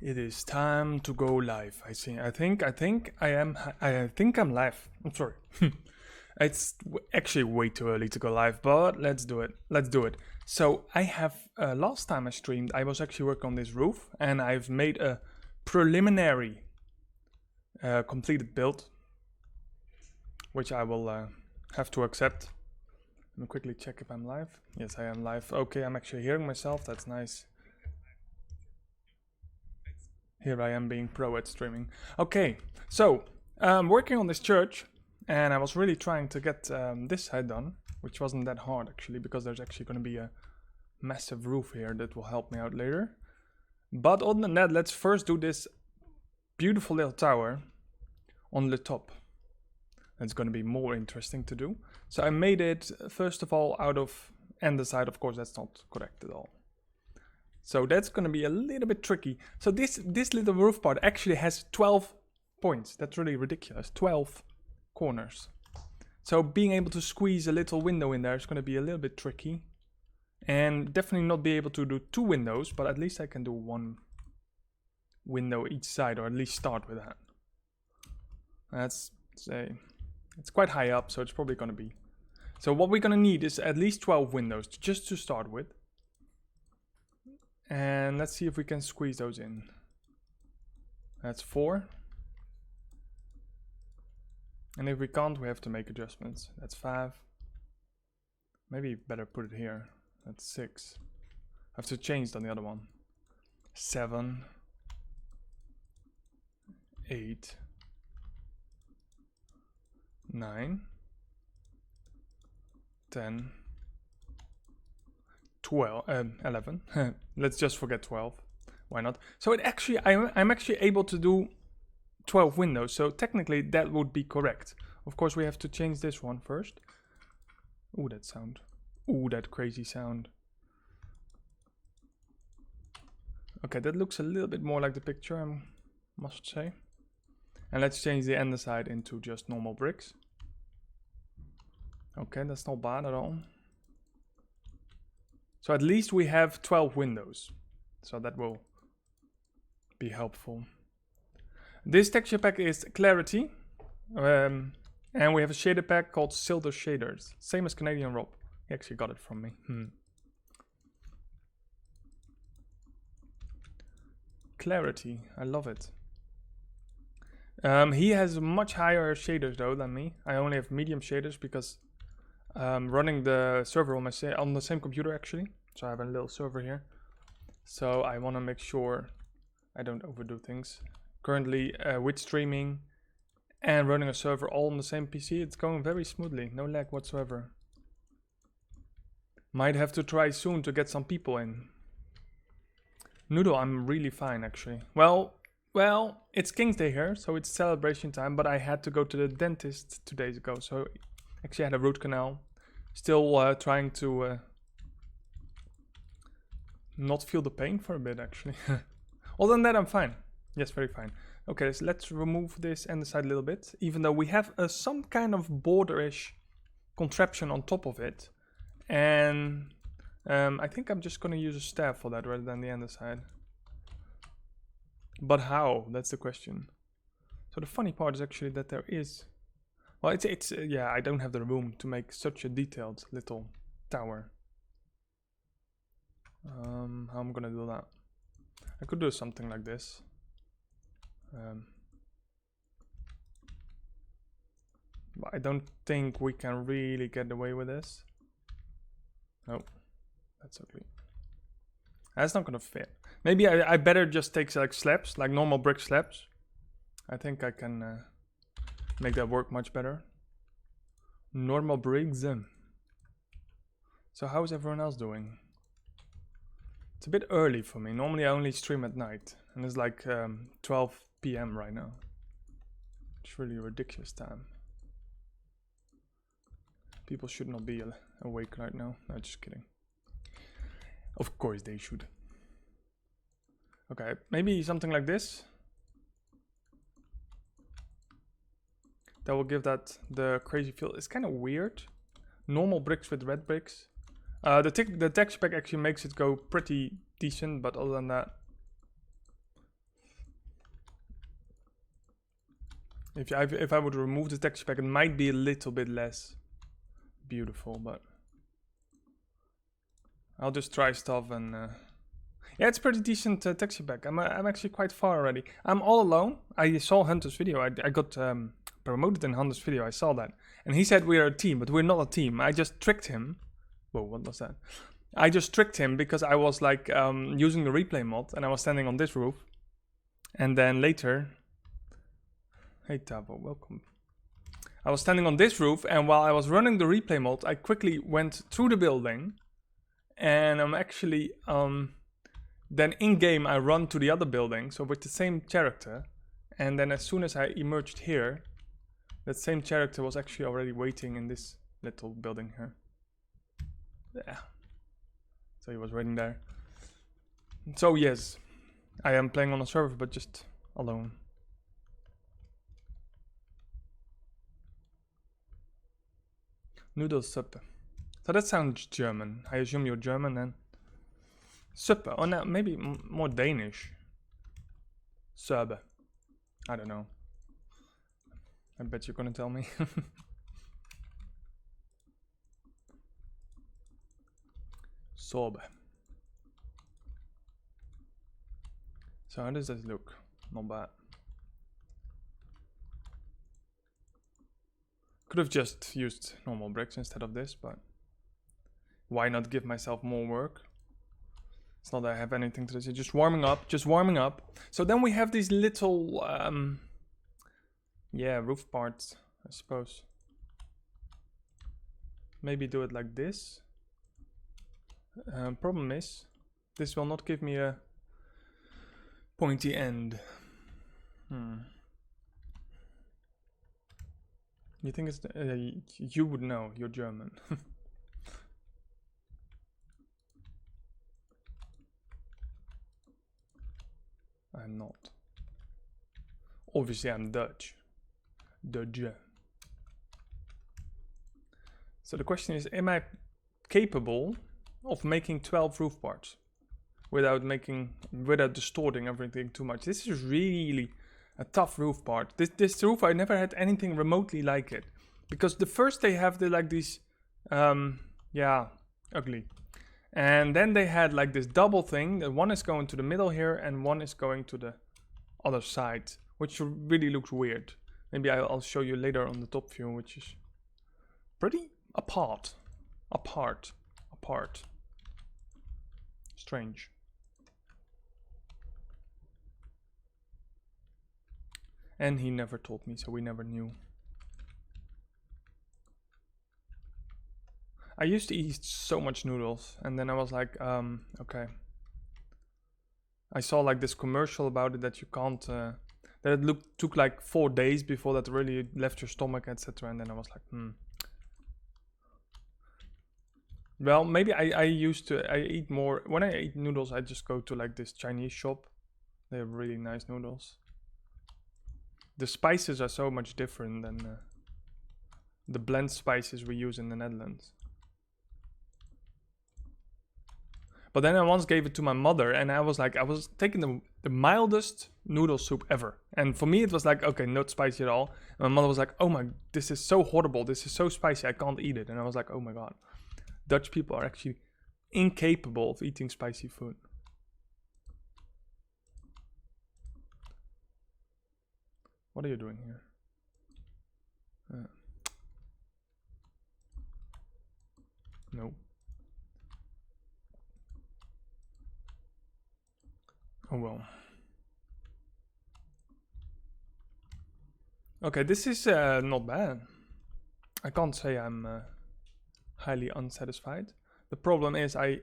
It is time to go live. I think I'm live. I'm sorry. It's actually way too early to go live, but let's do it. Let's do it. So I have last time I streamed, I was actually working on this roof, and I've made a preliminary completed build, which I will have to accept. Let me quickly check if I'm live. Yes, I am live. Okay, I'm actually hearing myself. That's nice. Here I am being pro at streaming. Okay, so I'm working on this church, and I was really trying to get this side done, which wasn't that hard actually, because there's actually going to be a massive roof here that will help me out later. But other than that, let's first do this beautiful little tower on the top. That's going to be more interesting to do. So I made it first of all out of andesite. Of course, that's not correct at all. So that's going to be a little bit tricky. So this little roof part actually has 12 points. That's really ridiculous. 12 corners. So being able to squeeze a little window in there is going to be a little bit tricky. And definitely not be able to do 2 windows, but at least I can do 1 window each side, or at least start with that. That's say it's quite high up, so it's probably going to be. So what we're going to need is at least 12 windows just to start with. And let's see if we can squeeze those in. That's 4. And if we can't, we have to make adjustments. That's 5. Maybe better put it here. That's 6. I have to change on the other one. 7. 8. 9. 10. 11. Let's just forget 12. Why not? So it actually, I'm actually able to do 12 windows. So technically that would be correct. Of course, we have to change this one first. Ooh, that sound. Ooh, that crazy sound. Okay, that looks a little bit more like the picture, I must say. And let's change the andesite into just normal bricks. Okay, that's not bad at all. So at least we have 12 windows. So that will be helpful. This texture pack is Clarity. And we have a shader pack called Silver Shaders. Same as Canadian Rob. He actually got it from me. Clarity. I love it. He has much higher shaders though than me. I only have medium shaders because running the server on the same computer actually. So I have a little server here. So I want to make sure I don't overdo things. Currently with streaming and running a server all on the same PC, it's going very smoothly. No lag whatsoever. Might have to try soon to get some people in. Noodle, I'm really fine actually. Well, it's Kingsday here, so it's celebration time, but I had to go to the dentist 2 days ago, so actually I had a root canal. Still trying to not feel the pain for a bit actually. Other than that, I'm fine. Yes, very fine. Okay, so let's remove this andesite a little bit, even though we have some kind of borderish contraption on top of it. And I think I'm just going to use a staff for that rather than the andesite. But how? That's the question. So the funny part is actually that there is... Well, it's yeah, I don't have the room to make such a detailed little tower. How I'm gonna do that? I could do something like this. But I don't think we can really get away with this. Nope, that's ugly. That's not gonna fit. Maybe I better just take like slabs, like normal brick slabs. I think I can make that work much better. Normal bricks. So how is everyone else doing? It's a bit early for me. Normally I only stream at night, and it's like 12 PM right now. It's really a ridiculous time. People should not be awake right now. No, just kidding. Of course they should. Okay, maybe something like this. That will give that the crazy feel. It's kind of weird. Normal bricks with red bricks. The texture pack actually makes it go pretty decent, but other than that, If I would remove the texture pack, it might be a little bit less beautiful, but I'll just try stuff and yeah, it's pretty decent texture pack. I'm actually quite far already. I'm all alone. I saw Hunter's video. I got promoted in Hunter's video. I saw that, and he said we are a team, but we're not a team. I just tricked him. Whoa, what was that? I just tricked him because I was like using the replay mod, and I was standing on this roof, and then later. Hey Tavo, welcome. I was standing on this roof, and while I was running the replay mod, I quickly went through the building, and I'm actually then in game I run to the other building, so with the same character, and then as soon as I emerged here, that same character was actually already waiting in this little building here. Yeah. So he was waiting there. So yes, I am playing on a server, but just alone. Nudelsuppe. So that sounds German. I assume you're German then. Suppe. Oh no, maybe more Danish. Suppe. I don't know. I bet you're gonna tell me. Sorbe. So how does this look? Not bad. Could have just used normal bricks instead of this, but why not give myself more work? It's not that I have anything to do, just warming up, just warming up. So then we have these little, yeah, roof parts, I suppose. Maybe do it like this. Problem is, this will not give me a pointy end. You think it's you would know, you're German. I'm not. Obviously I'm Dutch. Dutch. So the question is, am I capable of making 12 roof parts without distorting everything too much? This is really a tough roof part. This roof, I never had anything remotely like it, because the first they have these yeah, ugly, and then they had like this double thing. One is going to the middle here and one is going to the other side, which really looks weird. Maybe I'll show you later on the top view, which is pretty apart. Strange. And he never told me, so we never knew. I used to eat so much noodles, and then I was like, okay. I saw like this commercial about it that you can't, that it took like 4 days before that really left your stomach, etc. And then I was like, Well, maybe I eat more. When I eat noodles, I just go to like this Chinese shop. They have really nice noodles. The spices are so much different than the blend spices we use in the Netherlands. But then I once gave it to my mother, and I was like, I was taking the mildest noodle soup ever. And for me, it was like, okay, not spicy at all. And my mother was like, oh my, this is so horrible. This is so spicy, I can't eat it. And I was like, oh my God. Dutch people are actually incapable of eating spicy food. What are you doing here? No. Oh well. Okay, this is not bad. I can't say I'm highly unsatisfied. The problem is I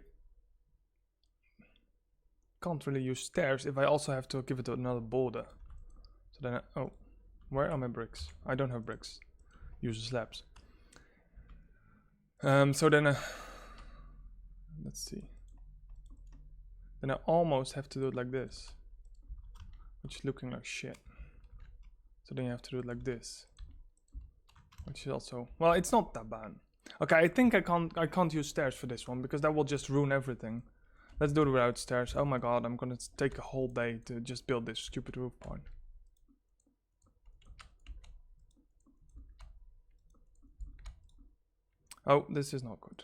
can't really use stairs if I also have to give it another border. So then oh, where are my bricks? I don't have bricks. Use the slabs. So then let's see. Then I almost have to do it like this, which is looking like shit. So then you have to do it like this, which is also, well, it's not that bad. Okay, I think I can't use stairs for this one because that will just ruin everything. Let's do it without stairs. Oh my God, I'm gonna take a whole day to just build this stupid roof part. Oh, this is not good.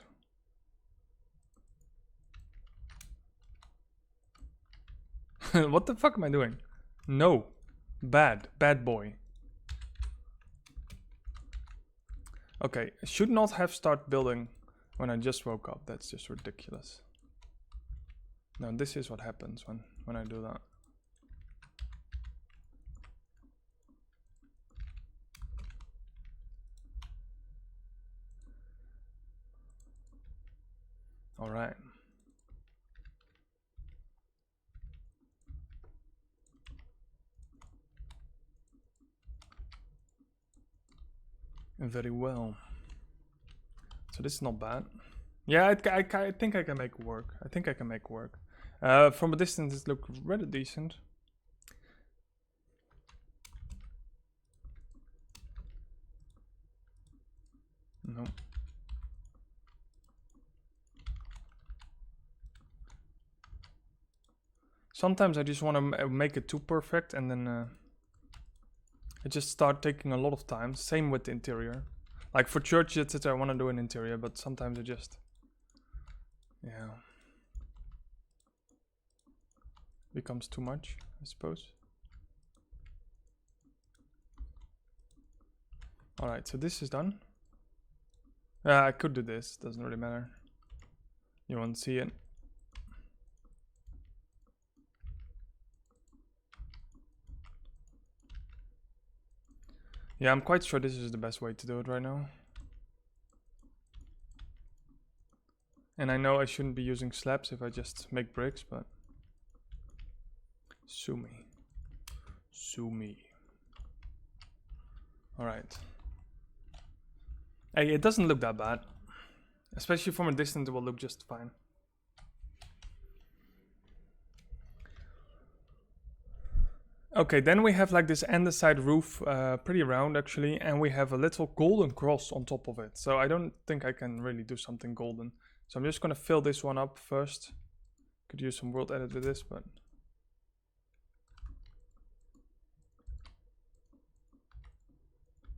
What the fuck am I doing? No. Bad boy. Okay, I should not have started building when I just woke up. That's just ridiculous. Now this is what happens when I do that. All right. Very well. So this is not bad. Yeah, I think I can make it work. I think I can make it work. From a distance, it looks rather decent. No. Sometimes I just want to make it too perfect, and then it just start taking a lot of time. Same with the interior. Like for churches, etc., I want to do an interior, but sometimes it just, yeah, becomes too much, I suppose. Alright, so this is done. I could do this, doesn't really matter. You won't see it. Yeah, I'm quite sure this is the best way to do it right now. And I know I shouldn't be using slabs if I just make bricks, but sue me. Sue me. Alright. Hey, it doesn't look that bad. Especially from a distance, it will look just fine. Okay, then we have like this andesite roof, pretty round actually, and we have a little golden cross on top of it. So I don't think I can really do something golden. So I'm just gonna fill this one up first. Could use some world edit with this, but...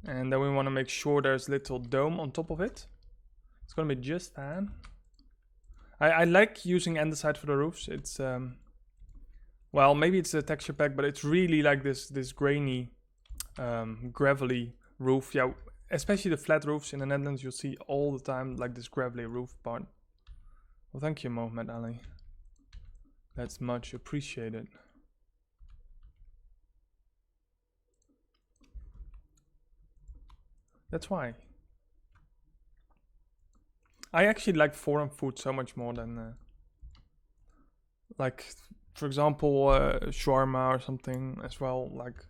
And then we want to make sure there's a little dome on top of it. It's gonna be just fine. I like using andesite for the roofs. It's well, maybe it's a texture pack, but it's really like this grainy, gravelly roof. Yeah, especially the flat roofs in the Netherlands, you'll see all the time like this gravelly roof part. Well, thank you, Mohammed Ali. That's much appreciated. That's why. I actually like foreign food so much more than like, for example, shawarma or something as well. Like,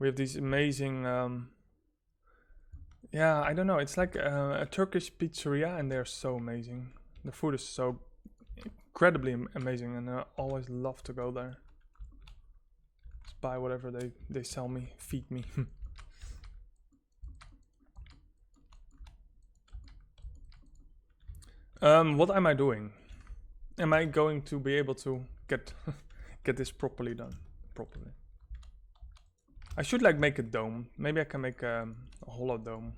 we have these amazing, yeah, I don't know. It's like a Turkish pizzeria, and they're so amazing. The food is so incredibly amazing, and I always love to go there. Just buy whatever they sell me, feed me. What am I doing? Am I going to be able to get get this properly done? Properly. I should like make a dome. Maybe I can make a hollow dome.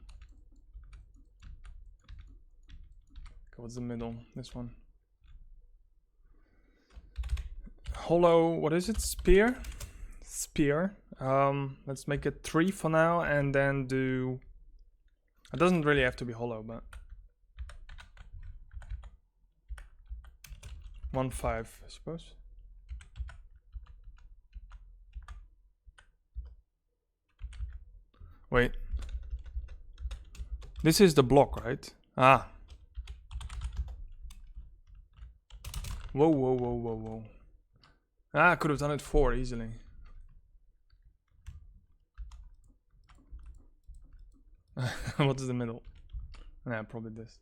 Okay, what's the middle? This one. Hollow, what is it? Spear? Spear. Let's make it 3 for now, and then do... It doesn't really have to be hollow, but... 1.5, I suppose. Wait. This is the block, right? Ah. Whoa, whoa, whoa, whoa, whoa. Ah, I could have done it 4 easily. What is the middle? Nah, probably this.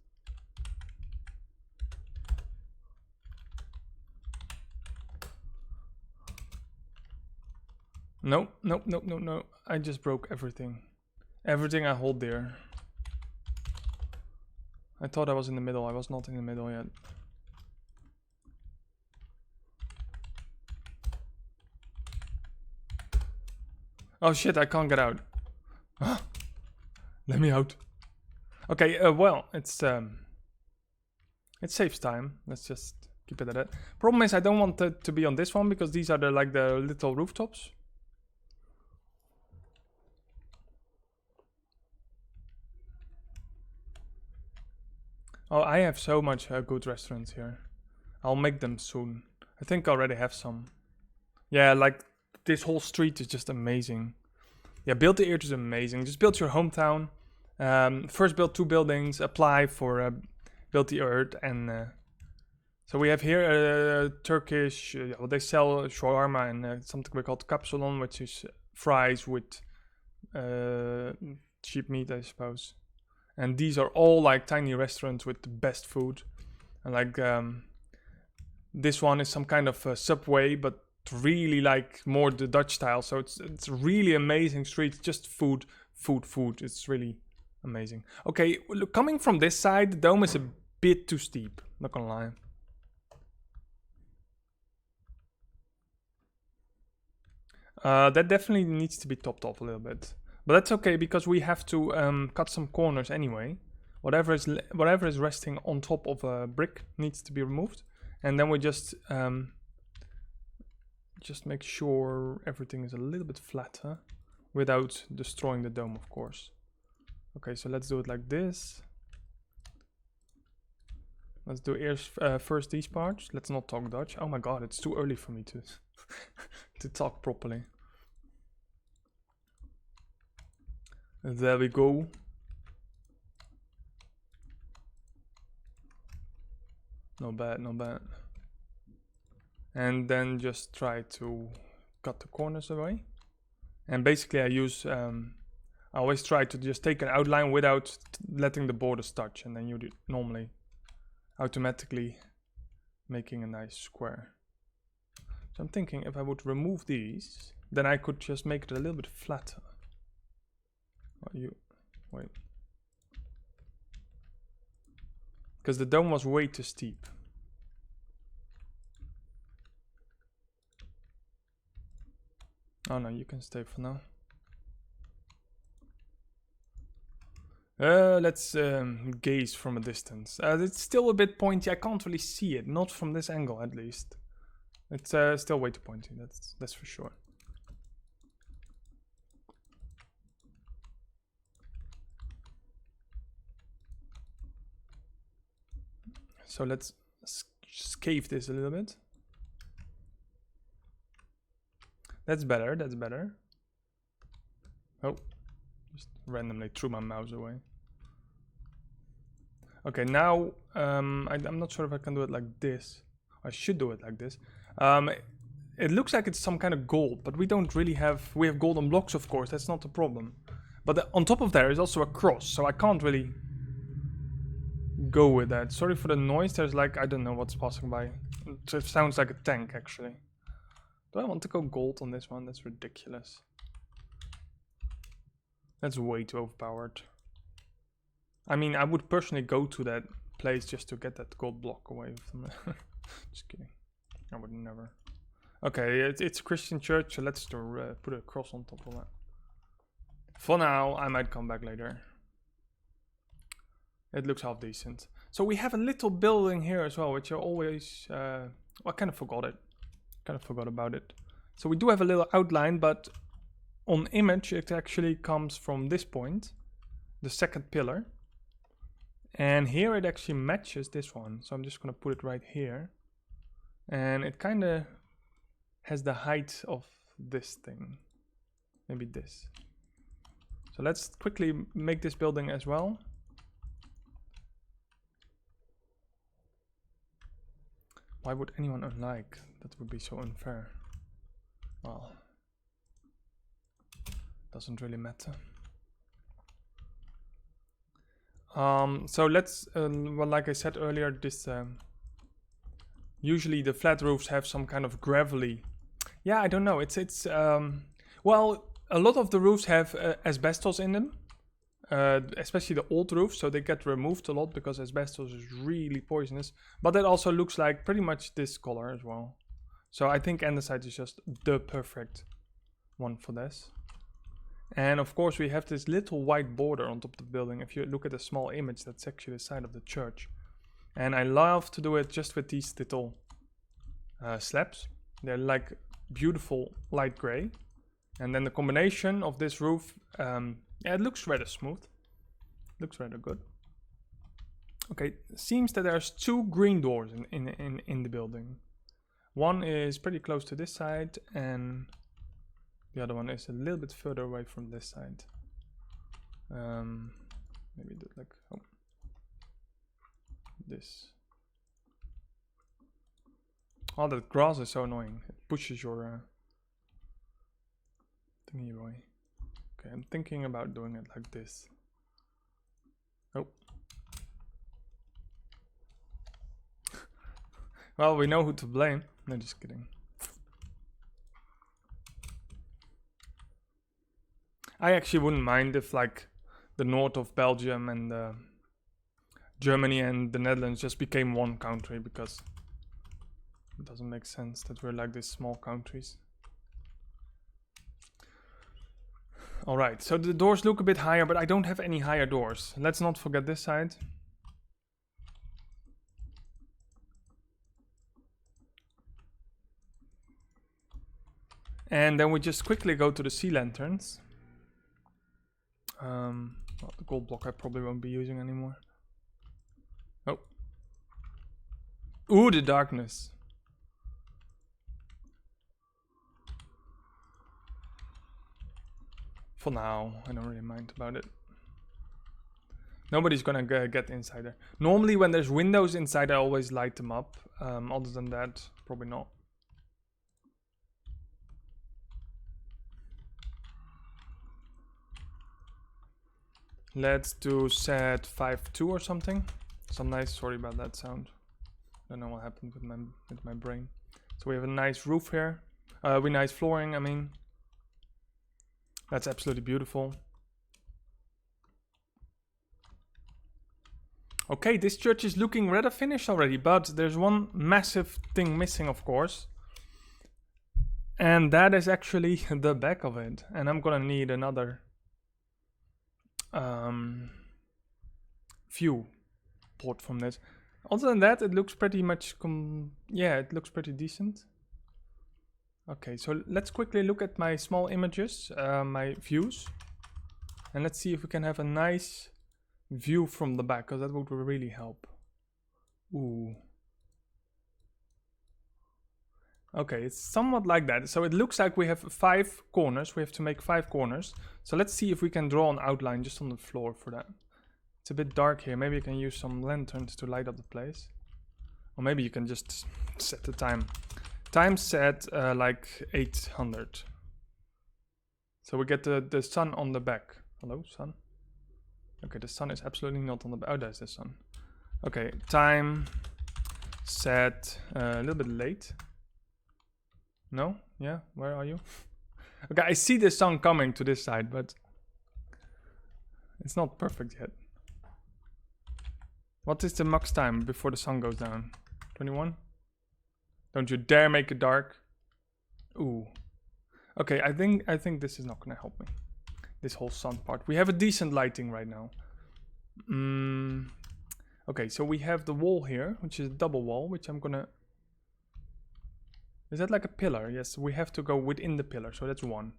No, nope, nope, nope, no. I just broke everything. Everything I hold dear. I thought I was in the middle. I was not in the middle yet. Oh shit, I can't get out. Let me out. Okay, well, it saves time. Let's just keep it at that. Problem is I don't want it to be on this one because these are the little rooftops. Oh, I have so much good restaurants here. I'll make them soon. I think I already have some. Yeah, like this whole street is just amazing. Yeah, Build the Earth is amazing. Just build your hometown. First build 2 buildings. Apply for Build the Earth. And so we have here Turkish. Well, they sell shawarma and something we call kapsalon, which is fries with cheap meat, I suppose. And these are all like tiny restaurants with the best food. And like this one is some kind of Subway, but really like more the Dutch style. So it's really amazing street. Just food. It's really amazing. Okay, look, coming from this side, the dome is a bit too steep. Not gonna lie. That definitely needs to be topped off a little bit. But that's okay because we have to cut some corners anyway. Whatever is resting on top of a brick needs to be removed. And then we just make sure everything is a little bit flatter without destroying the dome, of course. Okay, so let's do it like this. Let's do first these parts. Let's not talk Dutch. Oh my god, it's too early for me to to talk properly. There we go. Not bad, not bad. And then just try to cut the corners away. And basically I use, I always try to just take an outline without letting the borders touch. And then you normally automatically making a nice square. So I'm thinking if I would remove these, then I could just make it a little bit flatter. Wait. Because the dome was way too steep. Oh no, you can stay for now. Let's gaze from a distance. It's still a bit pointy. I can't really see it, not from this angle at least. It's still way too pointy. That's for sure. So let's scave this a little bit. That's better, that's better. Oh, just randomly threw my mouse away. Okay, now I'm not sure if I can do it like this. I should do it like this. It looks like it's some kind of gold, but we don't really have... We have golden blocks, of course, that's not the problem. But on top of there is also a cross, so I can't really go with that. Sorry for the noise, there's like, I don't know what's passing by. It sounds like a tank, actually. Do I want to go gold on this one? That's ridiculous. That's way too overpowered. I mean, I would personally go to that place just to get that gold block away from it. Just kidding. I would never. Okay, it's a Christian church, so let's put a cross on top of that. For now, I might come back later. It looks half decent. So we have a little building here as well, which I always... I kind of forgot it. Kind of forgot about it. So we do have a little outline, but on image it actually comes from this point, the second pillar. And here it actually matches this one. So I'm just going to put it right here. And it kind of has the height of this thing. Maybe this. So let's quickly make this building as well. Why would anyone unlike? That would be so unfair. Well, doesn't really matter. So let's, well, like I said earlier, this usually the flat roofs have some kind of gravelly. Yeah, I don't know. It's well, a lot of the roofs have asbestos in them, especially the old roofs. So they get removed a lot because asbestos is really poisonous. But that also looks like pretty much this color as well. So I think andesite is just the perfect one for this. And of course we have this little white border on top of the building. If you look at the small image, that's actually the side of the church. And I love to do it just with these little slabs. They're like beautiful light gray. And then the combination of this roof, yeah, it looks rather smooth. Looks rather good. Okay, seems that there's 2 green doors in the building. One is pretty close to this side, and the other one is a little bit further away from this side. Maybe do it like this. Oh, that grass is so annoying. It pushes your thingy away. Okay, I'm thinking about doing it like this. Oh. Well, we know who to blame. No, just kidding. I actually wouldn't mind if like the north of Belgium and Germany and the Netherlands just became one country, because it doesn't make sense that we're like these small countries. Alright, so the doors look a bit higher, but I don't have any higher doors. Let's not forget this side. And then we just quickly go to the sea lanterns. Well, the gold block I probably won't be using anymore. Oh. Ooh, the darkness. For now, I don't really mind about it. Nobody's gonna get inside there. Normally when there's windows inside, I always light them up. Other than that, probably not. Let's do set 5.2 or something. Some nice, sorry about that sound. I don't know what happened with my brain. So we have a nice roof here. Nice flooring, I mean. That's absolutely beautiful. Okay, this church is looking rather finished already, but there's one massive thing missing, of course. And that is actually the back of it. And I'm gonna need another view port from this. Other than that, it looks pretty much yeah, it looks pretty decent. Okay, so let's quickly look at my small images, my views, and let's see if we can have a nice view from the back, because that would really help. Ooh. Okay, it's somewhat like that. So it looks like we have 5 corners. We have to make 5 corners. So let's see if we can draw an outline just on the floor for that. It's a bit dark here. Maybe you can use some lanterns to light up the place. Or maybe you can just set the time. Time set like 800. So we get the sun on the back. Hello, sun? Okay, the sun is absolutely not on the back. Oh, there's the sun. Okay, time set a little bit late. No? Yeah? Where are you? Okay, I see the sun coming to this side, but it's not perfect yet. What is the max time before the sun goes down? 21? Don't you dare make it dark. Ooh. Okay, I think this is not gonna help me. This whole sun part. We have a decent lighting right now. Okay, so we have the wall here, which is a double wall, which I'm gonna... Is that like a pillar? Yes, we have to go within the pillar, so that's 1.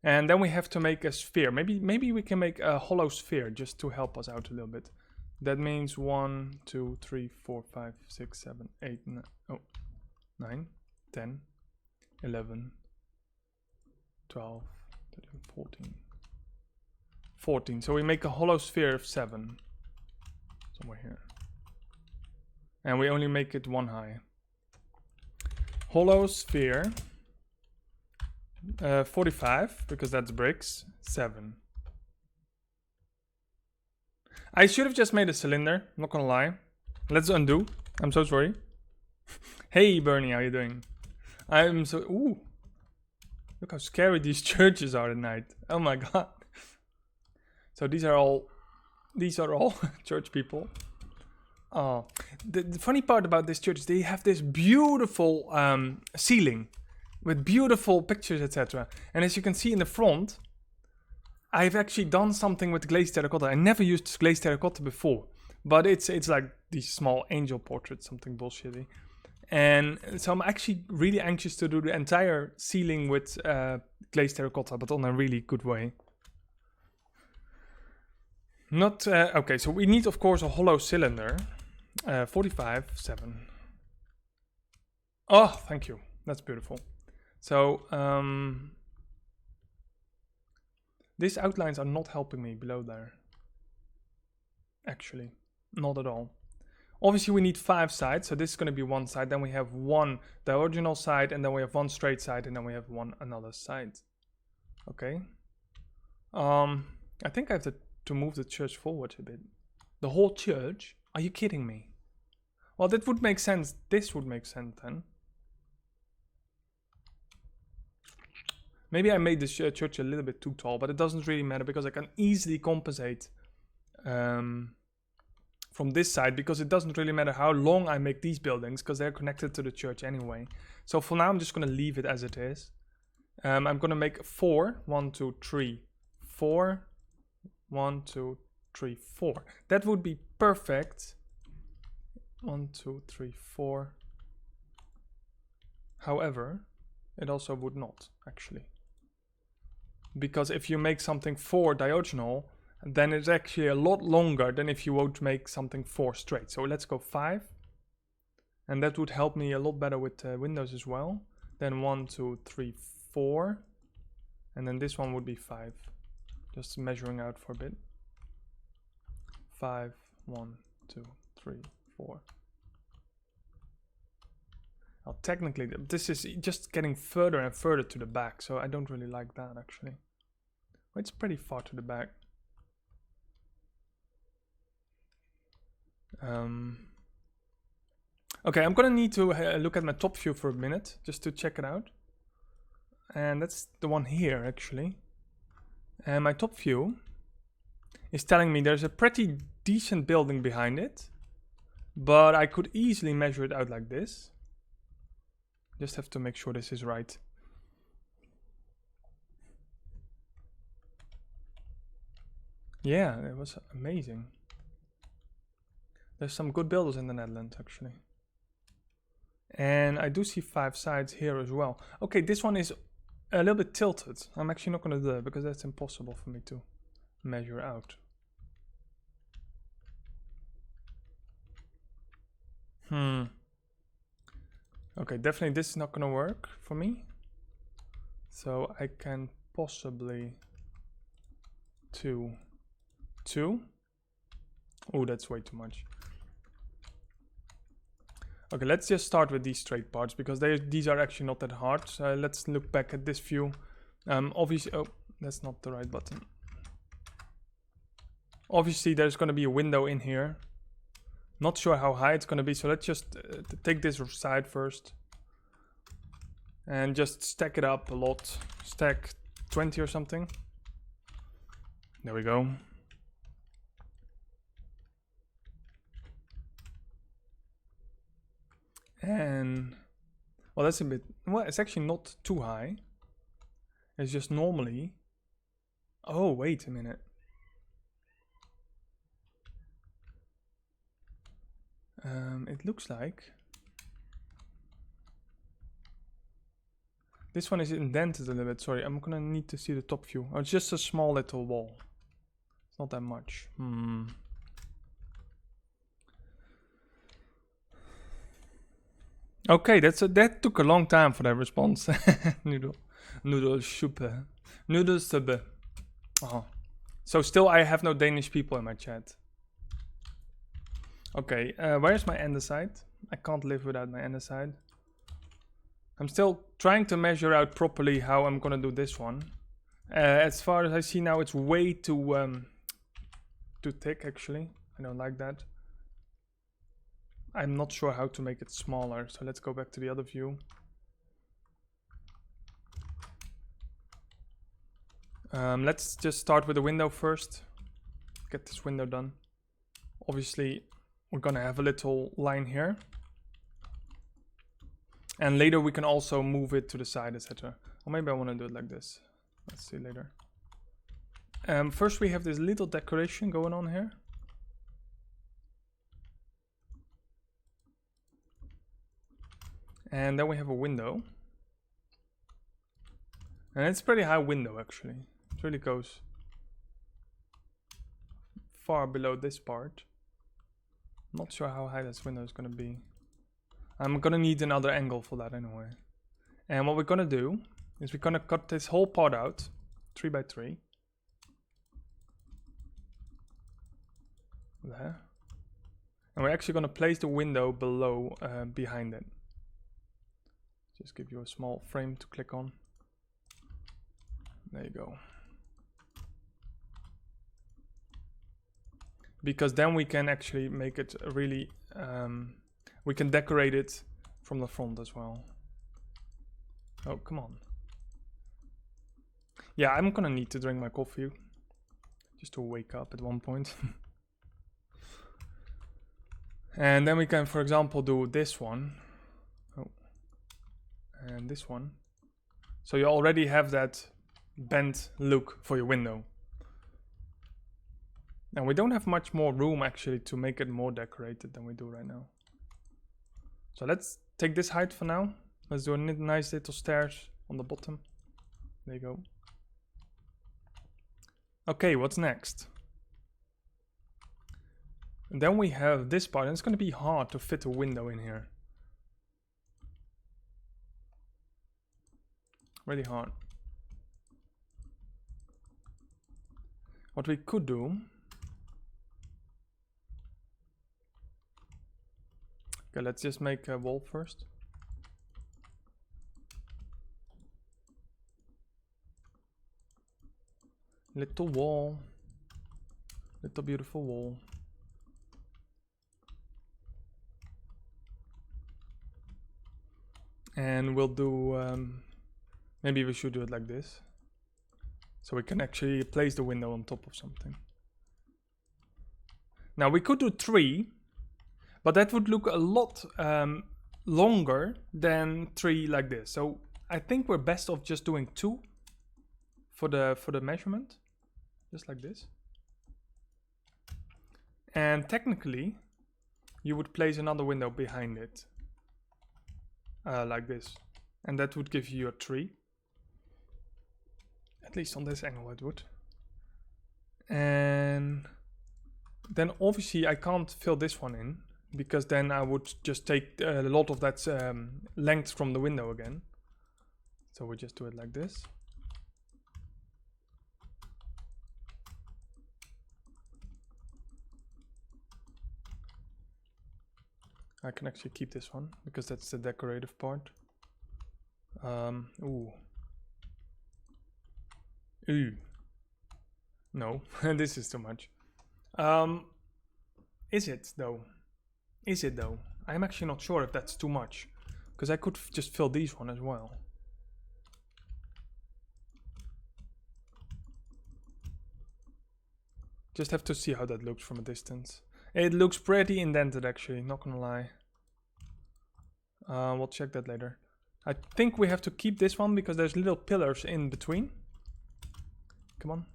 And then we have to make a sphere. Maybe we can make a hollow sphere just to help us out a little bit. That means 1, 2, 3, 4, 5, 6, 7, 8, 9, 10, 11, 12, 13, 14. 14. So we make a hollow sphere of 7. Somewhere here. And we only make it 1 high. Hollow sphere. 45, because that's bricks. 7. I should have just made a cylinder, not gonna lie. Let's undo. I'm so sorry. Hey Bernie, how you doing? I'm so... Ooh. Look how scary these churches are at night. Oh my god. So these are all church people. Oh, the funny part about this church is they have this beautiful ceiling with beautiful pictures, etc. And as you can see in the front, I've actually done something with glazed terracotta. I never used glazed terracotta before, but it's like these small angel portraits, something bullshitty. And so I'm actually really anxious to do the entire ceiling with glazed terracotta, but on a really good way. Not okay. So we need, of course, a hollow cylinder. 45, 7. Oh, thank you. That's beautiful. So these outlines are not helping me below there. Actually, not at all. Obviously, we need 5 sides, so this is going to be one side. Then we have one diagonal side, and then we have one straight side, and then we have one another side. Okay. I think I have to move the church forward a bit. The whole church? Are you kidding me? Well, that would make sense. This would make sense then. Maybe I made this church a little bit too tall, but it doesn't really matter because I can easily compensate from this side, because it doesn't really matter how long I make these buildings because they're connected to the church anyway. So for now I'm just going to leave it as it is. I'm going to make 4, 1, 2, 3, 4, 1, 2, 3, 4. That would be perfect. 1, 2, 3, 4. However, it also would not actually, because if you make something 4 diagonal, then it's actually a lot longer than if you would make something 4 straight. So let's go 5, and that would help me a lot better with windows as well. Then 1, 2, 3, 4, and then this one would be 5. Just measuring out for a bit. 5, 1, 2, 3, 4. Well, technically, this is just getting further and further to the back, so I don't really like that actually. It's pretty far to the back. Okay, I'm gonna need to look at my top view for a minute just to check it out. And that's the one here actually. And my top view is telling me there's a pretty decent building behind it, but I could easily measure it out like this. Just have to make sure this is right. Yeah, it was amazing. There's some good builders in the Netherlands actually. And I do see 5 sides here as well. Okay, this one is a little bit tilted. I'm actually not going to do that because that's impossible for me to measure out. Okay, definitely this is not going to work for me. So I can possibly 2. Oh, that's way too much. Okay, let's just start with these straight parts because these are actually not that hard. So let's look back at this view. Obviously, oh, that's not the right button. Obviously, there's going to be a window in here. Not sure how high it's going to be, so let's just take this side first. And just stack it up a lot. Stack 20 or something. There we go. And, well, that's a bit, well, it's actually not too high. It's just normally, oh, wait a minute. It looks like this one is indented a little bit. Sorry, I'm gonna need to see the top view. Oh, it's just a small little wall. It's not that much. Okay, that took a long time for that response. Noodle soup. Noodle soup. Oh. So still I have no Danish people in my chat. Okay, where's my andesite? I can't live without my andesite. I'm still trying to measure out properly how I'm gonna do this one. As far as I see now, it's way too thick actually. I don't like that. I'm not sure how to make it smaller, so let's go back to the other view. Let's just start with the window first. Get this window done. Obviously, we're gonna have a little line here. And later we can also move it to the side, etc. Or maybe I want to do it like this. Let's see later. First we have this little decoration going on here. And then we have a window. And it's a pretty high window actually. It really goes far below this part. Not sure how high this window is going to be. I'm going to need another angle for that anyway. And what we're going to do is we're going to cut this whole part out 3 by 3. There. And we're actually going to place the window below, behind it. Just give you a small frame to click on. There you go. Because then we can actually make it really, we can decorate it from the front as well. Oh, come on. Yeah, I'm gonna need to drink my coffee just to wake up at one point. And then we can, for example, do this one. Oh, and this one. So you already have that bent look for your window. And we don't have much more room actually to make it more decorated than we do right now. So let's take this height for now. Let's do a nice little stairs on the bottom. There you go. Okay, what's next? And then we have this part, and it's going to be hard to fit a window in here. Really hard. What we could do... Okay, let's just make a wall first. Little wall. Little beautiful wall. And we'll do, maybe we should do it like this. So we can actually place the window on top of something. Now we could do 3, but that would look a lot longer than 3 like this. So I think we're best off just doing 2 for the measurement, just like this. And technically, you would place another window behind it. Like this, and that would give you a 3. At least on this angle it would. And then obviously I can't fill this one in, because then I would just take a lot of that length from the window again. So we just do it like this. I can actually keep this one because that's the decorative part. Ooh. No, this is too much. Is it though? Is it though? I'm actually not sure if that's too much, because I could just fill these one as well. Just have to see how that looks from a distance. It looks pretty indented actually, not gonna lie. We'll check that later. I think we have to keep this one because there's little pillars in between. Come on.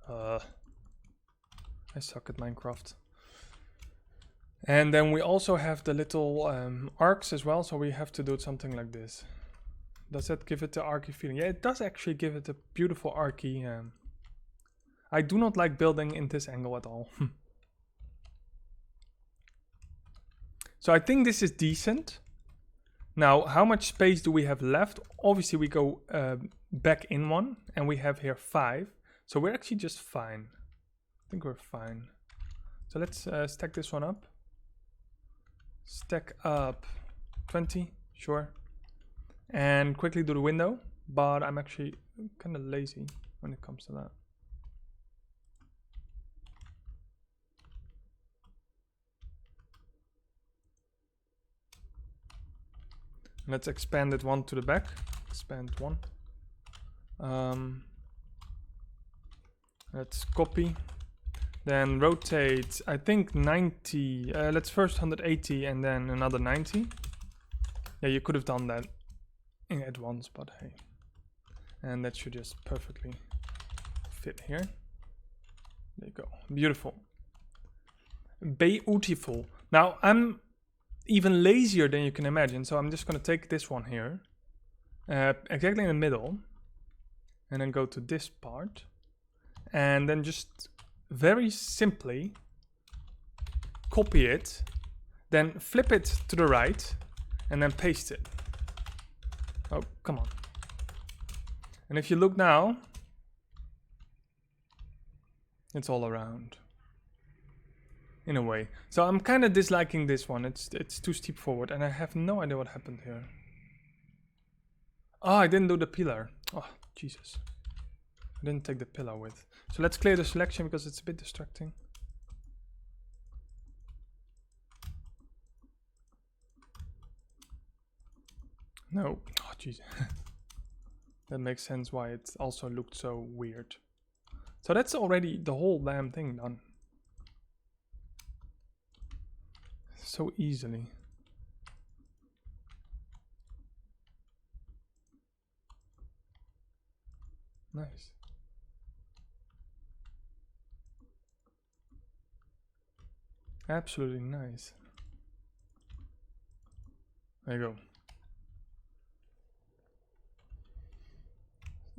I suck at Minecraft. And then we also have the little arcs as well, so we have to do something like this. Does that give it the archy feeling? Yeah, it does actually give it a beautiful archy. I do not like building in this angle at all. So I think this is decent. Now, how much space do we have left? Obviously, we go back in one, and we have here 5. So we're actually just fine. I think we're fine. So let's stack this one up. Stack up 20, sure. And quickly do the window, but I'm actually kind of lazy when it comes to that. Let's expand it 1 to the back. Expand 1. Let's copy. Then rotate, I think 90. Let's first 180 and then another 90. Yeah, you could have done that at once, but hey. And that should just perfectly fit here. There you go. Beautiful. Beautiful. Now, I'm even lazier than you can imagine, so I'm just going to take this one here. Exactly in the middle. And then go to this part. And then just very simply copy it. Then flip it to the right. And then paste it. Oh, come on. And if you look now, it's all around. In a way. So I'm kind of disliking this one. It's too steep forward and I have no idea what happened here. Oh, I didn't do the pillar. Oh, Jesus. I didn't take the pillar with. So let's clear the selection because it's a bit distracting. No. Oh, jeez. That makes sense why it also looked so weird. So that's already the whole damn thing done. So easily. Nice. Absolutely nice. There you go.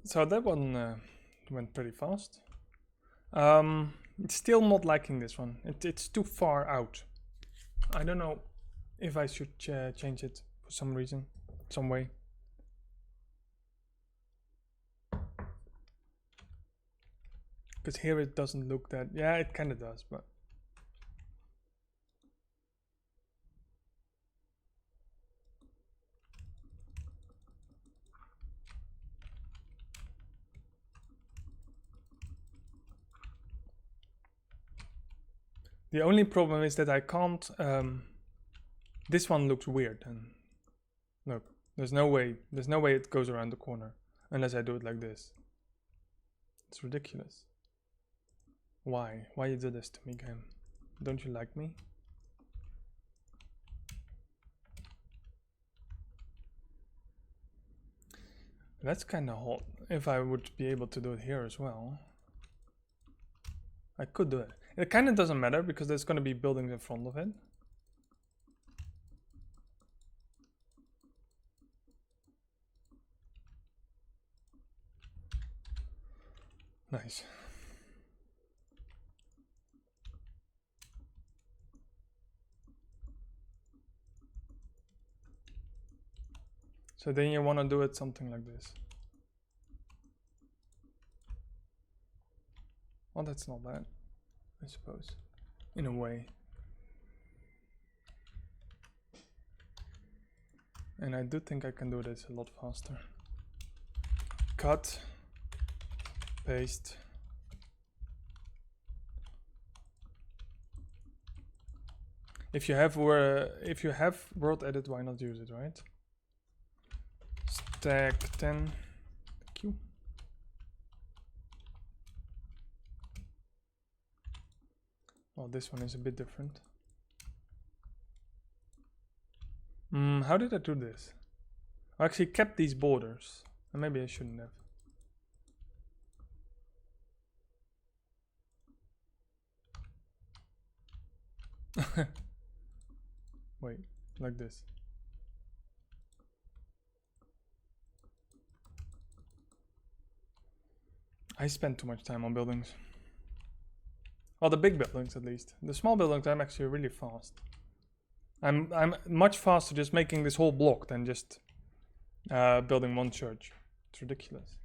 So that one went pretty fast. Still not liking this one. It's too far out. I don't know if I should change it for some reason, some way. Because here it doesn't look that... Yeah, it kind of does, but... The only problem is that I can't... this one looks weird. And look, there's no way it goes around the corner unless I do it like this. It's ridiculous. Why? Why you do this to me, game? Don't you like me? That's kind of hot. If I would be able to do it here as well. I could do it. It kind of doesn't matter because there's going to be buildings in front of it. Nice. So then you want to do it something like this. Well, that's not bad, I suppose, in a way. And I do think I can do this a lot faster. Cut, paste. If you have world edit, why not use it, right? Stack 10. Thank you. Well, this one is a bit different. How did I do this? I actually kept these borders. And maybe I shouldn't have. Wait, like this. I spend too much time on buildings. Well, the big buildings at least. The small buildings I'm actually really fast. I'm much faster just making this whole block than just building one church. It's ridiculous.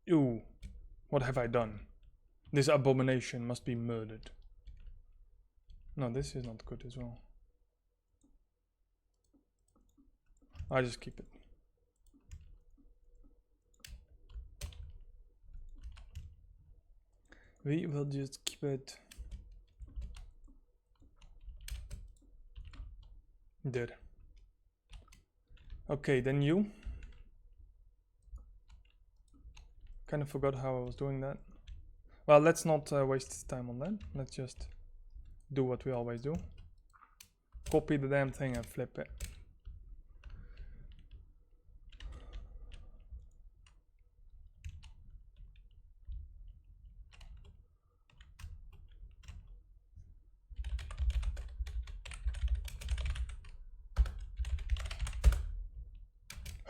Ew, what have I done? This abomination must be murdered. No, this is not good as well. I'll just keep it. We will just keep it there. Okay, then you. Kind of forgot how I was doing that. Well, let's not waste time on that. Let's just do what we always do. copy the damn thing and flip it.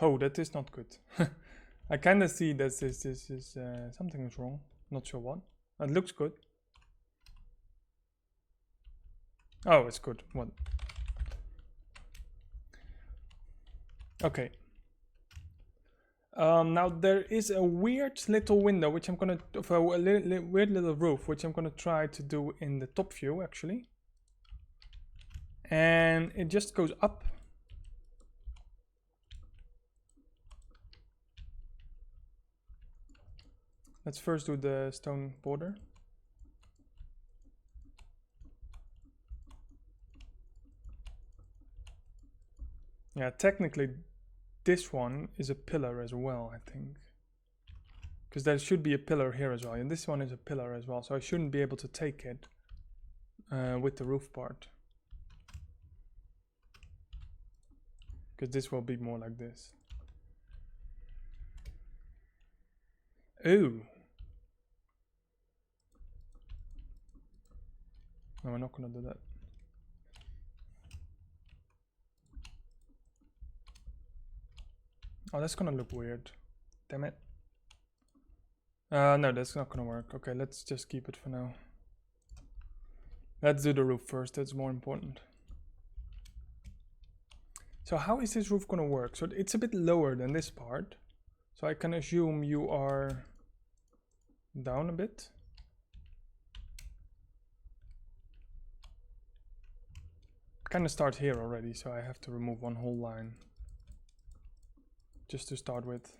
Oh, that is not good. I kind of see that this is something is wrong. Not sure what. It looks good. Oh, it's good. What? Okay. Now there is a weird little window which I'm gonna, weird little roof which I'm gonna try to do in the top view actually. And it just goes up. Let's first do the stone border. Yeah, technically this one is a pillar as well, I think. Because there should be a pillar here as well, and this one is a pillar as well, so I shouldn't be able to take it with the roof part. Because this will be more like this. Ooh. No, we're not gonna do that. Oh, that's gonna look weird. Damn it. No, that's not gonna work. Okay, let's just keep it for now. Let's do the roof first, that's more important. So how is this roof gonna work? So it's a bit lower than this part. So I can assume you are down a bit. Kind of start here already, so I have to remove one whole line. Just to start with.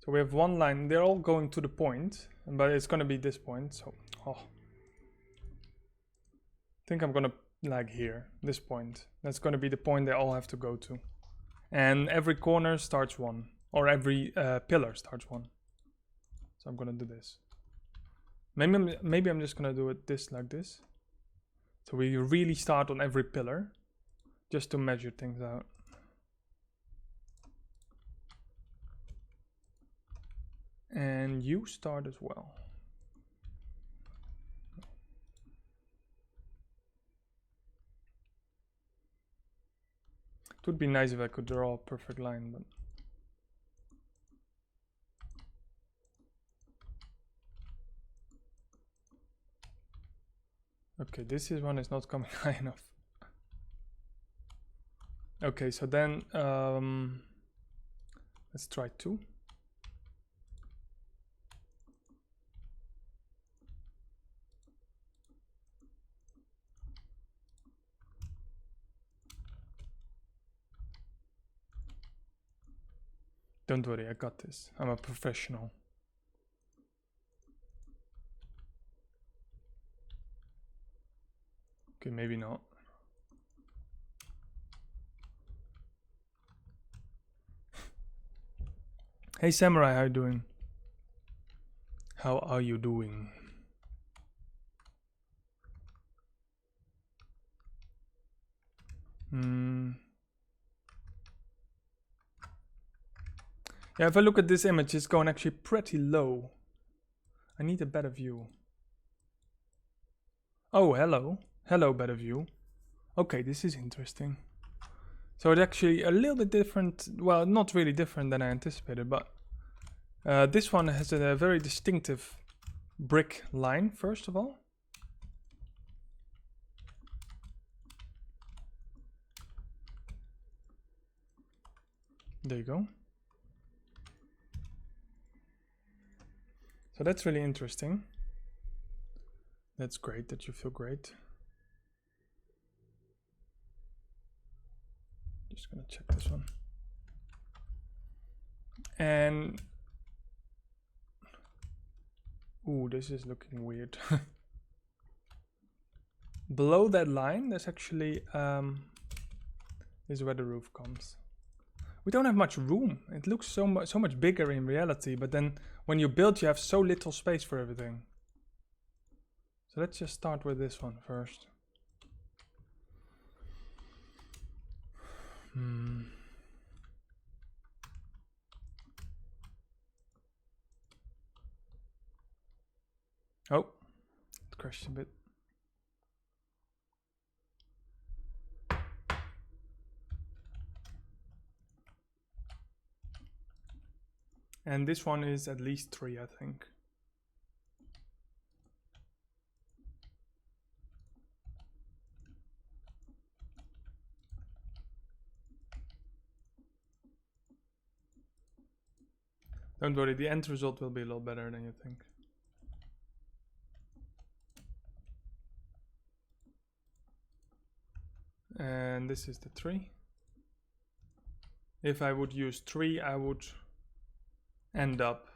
So we have one line, they're all going to the point, but it's gonna be this point, so, I think I'm gonna lag here, this point. That's gonna be the point they all have to go to. And every corner starts one, or every pillar starts one. So I'm gonna do this. Maybe I'm just gonna do it this like this. So we really start on every pillar, just to measure things out. And you start as well. It would be nice if I could draw a perfect line, but okay, this one is not coming high enough. Okay, so then let's try 2. Don't worry, I got this. I'm a professional. Okay, maybe not. Hey Samurai, how you doing? How are you doing? Yeah, if I look at this image, it's going actually pretty low. I need a better view. Oh, hello. Hello, better view. Okay, this is interesting. So it's actually a little bit different. Well, not really different than I anticipated, but this one has a very distinctive brick line, first of all. There you go. So that's really interesting. That's great that you feel great. Just gonna check this one. And ooh, this is looking weird. Below that line, there's actually is where the roof comes. we don't have much room. It looks so much bigger in reality, but then when you build, you have so little space for everything. So let's just start with this one first. Oh, it crashed a bit. And this one is at least 3, I think. Don't worry, the end result will be a lot better than you think. And this is the 3. If I would use 3, I would end up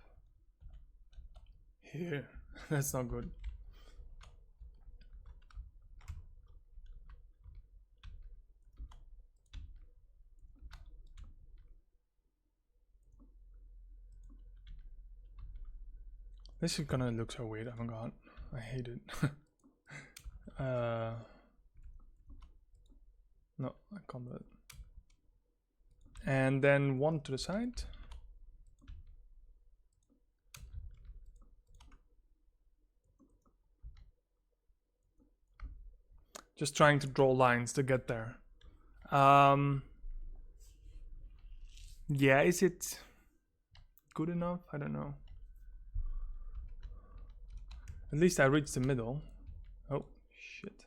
here. That's not good. This is gonna look so weird. Oh my god, I hate it. No, I can't do it. And then 1 to the side. Just trying to draw lines to get there. Yeah, is it good enough? I don't know. At least I reached the middle. Oh, shit.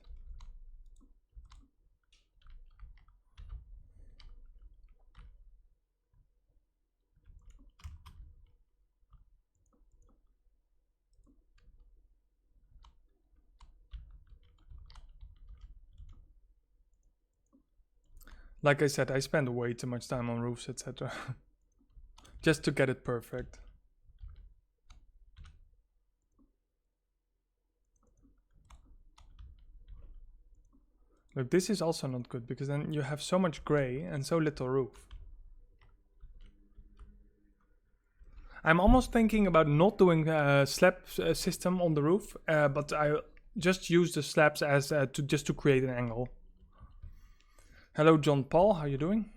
Like I said, I spend way too much time on roofs, etc. Just to get it perfect. Look, this is also not good because then you have so much gray and so little roof. I'm almost thinking about not doing a slab system on the roof, but I just use the slabs as to create an angle. Hello, John Paul, how you doing?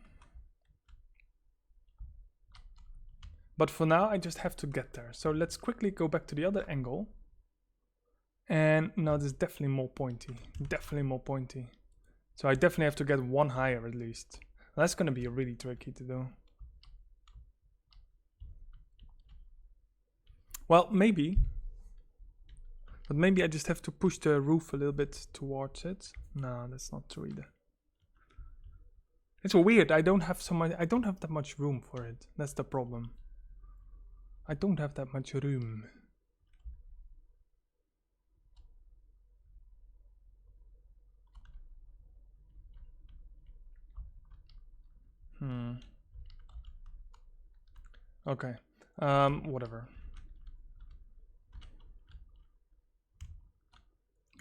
But for now, I just have to get there. So let's quickly go back to the other angle. And now this is definitely more pointy. Definitely more pointy. So I definitely have to get 1 higher at least. That's going to be really tricky to do. Well, maybe. But maybe I just have to push the roof a little bit towards it. No, that's not true either. It's weird. I don't have that much room for it. That's the problem. I don't have that much room. Okay. Whatever.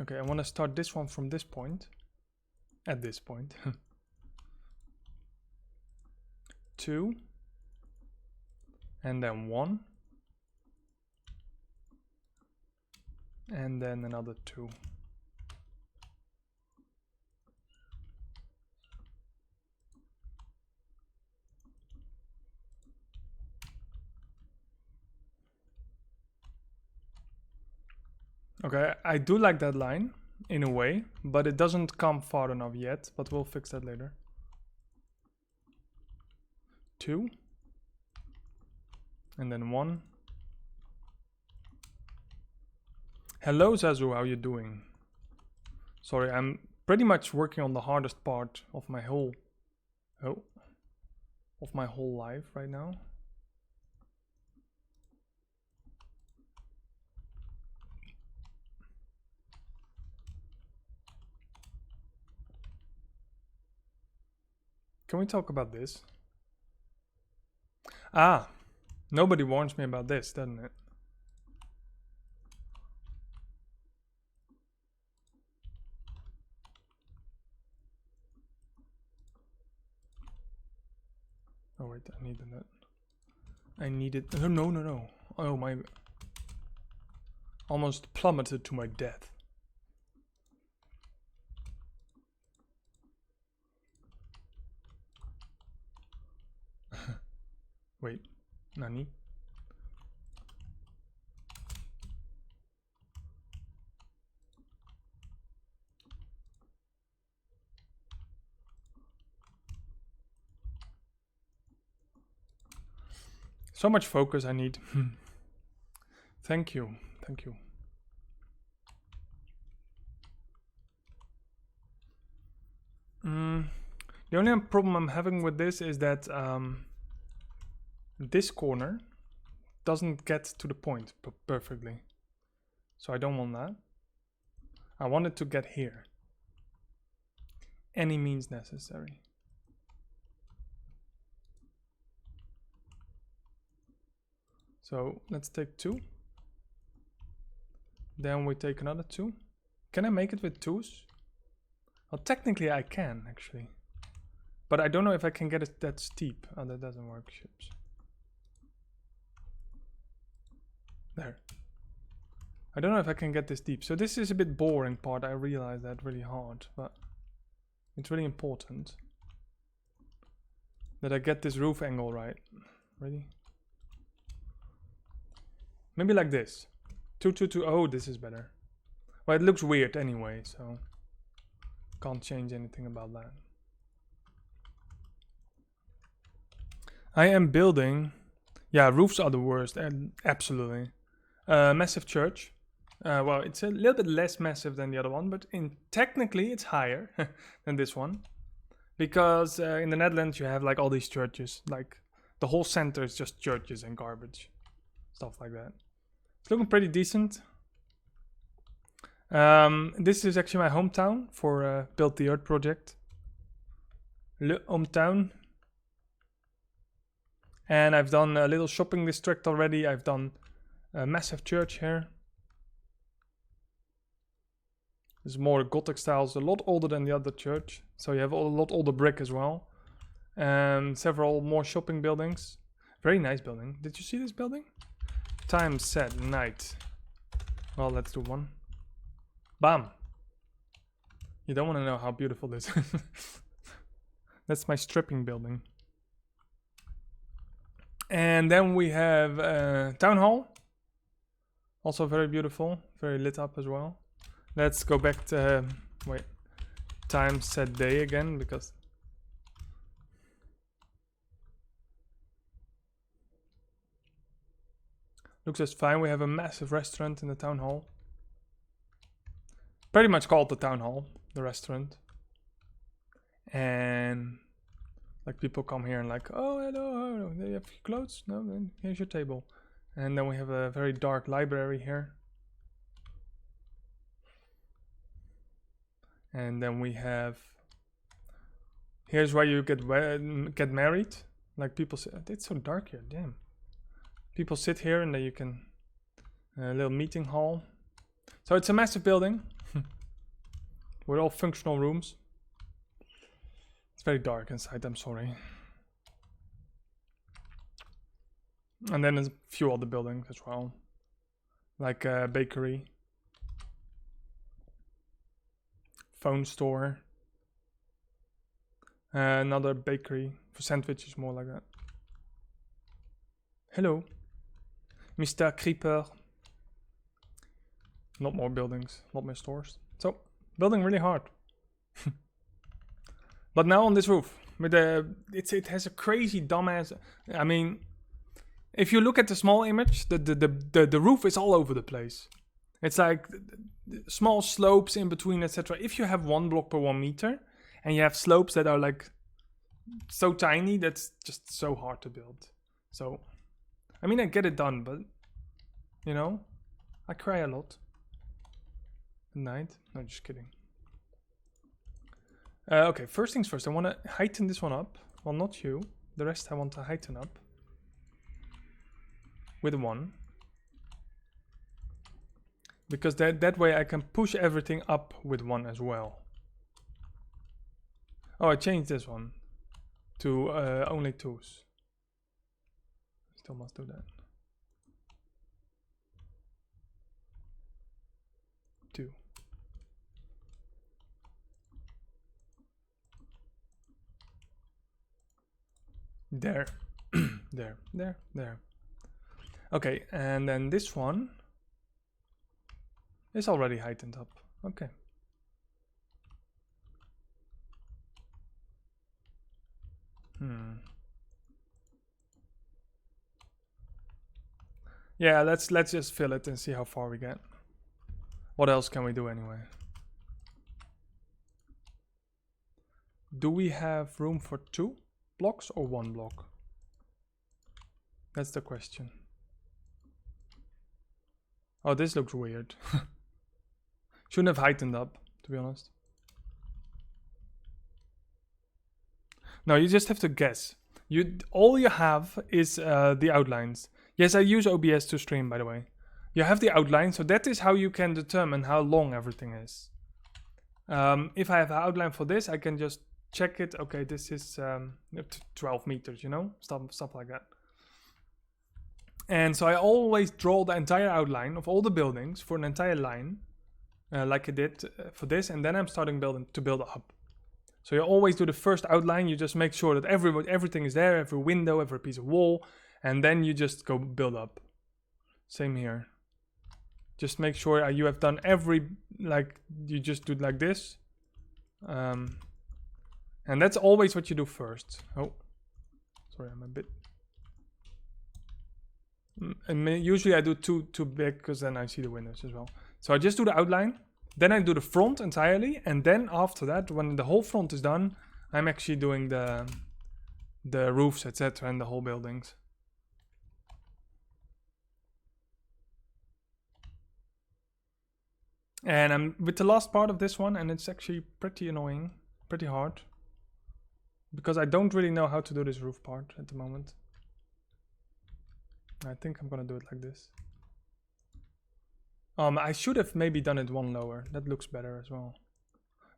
Okay, I want to start this one from this point. At this point. 2. And then 1. And then another 2. Okay, I do like that line in a way, but it doesn't come far enough yet, but we'll fix that later. 2. And then 1. Hello Zazu, how you doing? Sorry, I'm pretty much working on the hardest part of my whole life right now. Can we talk about this? Ah, nobody warns me about this, doesn't it? Oh wait. Wait, I needed that. I needed... Oh, no, no, no. Oh, my... Almost plummeted to my death. Wait, Nani? So much focus I need. Thank you, thank you. The only problem I'm having with this is that this corner doesn't get to the point perfectly. So I don't want that. I want it to get here. Any means necessary. So let's take 2. Then we take another 2. Can I make it with 2s? Well, technically I can actually. But I don't know if I can get it that steep. Oh, that doesn't work, ships. There. I don't know if I can get this deep. So this is a bit boring part. I realize that really hard, but it's really important that I get this roof angle right. Ready? Maybe like this. 2, 2, 2. Oh, this is better. Well, it looks weird anyway, so can't change anything about that. I am building. Yeah, roofs are the worst, and absolutely. Massive church. Well, it's a little bit less massive than the other one, but technically it's higher than this one, because in the Netherlands you have like all these churches. Like the whole center is just churches and garbage, stuff like that. It's looking pretty decent. This is actually my hometown for Build the Earth project. Le hometown. And I've done a little shopping district already. I've done a massive church here. It's more Gothic style, it's a lot older than the other church. So you have a lot older brick as well. And several more shopping buildings. Very nice building. Did you see this building? Time set, night. Well, let's do one. Bam! You don't want to know how beautiful this is. That's my stripping building. And then we have Town Hall. Also very beautiful, very lit up as well. Let's go back to, wait, time set day again, because looks just fine. We have a massive restaurant in the town hall. Pretty much called the town hall, the restaurant. And like people come here and like, oh hello, do you have clothes? No, then here's your table. And then we have a very dark library here. And then we have, here's where you get married. Like people sit, it's so dark here, damn. People sit here and then you can, a little meeting hall. So it's a massive building with all functional rooms. It's very dark inside, I'm sorry. And then there's a few other buildings as well, like a bakery, phone store, another bakery for sandwiches, more like that. Hello, Mr. Creeper. Not more buildings, not more stores. So, building really hard. But now on this roof, with it has a crazy dumbass. I mean, if you look at the small image, the roof is all over the place. It's like small slopes in between, etc. If you have 1 block per 1 meter, and you have slopes that are like so tiny, that's just so hard to build. So, I mean, I get it done, but you know, I cry a lot at night. No, just kidding. Okay, first things first, I want to heighten this one up. Well, not you. The rest I want to heighten up with 1. Because that way I can push everything up with 1 as well. Oh, I changed this one to only 2s. Still must do that. 2. There. there. Okay, and then this one is already heightened up. Okay. Yeah, let's just fill it and see how far we get. What else can we do anyway? Do we have room for 2 blocks or 1 block? That's the question. Oh, this looks weird. Shouldn't have heightened up, to be honest. No, you just have to guess. All you have is the outlines. Yes, I use OBS to stream, by the way. You have the outline, so that is how you can determine how long everything is. If I have an outline for this, I can just check it. Okay, this is 12 meters, you know, stuff like that. And so I always draw the entire outline of all the buildings for an entire line, like I did for this, and then I'm starting to build up. So you always do the first outline. You just make sure that everything is there, every window, every piece of wall, and then you just go build up. Same here. Just make sure you have done you just do it like this. And that's always what you do first. Oh, sorry, I'm a bit... And usually I do too big because then I see the windows as well. So I just do the outline, then I do the front entirely, and then after that, when the whole front is done, I'm actually doing the roofs, etc., and the whole buildings. And I'm with the last part of this one, and it's actually pretty annoying, pretty hard, because I don't really know how to do this roof part at the moment. I think I'm gonna do it like this. I should have maybe done it 1 lower. That looks better as well.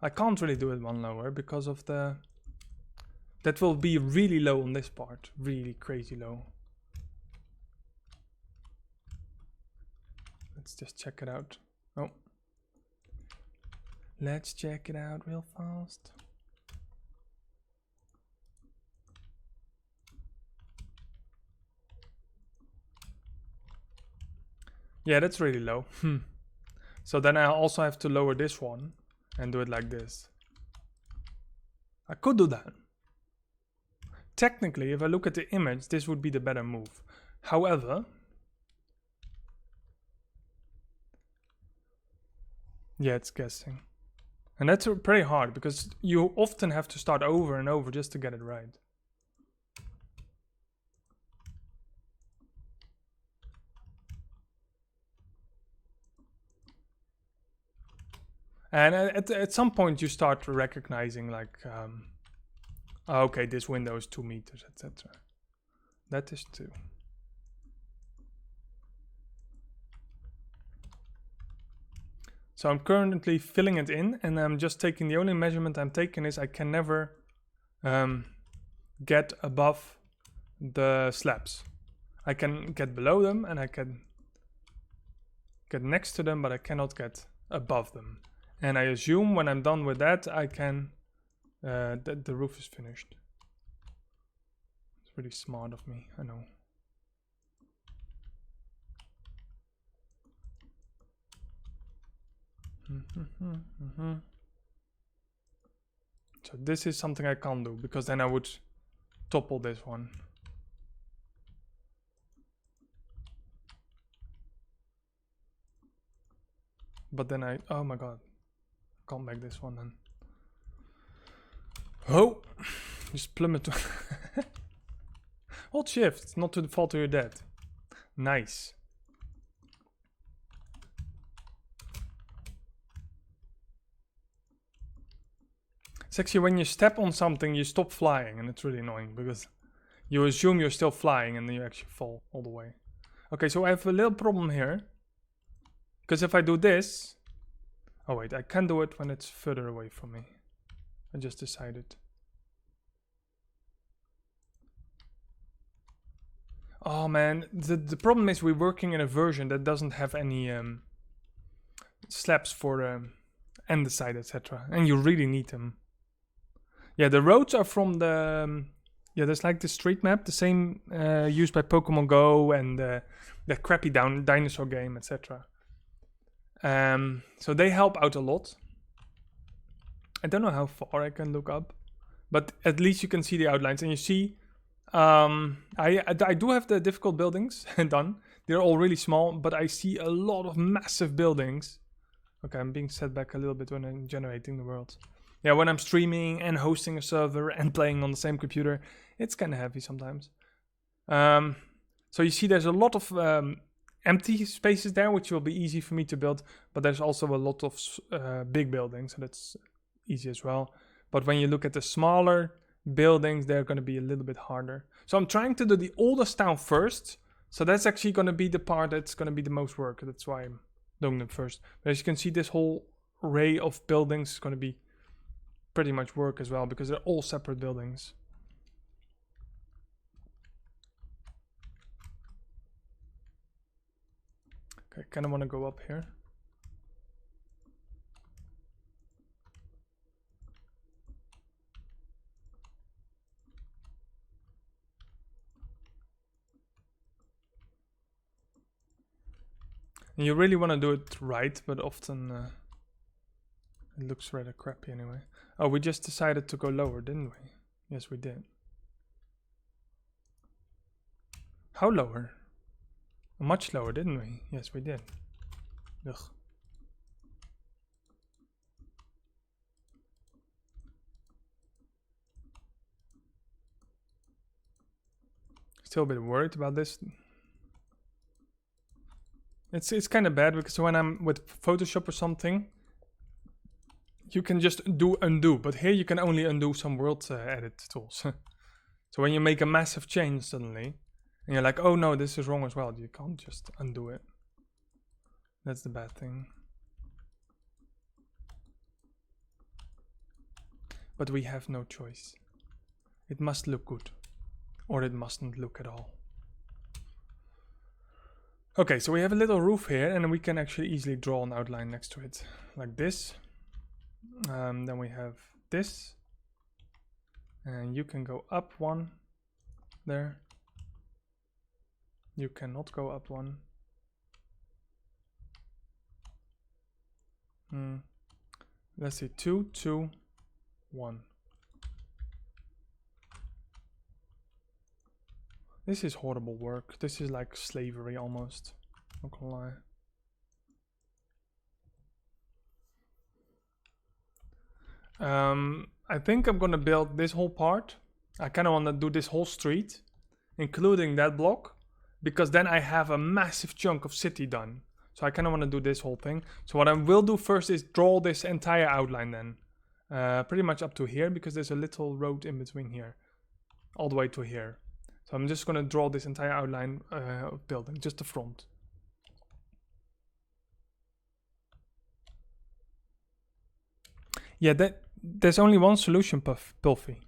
I can't really do it 1 lower because of the... That will be really low on this part. Really crazy low. Let's just check it out. Oh. Let's check it out real fast. Yeah, that's really low. So then I also have to lower this one and do it like this. I could do that. Technically, if I look at the image, this would be the better move. However, yeah, it's guessing. And that's pretty hard because you often have to start over and over just to get it right. And at some point you start recognizing like, okay, this window is 2 meters, etc. That is 2. So I'm currently filling it in, and I'm just taking, the only measurement I'm taking is I can never get above the slabs. I can get below them and I can get next to them, but I cannot get above them. And I assume when I'm done with that, I can, that the roof is finished. It's really smart of me, I know. So this is something I can't do, because then I would topple this one. But then oh my god, can't make this one then. Oh, just plummet. Hold shift, not to fall to your death. Nice. It's actually when you step on something, you stop flying, and it's really annoying because you assume you're still flying and then you actually fall all the way. Okay, so I have a little problem here. Because if I do this... Oh wait, I can do it when it's further away from me. I just decided. Oh man, the problem is we're working in a version that doesn't have any slabs for andesite, etc. And you really need them. Yeah, the roads are from the... yeah, there's like the street map, the same used by Pokemon Go and the crappy dinosaur game, etc. So they help out a lot. I don't know how far I can look up, but at least you can see the outlines. And you see, I do have the difficult buildings done. They're all really small, but I see a lot of massive buildings. Okay, I'm being set back a little bit when I'm generating the world. Yeah, when I'm streaming and hosting a server and playing on the same computer, it's kind of heavy sometimes. So you see there's a lot of empty spaces there, which will be easy for me to build, but there's also a lot of big buildings, so that's easy as well. But when you look at the smaller buildings, they're going to be a little bit harder. So I'm trying to do the oldest town first, so that's actually going to be the part that's going to be the most work. That's why I'm doing them first. But as you can see, this whole array of buildings is going to be pretty much work as well, because they're all separate buildings. Okay, kind of want to go up here. And you really want to do it right, but often it looks rather crappy anyway. Oh, we just decided to go lower, didn't we? Yes, we did. How lower? Much lower, didn't we? Yes, we did. Ugh. Still a bit worried about this. It's kind of bad because when I'm with Photoshop or something, you can just undo, but here you can only undo some world edit tools. So when you make a massive change suddenly, and you're like, oh no, this is wrong as well, you can't just undo it. That's the bad thing. But we have no choice. It must look good, or it mustn't look at all. Okay, so we have a little roof here, and we can actually easily draw an outline next to it, like this. Then we have this, and you can go up one there. You cannot go up one. Let's see, 2, 2, 1. This is horrible work. This is like slavery almost. Not gonna lie. I think I'm gonna build this whole part. I kind of want to do this whole street, including that block, because then I have a massive chunk of city done. So I kind of want to do this whole thing. So what I will do first is draw this entire outline then. Pretty much up to here, because there's a little road in between here. All the way to here. So I'm just going to draw this entire outline of building, just the front. Yeah, there's only one solution, Puffy.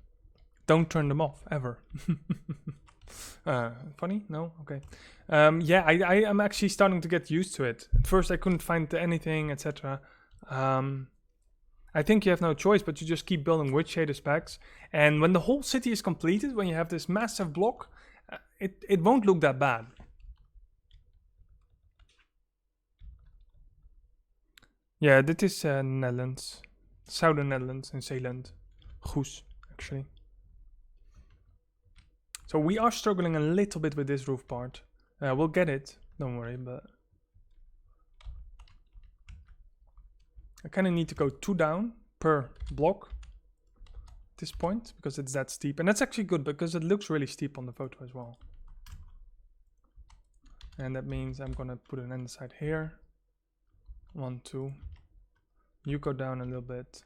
Don't turn them off, ever. Funny? No? Okay. Yeah, I am actually starting to get used to it. At first I couldn't find anything, etc. I think you have no choice, but you just keep building with shader packs. And when the whole city is completed, when you have this massive block, it won't look that bad. Yeah, this is Netherlands. Southern Netherlands in Zeeland. Goes, actually. So we are struggling a little bit with this roof part. We'll get it, don't worry, but I kind of need to go 2 down per block at this point, because it's that steep. And that's actually good, because it looks really steep on the photo as well. And that means I'm gonna put an andesite here. 1, 2. You go down a little bit.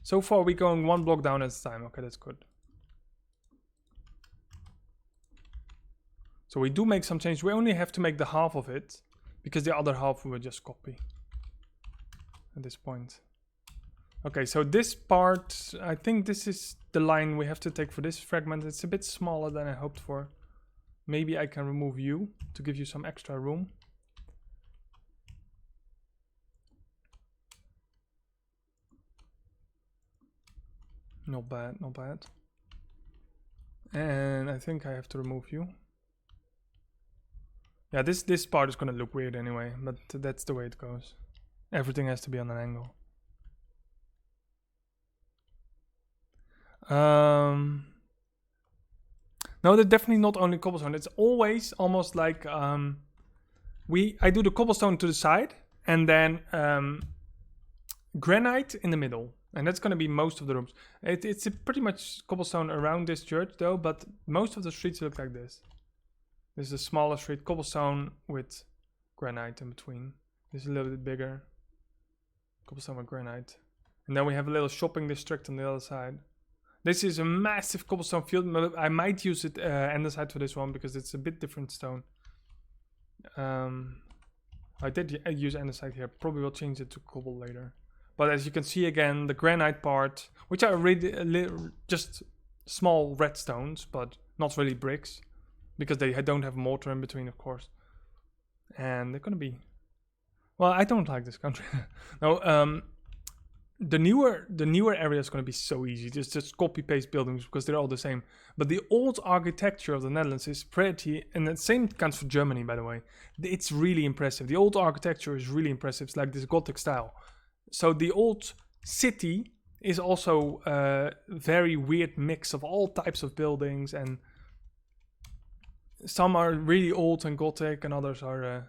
So far we're going 1 block down at a time. Okay, that's good. So we do make some change. We only have to make the half of it, because the other half we will just copy at this point. Okay, so this part, I think this is the line we have to take for this fragment. It's a bit smaller than I hoped for. Maybe I can remove you to give you some extra room. Not bad, not bad. And I think I have to remove you. Yeah, this part is gonna look weird anyway, but that's the way it goes. Everything has to be on an angle. No, they're definitely not only cobblestone. It's always almost like I do the cobblestone to the side and then granite in the middle, and that's gonna be most of the rooms. It's pretty much cobblestone around this church though, but most of the streets look like this. This is a smaller street, cobblestone with granite in between. This is a little bit bigger, cobblestone with granite, and then we have a little shopping district on the other side. This is a massive cobblestone field. I might use it andesite for this one because it's a bit different stone. I did use andesite here. Probably will change it to cobble later. But as you can see again, the granite part, which are really just small red stones, but not really bricks, because they don't have mortar in between, of course. And they're gonna be. Well, I don't like this country. No. The newer area is going to be so easy. Just copy paste buildings because they're all the same. But the old architecture of the Netherlands is pretty, and the same counts for Germany, by the way. It's really impressive. The old architecture is really impressive. It's like this Gothic style. So the old city is also a very weird mix of all types of buildings, and some are really old and Gothic, and others are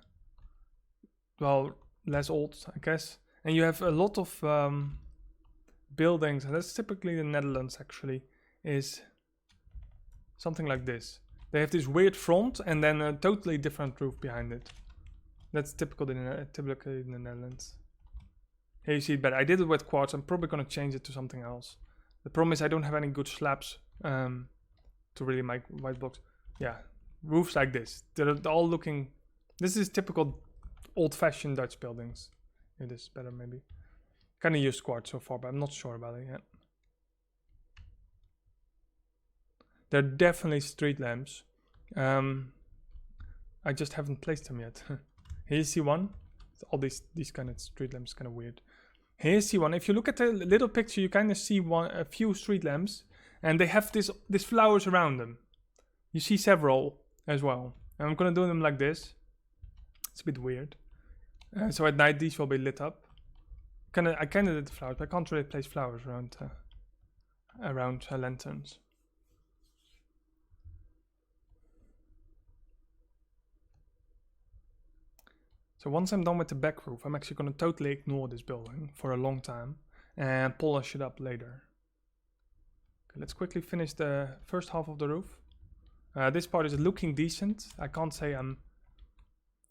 well, less old, I guess. And you have a lot of buildings, and that's typically the Netherlands actually, is something like this. They have this weird front and then a totally different roof behind it. That's typically in the Netherlands. Here you see it better. I did it with quartz. I'm probably going to change it to something else. The problem is I don't have any good slabs to really make white blocks. Yeah, roofs like this. They're all looking... This is typical old-fashioned Dutch buildings. It is better maybe. Kind of used quartz so far, but I'm not sure about it yet. They're definitely street lamps. I just haven't placed them yet. Here you see one. All these kind of street lamps, kind of weird. Here you see one. If you look at the little picture, you kind of see a few street lamps, and they have this flowers around them. You see several as well. And I'm gonna do them like this. It's a bit weird. So at night these will be lit up. I kind of did the flowers, but I can't really place flowers around lanterns. So once I'm done with the back roof, I'm actually going to totally ignore this building for a long time and polish it up later. Okay, let's quickly finish the first half of the roof. This part is looking decent. I can't say I'm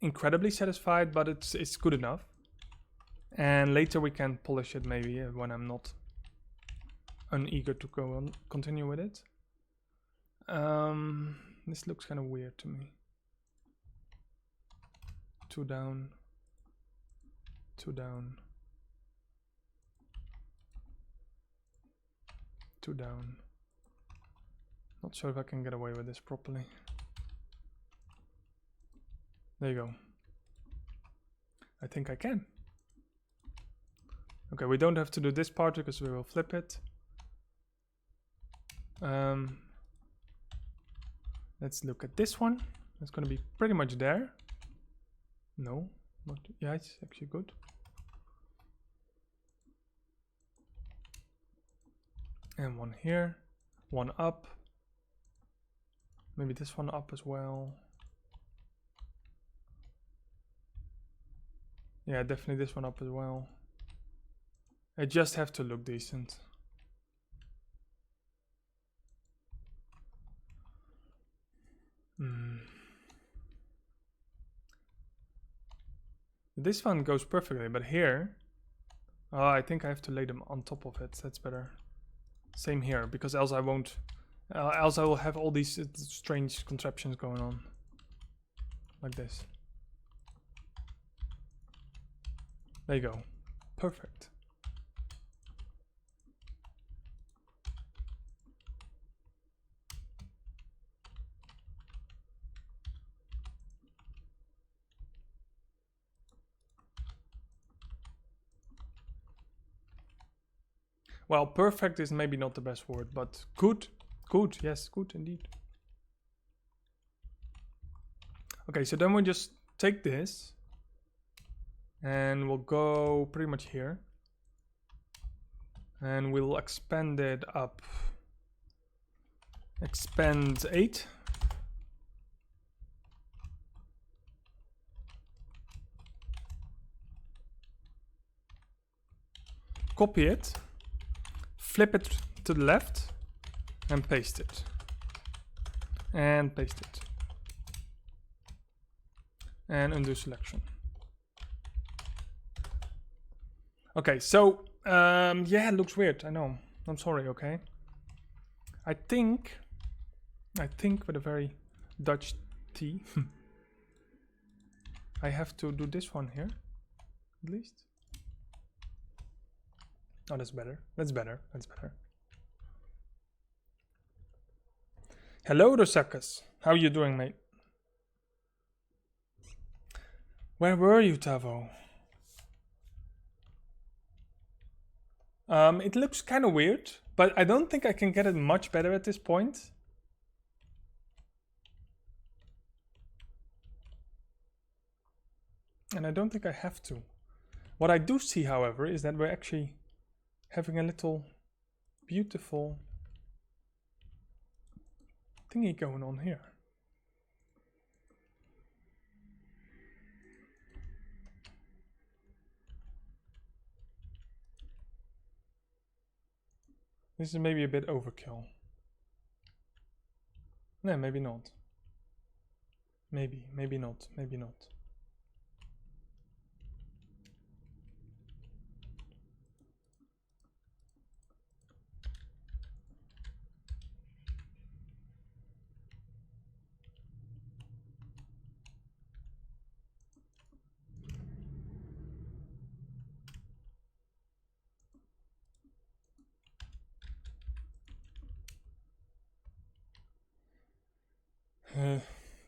incredibly satisfied, but it's good enough. And later we can polish it maybe when I'm not uneager to go on continue with it. This looks kind of weird to me. 2 down, 2 down, 2 down. Not sure if I can get away with this properly. There you go. I think I can. Okay, we don't have to do this part because we will flip it. Let's look at this one. It's going to be pretty much there. No, not, yeah, it's actually good. And one here, one up. Maybe this one up as well. Yeah, definitely this one up as well. I just have to look decent. This one goes perfectly, but here, I think I have to lay them on top of it. That's better. Same here, because else I won't. Else I will have all these strange contraptions going on, like this. There you go. Perfect. Well, perfect is maybe not the best word, but good. Good, yes, good indeed. Okay, so then we just take this and we'll go pretty much here. And we'll expand it up. Expand 8. Copy it. Flip it to the left. And paste it. And paste it. And undo selection. Okay, so yeah, it looks weird. I know. I'm sorry. Okay. I think with a very Dutch T, I have to do this one here, at least. Oh, that's better. That's better. That's better. Hello, Dosakas. How you doing, mate? Where were you, Tavo? It looks kind of weird, but I don't think I can get it much better at this point. And I don't think I have to. What I do see, however, is that we're actually having a little beautiful thingy going on here. This is maybe a bit overkill. No, maybe not. Maybe not, maybe not.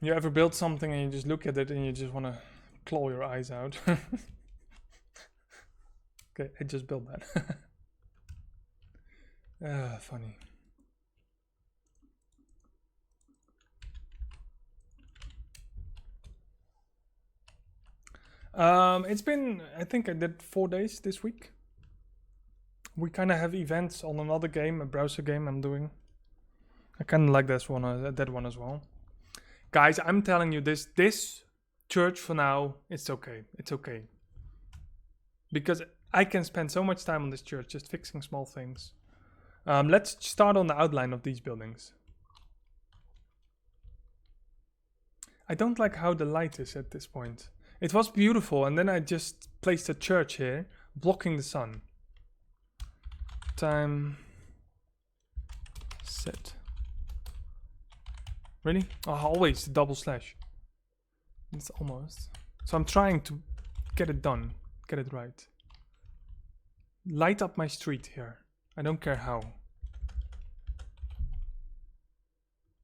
You ever build something and you just look at it and you just want to claw your eyes out? Okay, I just built that. Funny. It's been, I think I did 4 days this week. We kind of have events on another game, a browser game I'm doing. I kind of like that one as well. Guys, I'm telling you this church for now, it's okay. It's okay. Because I can spend so much time on this church just fixing small things. Let's start on the outline of these buildings. I don't like how the light is at this point. It was beautiful, and then I just placed a church here, blocking the sun. Time set. Really? Oh, always the double slash. It's almost. So I'm trying to get it done, get it right. Light up my street here. I don't care how.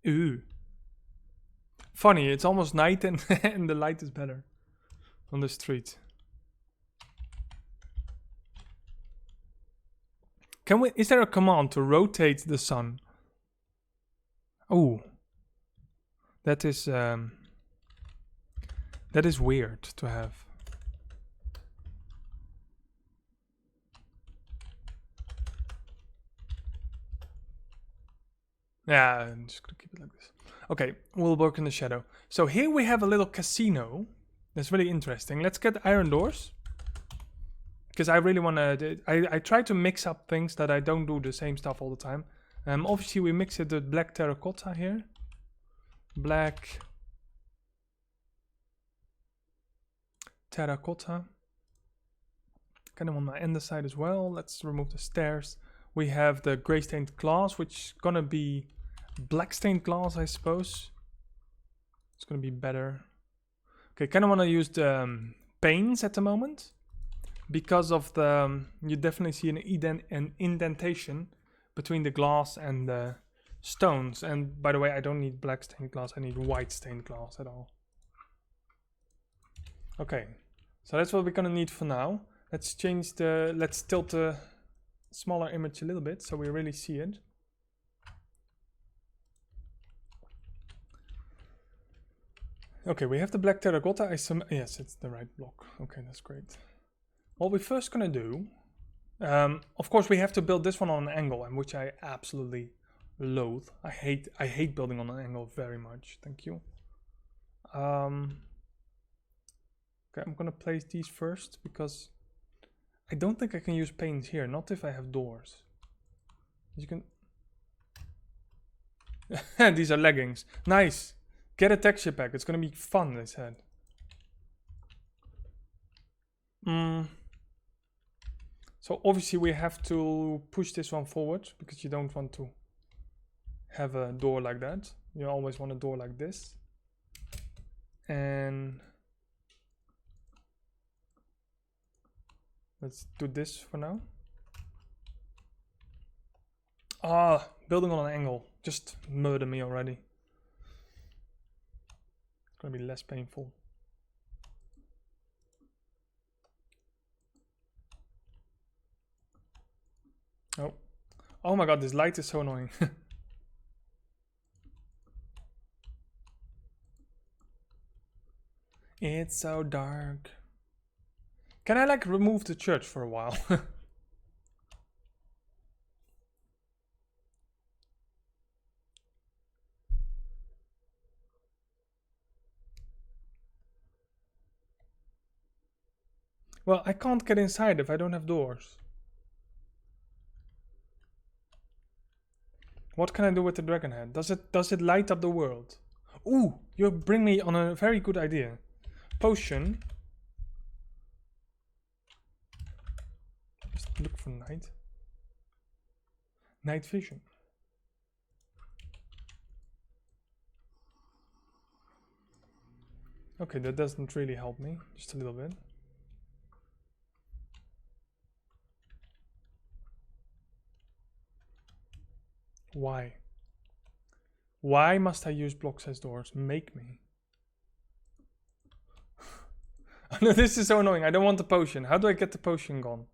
Ooh. Funny, it's almost night and, and the light is better on the street. Can we? Is there a command to rotate the sun? Oh. That is weird to have. Yeah, I'm just gonna keep it like this. Okay, we'll work in the shadow. So here we have a little casino. That's really interesting. Let's get iron doors. Because I really wanna, I try to mix up things that I don't do the same stuff all the time. Obviously we mix it with black terracotta here. Black terracotta. Kind of on my underside as well. Let's remove the stairs. We have the gray stained glass, which is gonna be black stained glass, I suppose. It's gonna be better. Okay, kind of want to use the panes at the moment because of the. You definitely see an indentation between the glass and the stones. And by the way, I don't need black stained glass, I need white stained glass at all. Okay, so that's what we're gonna need for now. Let's change the, let's tilt the smaller image a little bit so we really see it. Okay, we have the black terracotta. Yes, it's the right block. Okay, that's great. What we're first gonna do, of course, we have to build this one on an angle, and which I absolutely loathe. I hate building on an angle very much. Thank you. Okay, I'm gonna place these first because I don't think I can use panes here. Not if I have doors. You can. These are leggings. Nice. Get a texture pack. It's gonna be fun, they said. So obviously we have to push this one forward because you don't want to have a door like that. You always want a door like this. And let's do this for now. Building on an angle. Just murder me already. It's gonna be less painful. Oh. Oh my god, this light is so annoying. It's so dark. Can I like remove the church for a while? Well, I can't get inside if I don't have doors. What can I do with the dragon head? Does it light up the world? Ooh, you bring me on a very good idea. Potion. Just look for night. Night vision. Okay, that doesn't really help me. Just a little bit. Why? Why must I use blocks as doors? Make me. No, this is so annoying. I don't want the potion. How do I get the potion gone?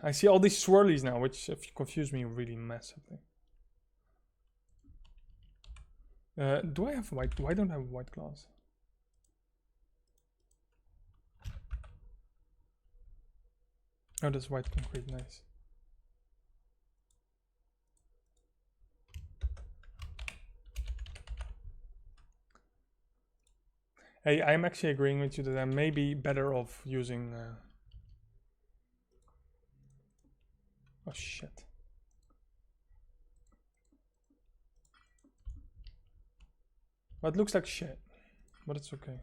I see all these swirlies now, which confuse me really massively. Do I have white? Why don't I have white glass? Oh, that's white concrete. Nice. Hey, I'm actually agreeing with you that I may be better off using... Oh shit. Well, it looks like shit, but it's okay.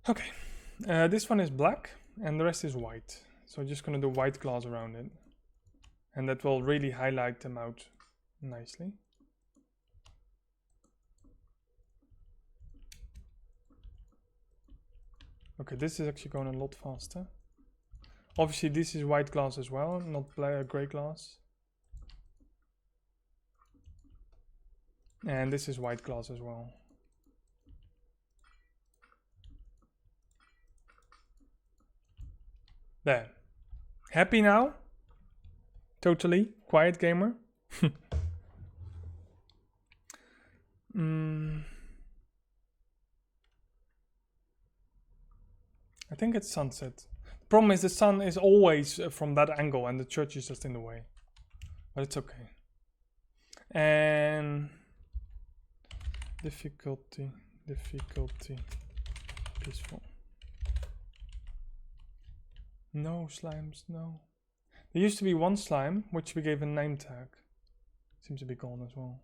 Okay, this one is black and the rest is white. So I'm just gonna do white glass around it. And that will really highlight them out nicely. Okay, this is actually going a lot faster. Obviously this is white glass as well, not grey glass. And this is white glass as well. There. Happy now? Totally. Quiet gamer. I think it's sunset. The problem is the sun is always from that angle and the church is just in the way. But it's okay. And difficulty, peaceful. No slimes, no. There used to be one slime, which we gave a name tag. Seems to be gone as well.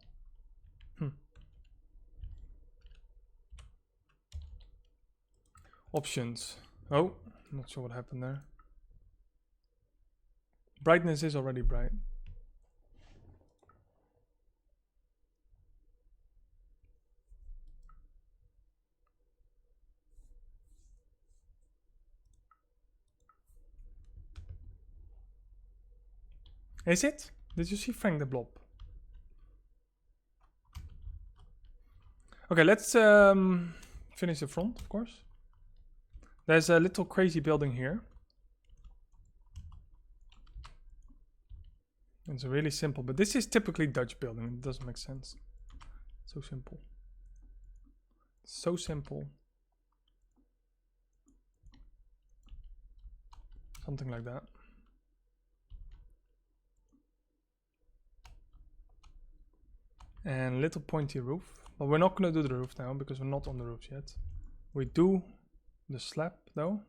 Options. Oh, not sure what happened there. Brightness is already bright. Is it? Did you see Frank the Blob? Okay, let's finish the front, of course. There's a little crazy building here. It's really simple, but this is typically Dutch building. It doesn't make sense. So simple. So simple. Something like that. And little pointy roof. But we're not going to do the roof now because we're not on the roofs yet. We do the slab though.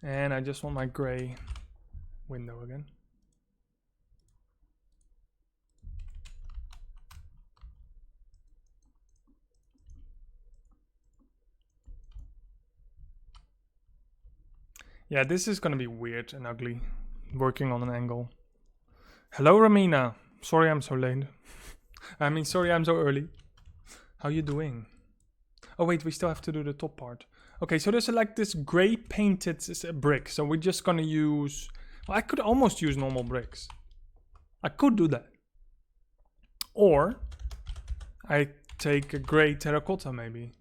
And I just want my gray window again. Yeah, this is gonna be weird and ugly, working on an angle. Hello, Ramina. Sorry I'm so late. I mean, sorry I'm so early. How you doing? Oh wait, we still have to do the top part. Okay, so there's like this gray painted brick. So we're just gonna use... Well, I could almost use normal bricks. I could do that. Or I take a gray terracotta maybe.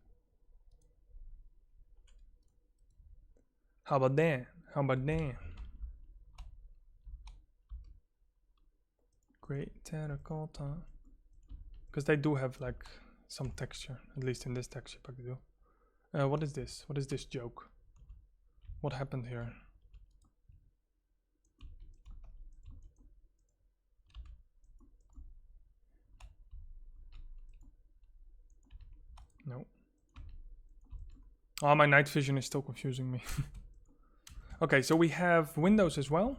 How about that? How about that? Gray terracotta. Because they do have like some texture. At least in this texture pack they do. What is this? What is this joke? What happened here? No. Oh, my night vision is still confusing me. Okay, so we have windows as well.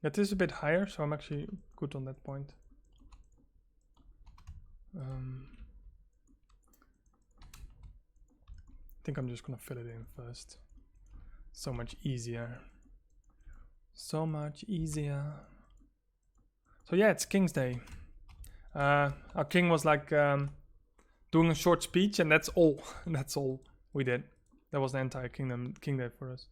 It is a bit higher, so I'm actually good on that point. I think I'm just gonna fill it in first. So much easier. So much easier. So yeah, it's Kingsday. Our king was like doing a short speech, and that's all. That's all we did. That was the entire King Day for us.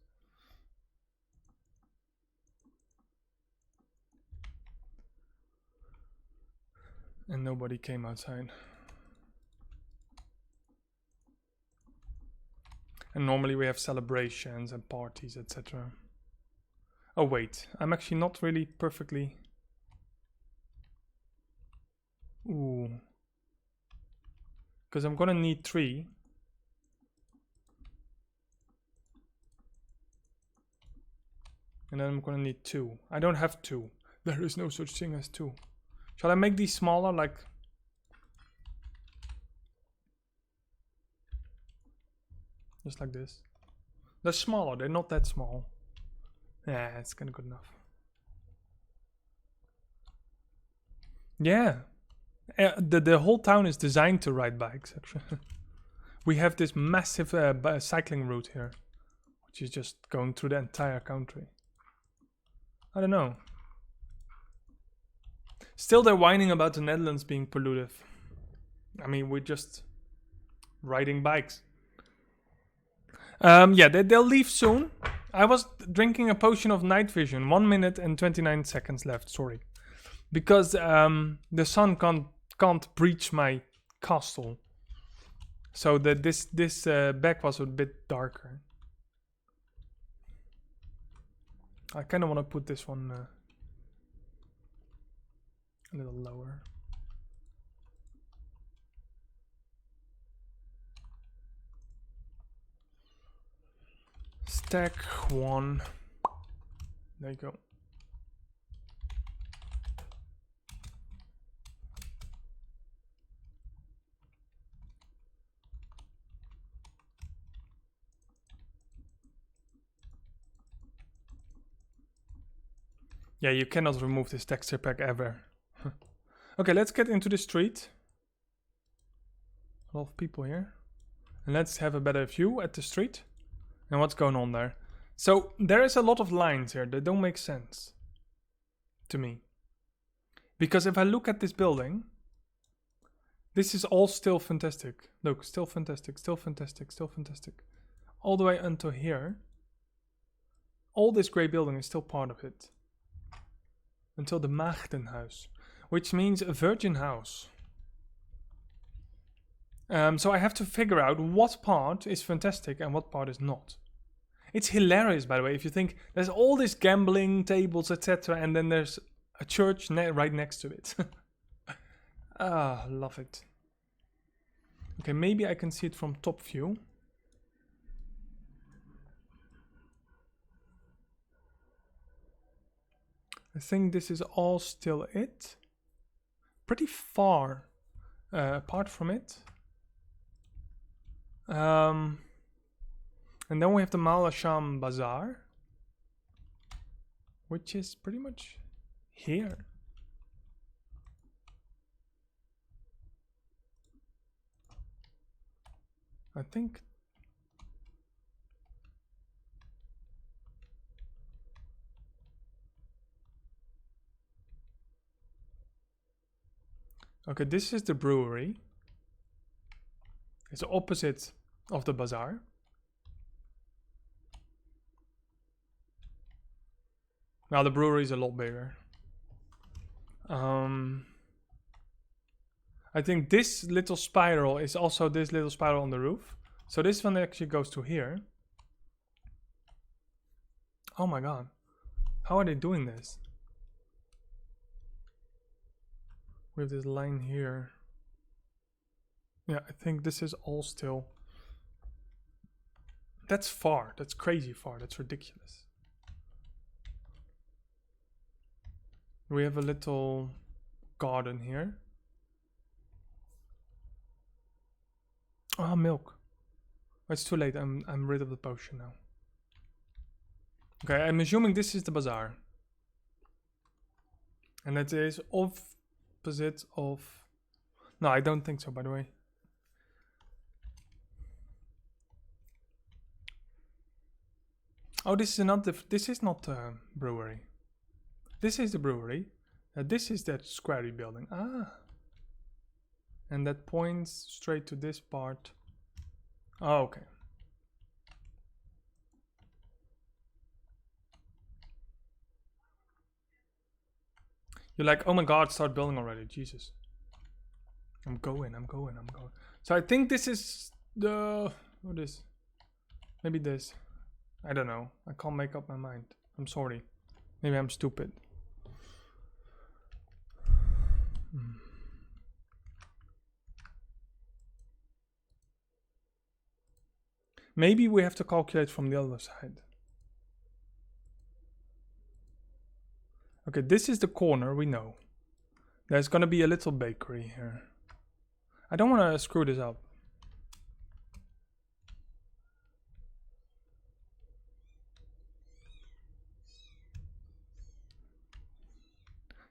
And nobody came outside. And normally we have celebrations and parties, etc. Oh wait, I'm actually not really perfectly... Ooh. Because I'm gonna need 3. And then I'm gonna need 2. I don't have 2. There is no such thing as 2. Shall I make these smaller, like... Just like this. They're smaller, they're not that small. Yeah, it's kind of good enough. Yeah. The whole town is designed to ride bikes, actually. We have this massive cycling route here, which is just going through the entire country. I don't know. Still, they're whining about the Netherlands being pollutive. I mean, we're just riding bikes. Yeah, they'll leave soon. I was drinking a potion of night vision. 1 minute and 29 seconds left. Sorry, because the sun can't breach my castle. So that this back was a bit darker. I kind of want to put this one a little lower. Stack 1. There you go. Yeah, you cannot remove this texture pack ever. Okay, let's get into the street. A lot of people here. And let's have a better view at the street. And what's going on there. So, there is a lot of lines here that don't make sense. To me. Because if I look at this building. This is all still fantastic. Look, still fantastic, still fantastic, still fantastic. All the way until here. All this grey building is still part of it. until the Maagdenhuis, which means a virgin house. So I have to figure out what part is fantastic and what part is not. It's hilarious, by the way, if you think there's all this gambling tables, etc., and then there's a church right next to it. Ah, love it. Okay, maybe I can see it from top view. I think this is all still it. Pretty far apart from it. And then we have the Malasham Bazaar, which is pretty much here. I think. Okay, this is the brewery. It's opposite of the bazaar. Now the brewery is a lot bigger. I think this little spiral is also this little spiral on the roof. So this one actually goes to here. Oh my god. How are they doing this? We have this line here. Yeah, I think this is all still. That's far. That's crazy far. That's ridiculous. We have a little garden here. Ah, milk. It's too late. I'm rid of the potion now. Okay, I'm assuming this is the bazaar. And it is opposite of. No, I don't think so, by the way. Oh, this is not the brewery. This is the brewery. This is that squarey building. Ah. And that points straight to this part. Oh, okay. You're like, oh my god, start building already. Jesus. I'm going. So I think this is the... What is? Maybe this. I don't know. I can't make up my mind. I'm sorry. Maybe I'm stupid. Maybe we have to calculate from the other side. Okay, this is the corner, we know. There's gonna be a little bakery here. I don't want to screw this up.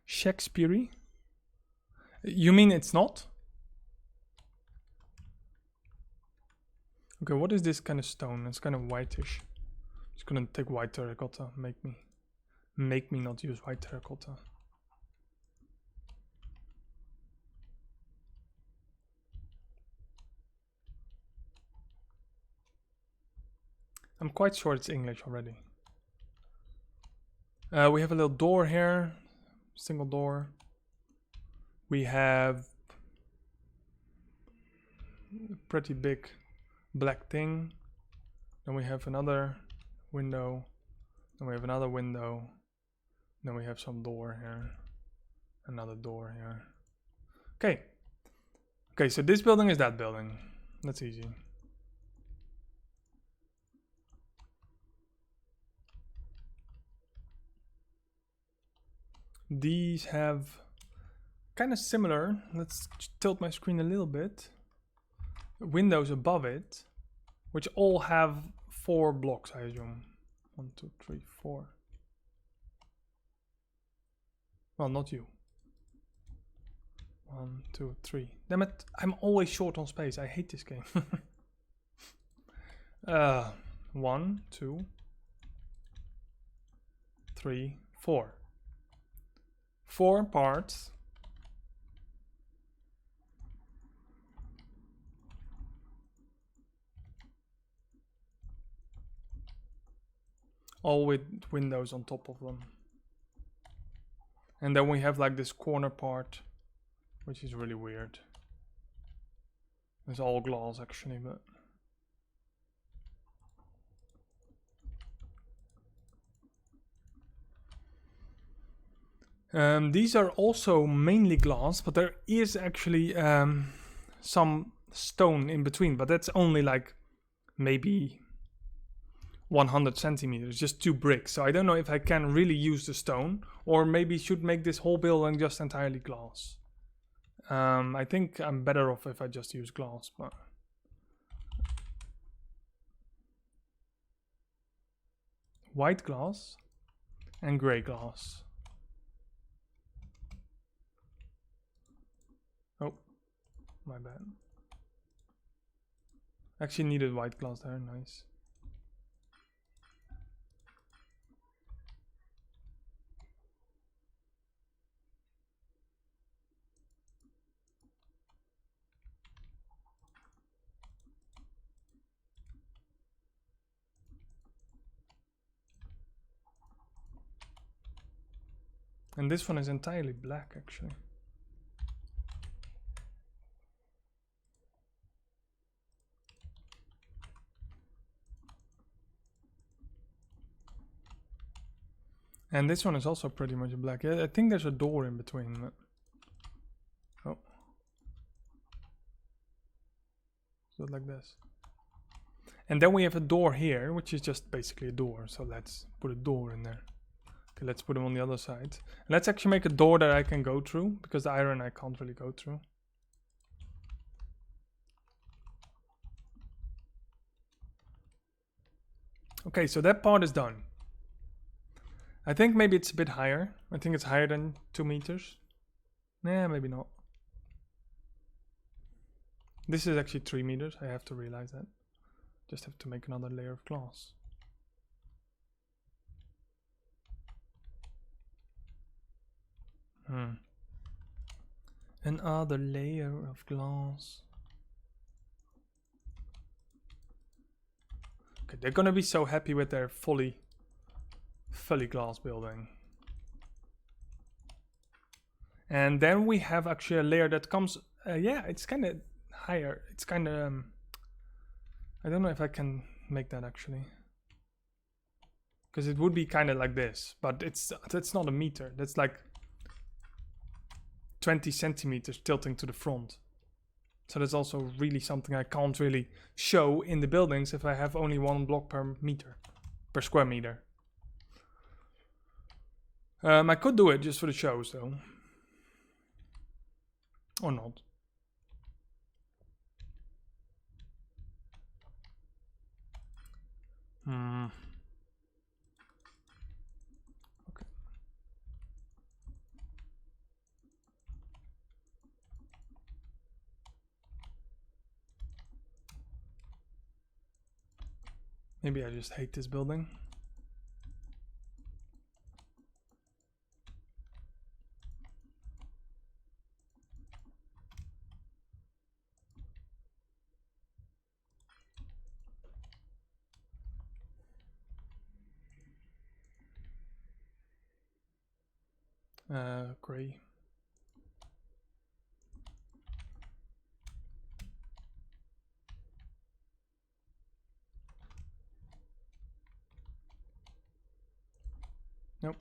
Shakespeare? You mean it's not? Okay, what is this kind of stone? It's kind of whitish. Just gonna take white terracotta. Make me not use white terracotta. I'm quite sure it's English already. We have a little door here. Single door. We have a pretty big black thing. Then we have another window. Then we have another window. Then we have some door here. Another door here. Okay. Okay, so this building is that building. That's easy. These have kind of similar. Let's tilt my screen a little bit. Windows above it, which all have 4 blocks, I assume. 1, 2, 3, 4. Well, not you. 1, 2, 3. Damn it! I'm always short on space. I hate this game. 1, 2, 3, 4. 4 parts. All with windows on top of them. And then we have like this corner part, which is really weird. It's all glass actually, but these are also mainly glass, but there is actually some stone in between, but that's only like maybe 100 centimeters, just 2 bricks. So I don't know if I can really use the stone, or maybe should make this whole building just entirely glass. I think I'm better off if I just use glass, but white glass and gray glass. Oh, my bad. Actually needed white glass there, nice. And this one is entirely black actually. And this one is also pretty much black. Yeah, I think there's a door in between. Oh. So like this. And then we have a door here, which is just basically a door. So let's put a door in there. Okay, let's put them on the other side. Let's actually make a door that I can go through, because the iron I can't really go through. Okay, so that part is done. I think maybe it's a bit higher. I think it's higher than 2 meters. Nah, maybe not. This is actually 3 meters. I have to realize that. Just have to make another layer of glass. Another layer of glass. Okay, they're gonna be so happy with their fully glass building. And then we have actually a layer that comes, yeah, it's kind of higher. It's kind of, I don't know if I can make that actually. Because it would be kind of like this, but that's not a meter. That's like 20 centimeters tilting to the front. So that's also really something I can't really show in the buildings if I have only 1 block per meter, per square meter. I could do it just for the shows though. Or not. Okay. Maybe I just hate this building. Gray. Nope.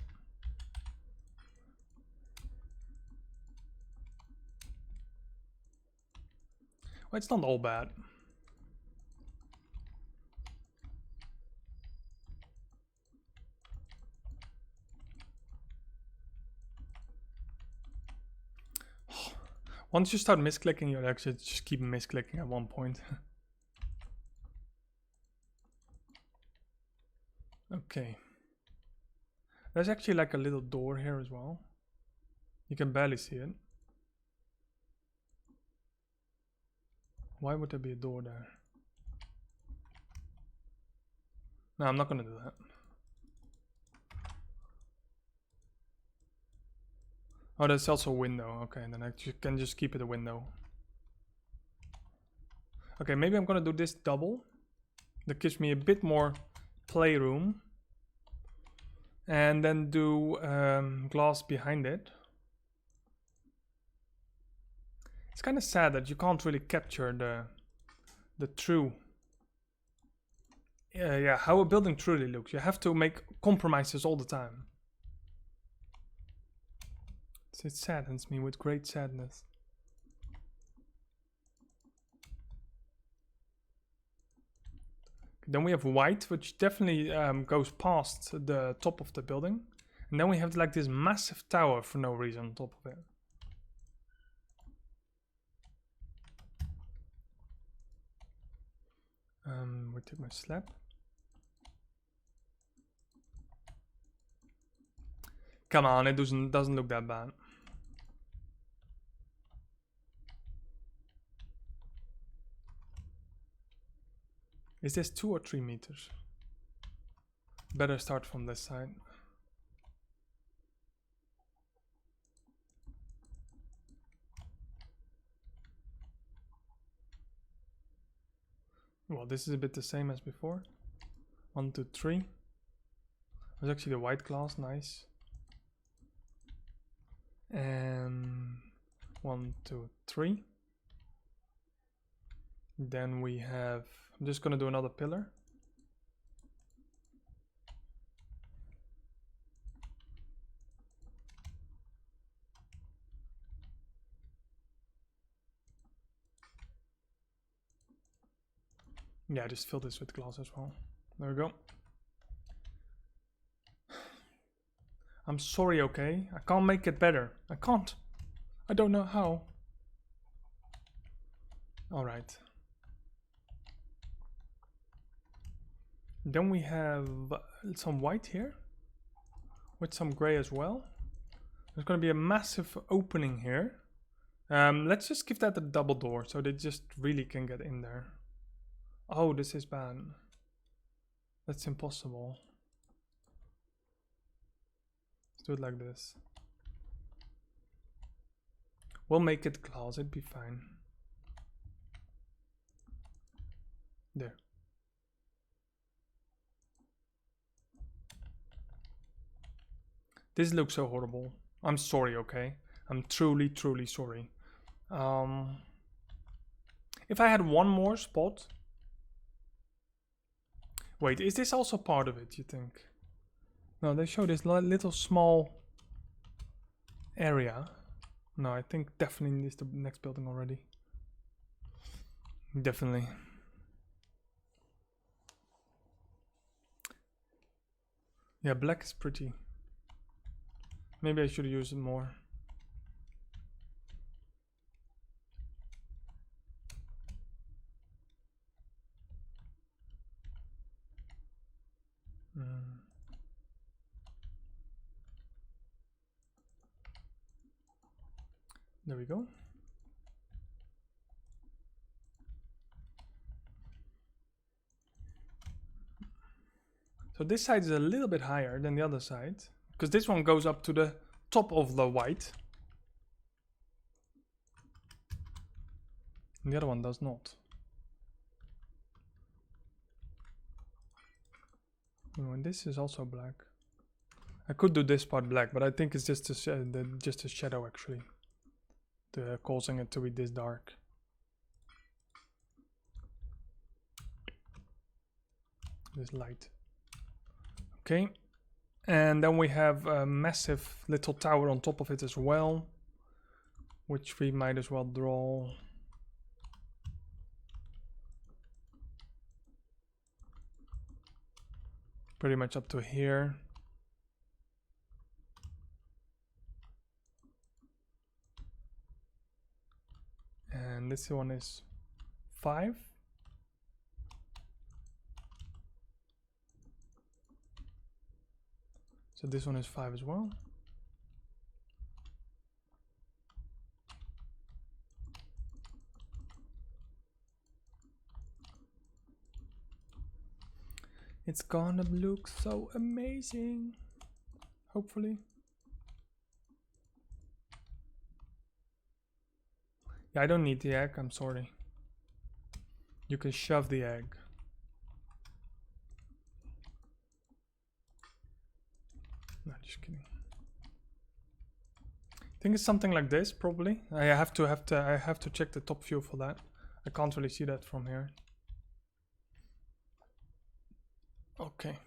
Well, it's not all bad. Once you start misclicking, you'll actually just keep misclicking at one point. Okay. There's actually like a little door here as well. You can barely see it. Why would there be a door there? No, I'm not gonna do that. Oh, there's also a window. Okay, then I can just keep it a window. Okay, maybe I'm gonna do this double. That gives me a bit more playroom. and then do glass behind it. It's kind of sad that you can't really capture the true yeah, how a building truly looks. You have to make compromises all the time. It saddens me with great sadness. Then we have white, which definitely goes past the top of the building. And then we have like this massive tower for no reason on top of it. We take my slab. Come on, it doesn't look that bad. Is this 2 or 3 meters? Better start from this side. Well, this is a bit the same as before. 1, 2, 3. There's actually the white glass, nice. And 1, 2, 3. Then we have, I'm just gonna do another pillar. Yeah, just fill this with glass as well. There we go. I'm sorry, okay? I can't make it better. I can't. I don't know how. Alright. Then we have some white here. With some gray as well. There's going to be a massive opening here. Let's just give that a double door so they just really can get in there. Oh, this is bad. That's impossible. Let's do it like this. We'll make it glass, it'd be fine. There. This looks so horrible. I'm sorry, okay? I'm truly, truly sorry. If I had one more spot... Wait, is this also part of it, you think? No, they show this little small area. No, I think definitely needs the next building already. Definitely. Yeah, black is pretty. Maybe I should use it more. There we go. So this side is a little bit higher than the other side, because this one goes up to the top of the white. And the other one does not. Oh, and this is also black. I could do this part black, but I think it's just a shadow actually. Causing it to be this dark. This light. Okay. And then we have a massive little tower on top of it as well, which we might as well draw. Pretty much up to here. And this one is 5. So this one is 5 as well. It's gonna look so amazing. Hopefully. Yeah, I don't need the egg, I'm sorry. You can shove the egg. No, just kidding. I think it's something like this, probably. I have to check the top view for that. I can't really see that from here. Okay.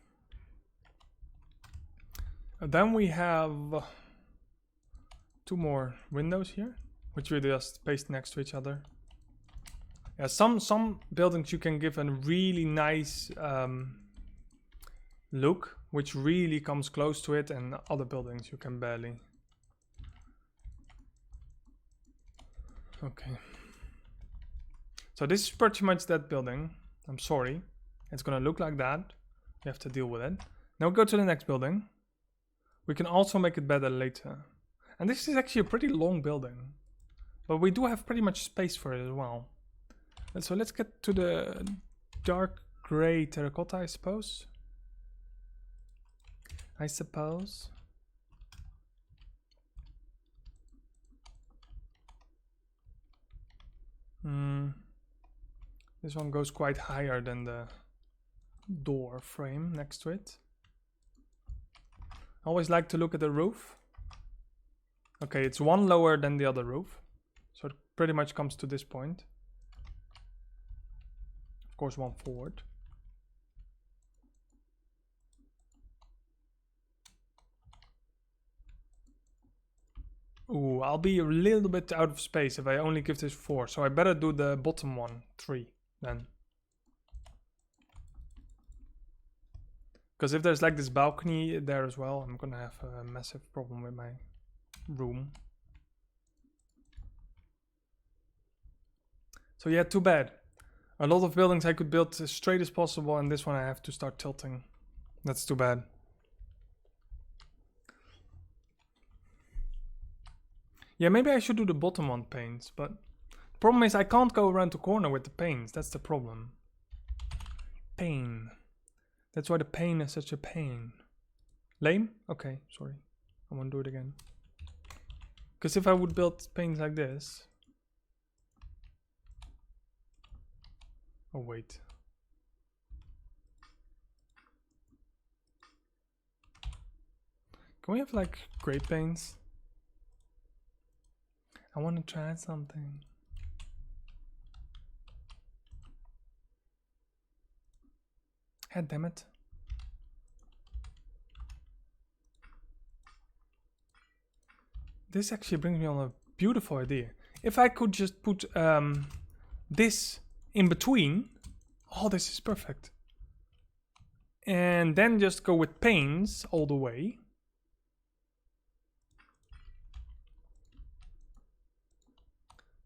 And then we have 2 more windows here, which we just paste next to each other. Yeah, some buildings you can give a really nice look, which really comes close to it, and other buildings you can barely. Okay. So this is pretty much that building. I'm sorry. It's gonna look like that. You have to deal with it. Now go to the next building. We can also make it better later. And this is actually a pretty long building. But we do have pretty much space for it as well. And so let's get to the dark gray terracotta, I suppose. This one goes quite higher than the door frame next to it. I always like to look at the roof. Okay, it's one lower than the other roof. So it pretty much comes to this point. Of course, one forward. Ooh, I'll be a little bit out of space if I only give this 4. So I better do the bottom one, 3, then. Because if there's like this balcony there as well, I'm gonna have a massive problem with my room. So yeah, too bad. A lot of buildings I could build as straight as possible, and this one I have to start tilting. That's too bad. Yeah, maybe I should do the bottom one panes, but the problem is I can't go around the corner with the panes. That's the problem. Pain. That's why the pain is such a pain. Lame? Okay, sorry. I won't do it again. Because if I would build panes like this... Oh, wait. Can we have like gray panes? I want to try something. God damn it. This actually brings me on a beautiful idea. If I could just put this in between. Oh, this is perfect. And then just go with panes all the way.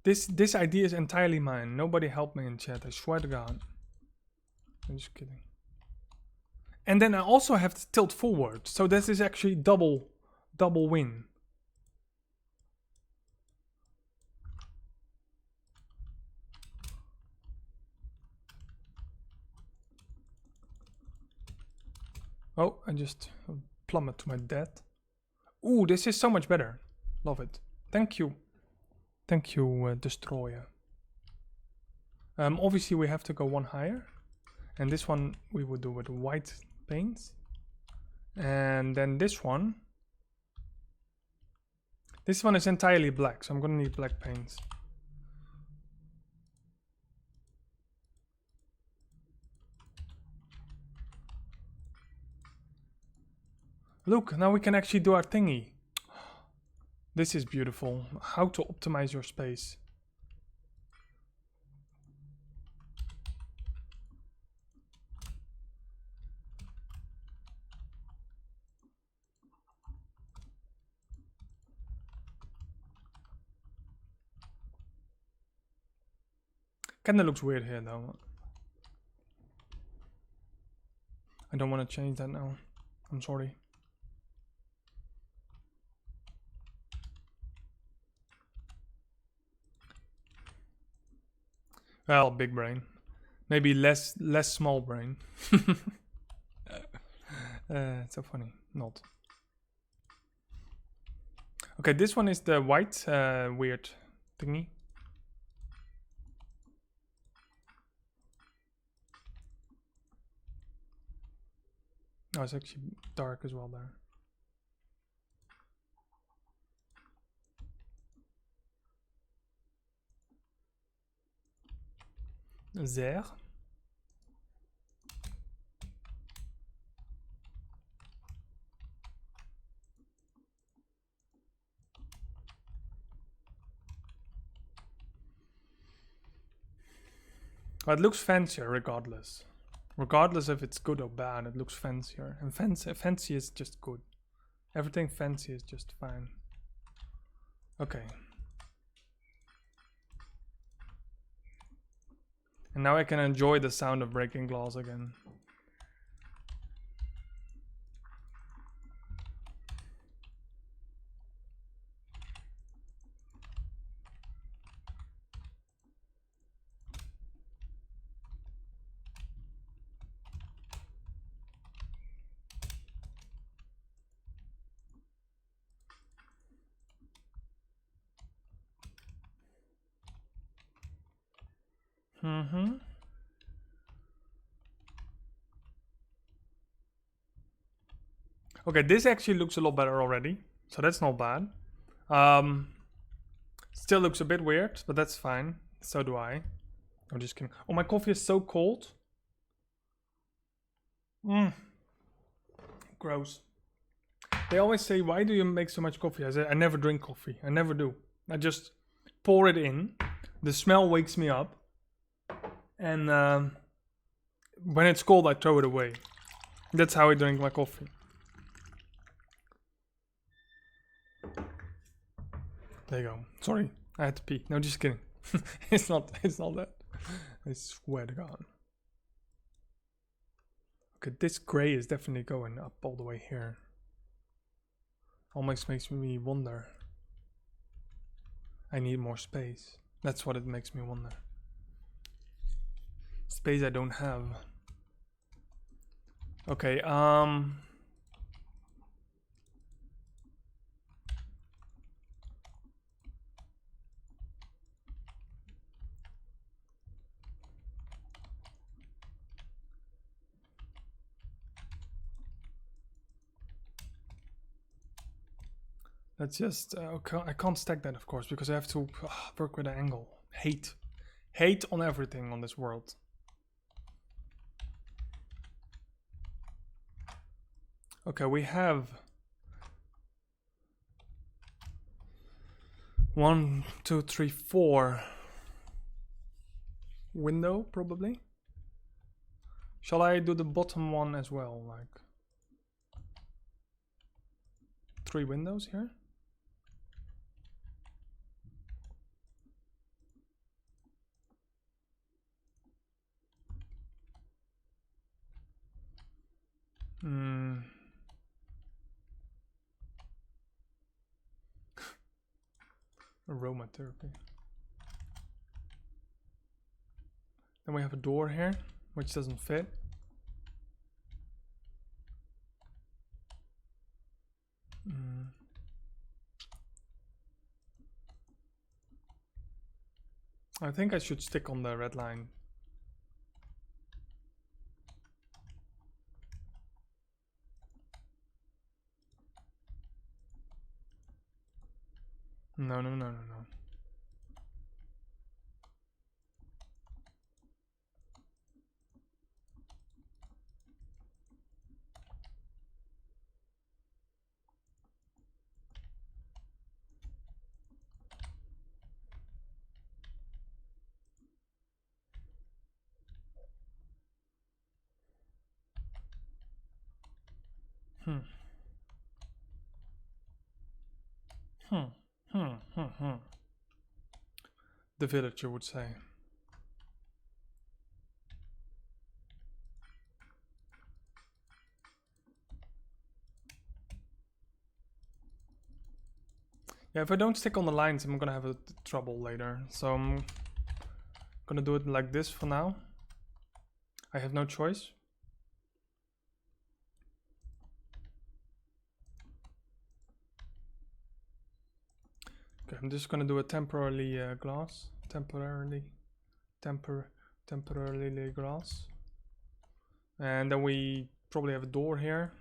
This idea is entirely mine. Nobody help me in chat, I swear to God. I'm just kidding. And then I also have to tilt forward. So this is actually double win. Oh, I just plummet to my death. Ooh, this is so much better. Love it. Thank you. Thank you, Destroyer. Obviously we have to go one higher. And this one we would do with white paints. And then this one. This one is entirely black, so I'm gonna need black paints. Look, now we can actually do our thingy. This is beautiful. How to optimize your space. Kinda looks weird here though. I don't want to change that now. I'm sorry. Well, big brain. Maybe less small brain. It's so funny. Not. Okay, this one is the white weird thingy. Oh, it's actually dark as well there. there. But it looks fancier regardless. Regardless if it's good or bad, it looks fancier. And fancy is just good. Everything fancy is just fine. Okay. And now I can enjoy the sound of breaking glass again. Mm-hmm. Okay, this actually looks a lot better already. So that's not bad. Still looks a bit weird, but that's fine. So do I. I'm just kidding. Oh, my coffee is so cold. Gross. They always say, why do you make so much coffee? I say, I never drink coffee. I never do. I just pour it in. The smell wakes me up. And when it's cold, I throw it away. That's how I drink my coffee. There you go. Sorry, I had to pee. No, just kidding. It's not that. I swear to God. Okay, this gray is definitely going up all the way here. Almost makes me wonder. I need more space. That's what it makes me wonder. Space I don't have. Okay, let's just, okay, I can't stack that of course because I have to work with an angle. Hate on everything on this world. Okay, we have 1, 2, 3, 4 window probably. Shall I do the bottom one as well, like 3 windows here? Aromatherapy. Then we have a door here, which doesn't fit. I think I should stick on the red line. No. The villager would say. Yeah, if I don't stick on the lines, I'm gonna have trouble later. So I'm gonna do it like this for now. I have no choice. Okay, I'm just gonna do a temporarily glass. Temporarily glass. And then we probably have a door here.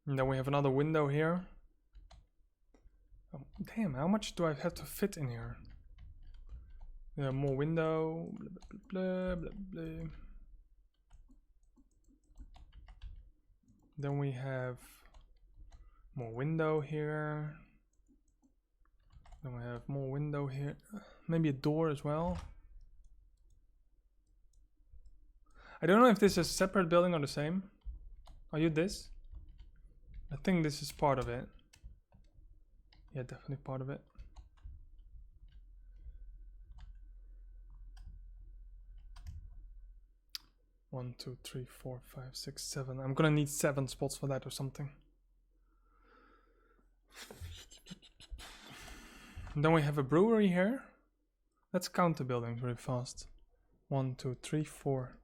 And then we have another window here. Damn, how much do I have to fit in here? Yeah, more window, blah, blah, blah, blah, blah. Then we have more window here. Then we have more window here. Maybe a door as well. I don't know if this is a separate building or the same. Are you this? I think this is part of it. Yeah, definitely part of it. One, two, three, 4, 5, 6, 7. I'm gonna need 7 spots for that or something. And then we have a brewery here. Let's count the buildings really fast. 1, 2, 3, 4,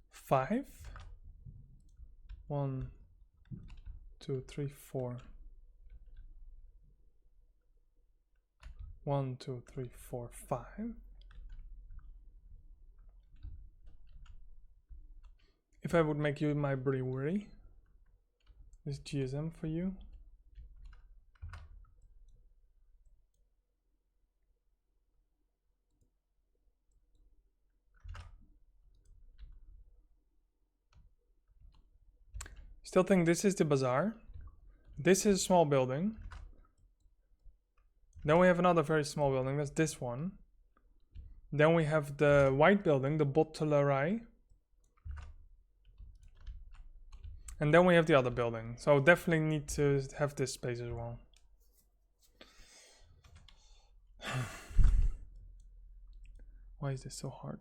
5. 1, 2, 3, 4. 1, 2, 3, 4, 5. If I would make you my brewery, this GSM for you. Still think this is the bazaar. This is a small building. Then we have another very small building, that's this one. Then we have the white building, the bottlery. And then we have the other building. So definitely need to have this space as well. Why is this so hard?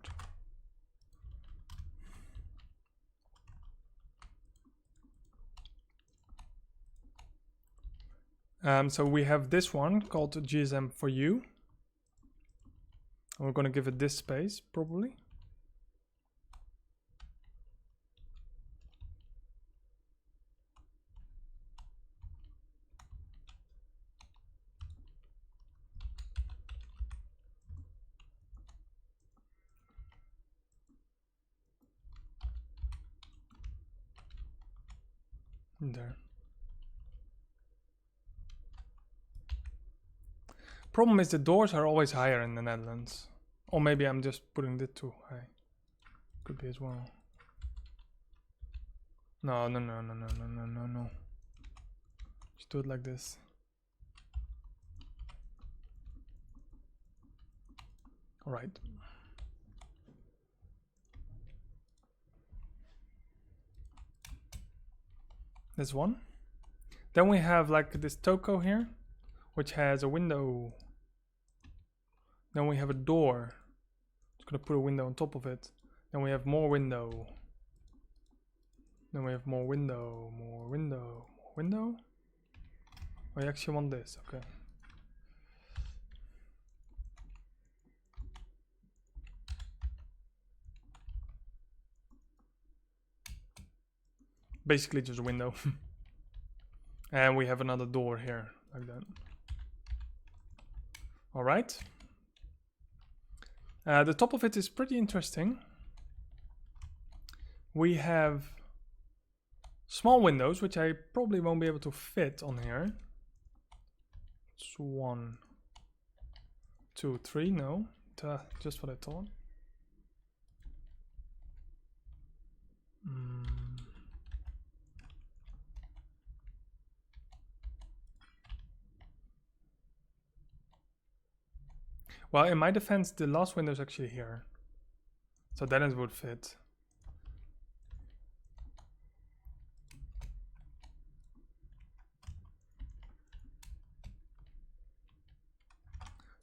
So we have this one called GSM for you. And we're gonna give it this space probably. There. Problem is the doors are always higher in the Netherlands. Or maybe I'm just putting it too high. Could be as well. No. Just do it like this. Alright. This one. Then we have like this toko here, which has a window. Then we have a door. Just gonna put a window on top of it. Then we have more window. Then we have more window, more window, more window. Oh, you actually want this, okay. Basically just a window. And we have another door here, like that. Alright. The top of it is pretty interesting. We have small windows, which I probably won't be able to fit on here. It's 1, 2, 3, no. Just what I thought. Well, in my defense, the last window is actually here. So then it would fit.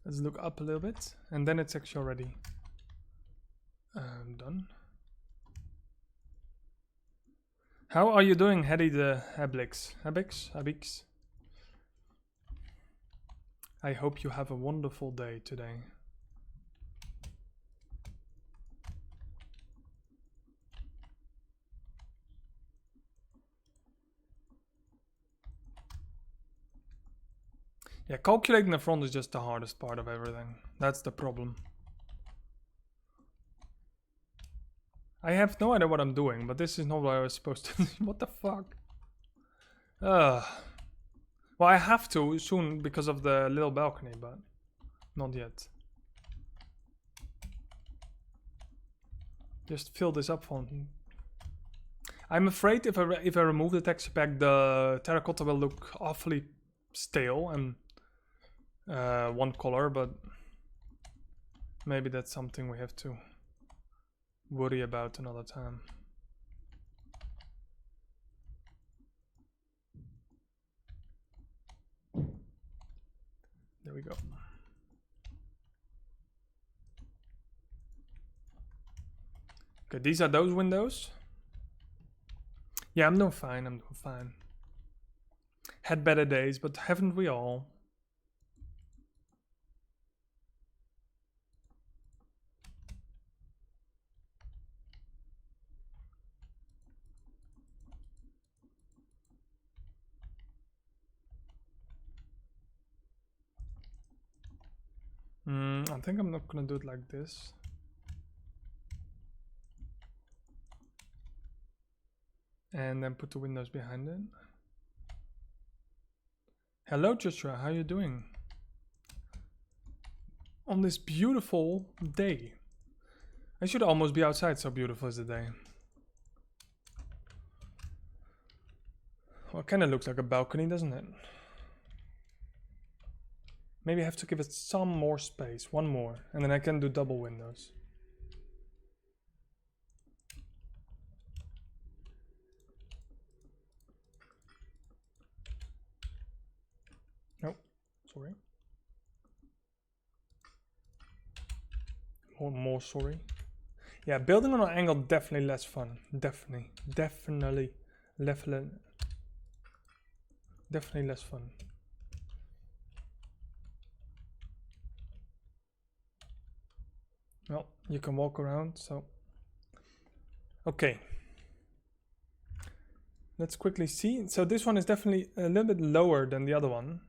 Let's look up a little bit. And then it's actually already done. How are you doing, Hedy the Habix? I hope you have a wonderful day today. Yeah, calculating the front is just the hardest part of everything. That's the problem. I have no idea what I'm doing, but this is not what I was supposed to do. What the fuck? Well, Well, I have to soon because of the little balcony, but not yet. Just fill this up for me. I'm afraid if I remove the texture pack, the terracotta will look awfully stale and one color, but maybe that's something we have to worry about another time. There we go. Okay, these are those windows. Yeah, I'm doing fine, I'm doing fine. Had better days, but haven't we all? I think I'm not gonna do it like this. And then put the windows behind it. Hello Joshua, how you doing? On this beautiful day. I should almost be outside, so beautiful is the day. Well, it kinda looks like a balcony, doesn't it? Maybe I have to give it some more space, one more, and then I can do double windows. No, sorry. More sorry. Yeah, building on an angle definitely less fun. Definitely less fun. Well, you can walk around, so okay. Let's quickly see. So this one is definitely a little bit lower than the other one,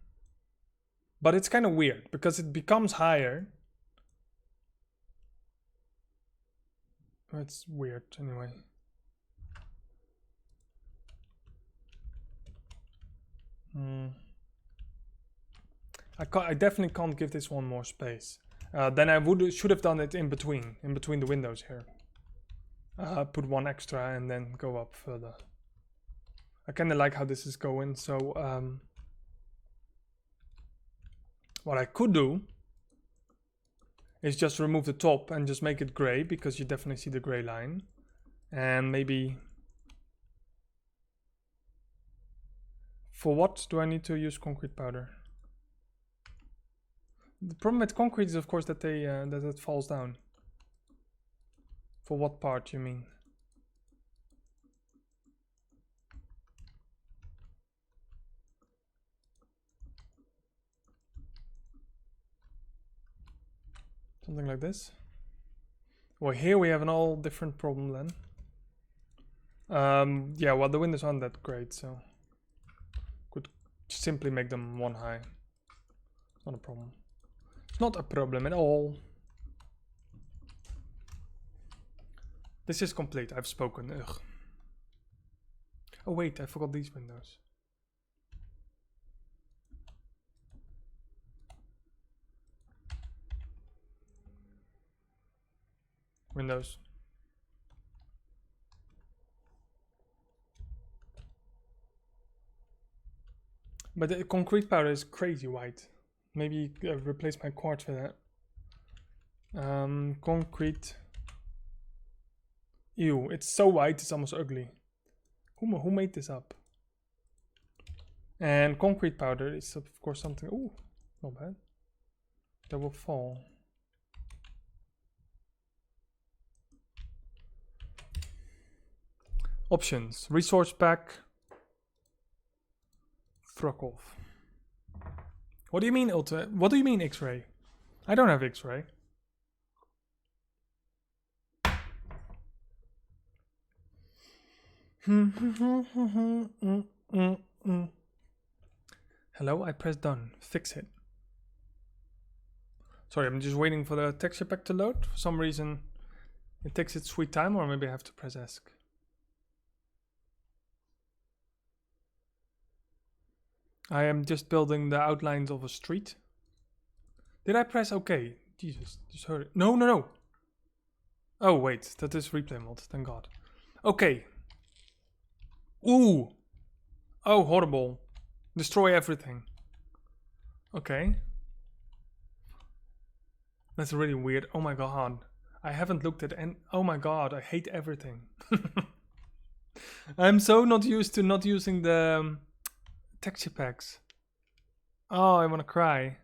but it's kind of weird because it becomes higher. It's weird anyway. I definitely can't give this one more space. Then I should have done it in between the windows here. Put one extra and then go up further. I kind of like how this is going, so what I could do is just remove the top and just make it gray, because you definitely see the gray line. And maybe... For what do I need to use concrete powder? The problem with concrete is, of course, that that it falls down. For what part, you mean? Something like this. Well, here we have an all different problem then. Yeah, well, the windows aren't that great, so could simply make them one high. It's not a problem. It's not a problem at all. This is complete. I've spoken. Ugh. Oh wait, I forgot these windows. Windows. But the concrete powder is crazy white. Maybe replace my quartz for that. Concrete. Ew, it's so white it's almost ugly. Who made this up? And concrete powder is of course something. Ooh, not bad. That will fall. Options: resource pack. Fuck off. What do you mean what do you mean X-ray? I don't have X-ray. Hello, I pressed done. Fix it. Sorry, I'm just waiting for the texture pack to load. For some reason it takes its sweet time, or maybe I have to press ESC. I am just building the outlines of a street. Did I press OK? Jesus, just heard it. No, no, no. Oh, wait, that is replay mod, thank God. Okay. Ooh. Oh, horrible. Destroy everything. Okay. That's really weird. Oh my God. I haven't looked at any. Oh my God, I hate everything. I'm so not used to not using the texture packs. Oh, I want to cry.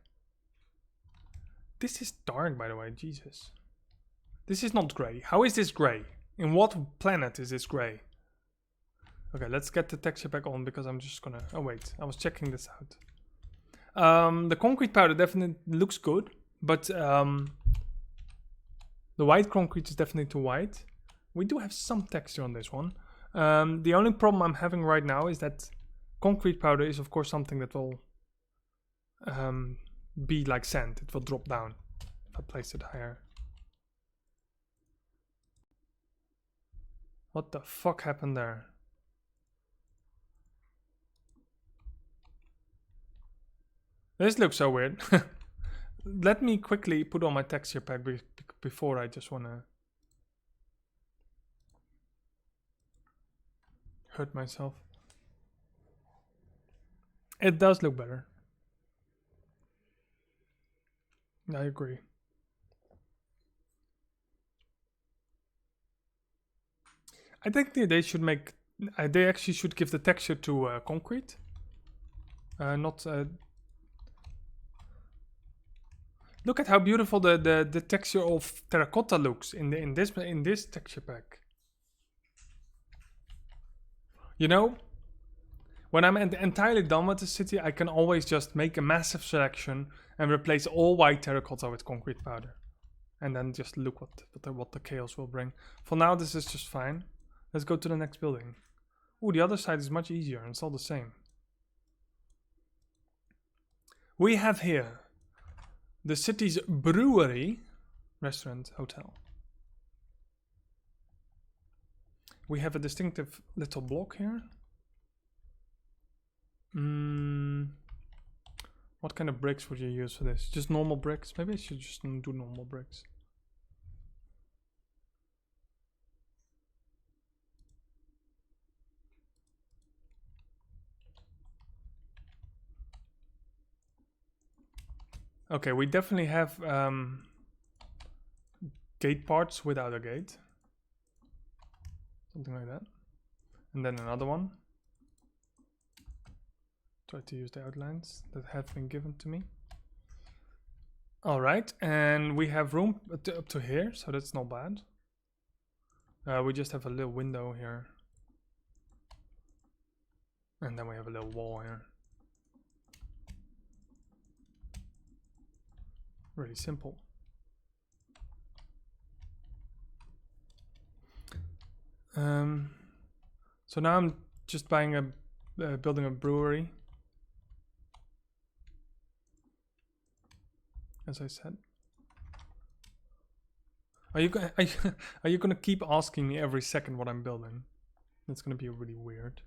This is dark, by the way. Jesus. This is not grey. How is this grey? In what planet is this grey? Okay, let's get the texture pack on because I'm just gonna... Oh wait, I was checking this out. The concrete powder definitely looks good, but the white concrete is definitely too white. We do have some texture on this one. The only problem I'm having right now is that concrete powder is of course something that will be like sand. It will drop down if I place it higher. What the fuck happened there? This looks so weird. Let me quickly put on my texture pack before I just wanna hurt myself. It does look better. I agree. I think they should make... they actually should give the texture to concrete. Not... Look at how beautiful the texture of terracotta looks in this texture pack. You know, when I'm entirely done with the city, I can always just make a massive selection and replace all white terracotta with concrete powder, and then just look what the chaos will bring. For now, this is just fine. Let's go to the next building. Ooh, the other side is much easier, and it's all the same. We have here the city's brewery, restaurant, hotel. We have a distinctive little block here. What kind of bricks would you use for this? Just normal bricks? Maybe I should just do normal bricks. Okay, we definitely have gate parts without a gate. Something like that. And then another one. Try to use the outlines that have been given to me. Alright, and we have room up to here, so that's not bad. We just have a little window here. And then we have a little wall here. Really simple. So now I'm just buying building a brewery. As I said. Are you gonna keep asking me every second what I'm building? That's gonna be really weird.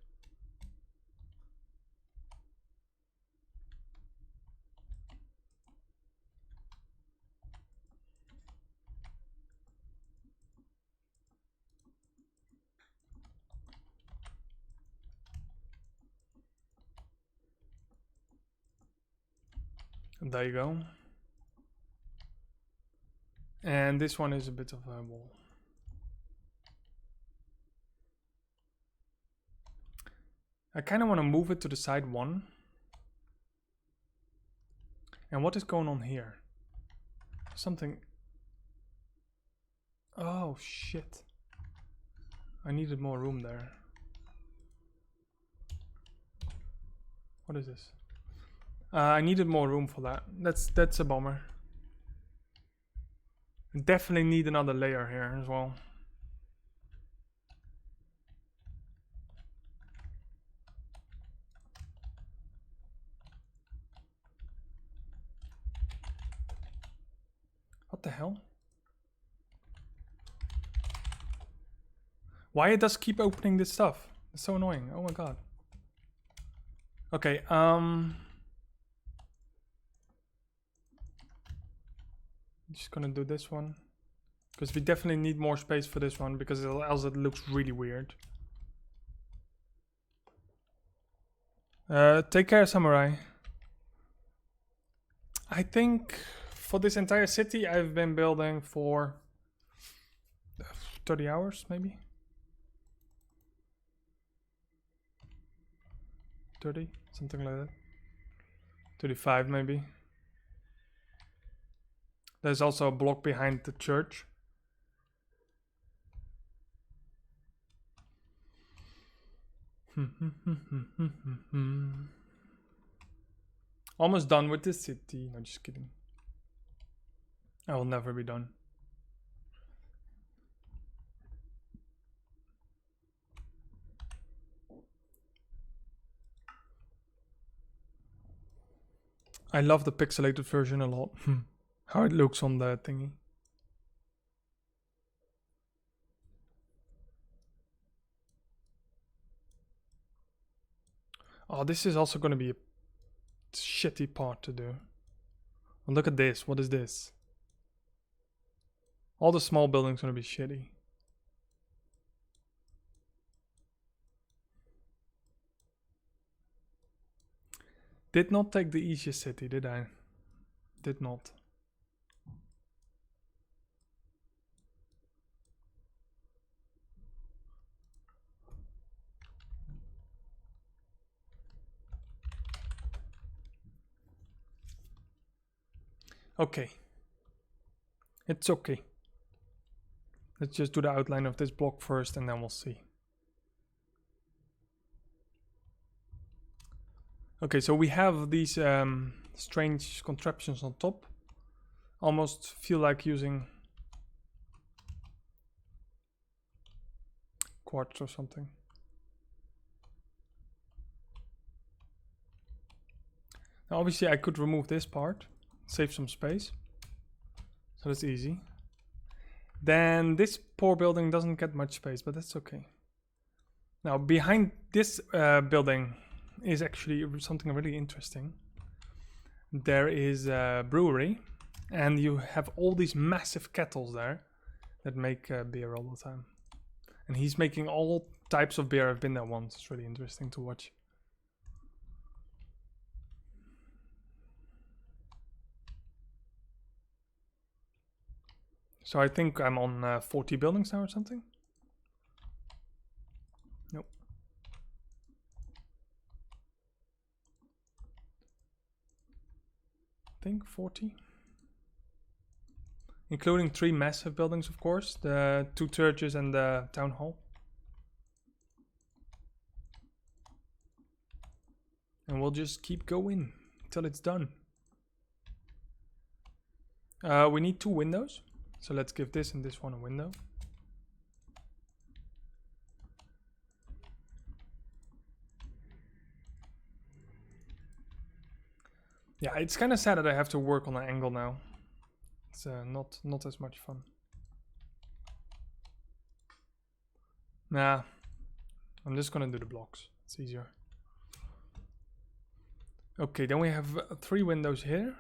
And there you go. And this one is a bit of a wall. I kind of want to move it to the side one. And what is going on here? Something. Oh shit. I needed more room there. What is this? I needed more room for that. That's a bummer. Definitely need another layer here as well. What the hell? Why it does keep opening this stuff? It's so annoying. Oh my god. Okay, just gonna do this one. Because we definitely need more space for this one, because else it looks really weird. Take care, Samurai. I think for this entire city I've been building for 30 hours, maybe? 30? Something like that. 35 maybe. There's also a block behind the church. Almost done with this city. No, just kidding. I will never be done. I love the pixelated version a lot. How it looks on the thingy. Oh, this is also going to be a shitty part to do. And look at this. What is this? All the small buildings are going to be shitty. Did not take the easiest city, did I? Did not. Okay. It's okay. Let's just do the outline of this block first and then we'll see. Okay, so we have these strange contraptions on top. Almost feel like using quartz or something. Now obviously I could remove this part, save some space. So that's easy. Then this poor building doesn't get much space, but that's okay. Now behind this building is actually something really interesting. There is a brewery and you have all these massive kettles there that make beer all the time. And he's making all types of beer. I've been there once. It's really interesting to watch. So I think I'm on 40 buildings now or something. Nope. I think 40. Including 3 massive buildings, of course. The 2 churches and the town hall. And we'll just keep going until it's done. We need 2 windows. So let's give this and this one a window. Yeah, it's kind of sad that I have to work on an angle now. It's not as much fun. Nah, I'm just gonna do the blocks. It's easier. Okay, then we have 3 windows here.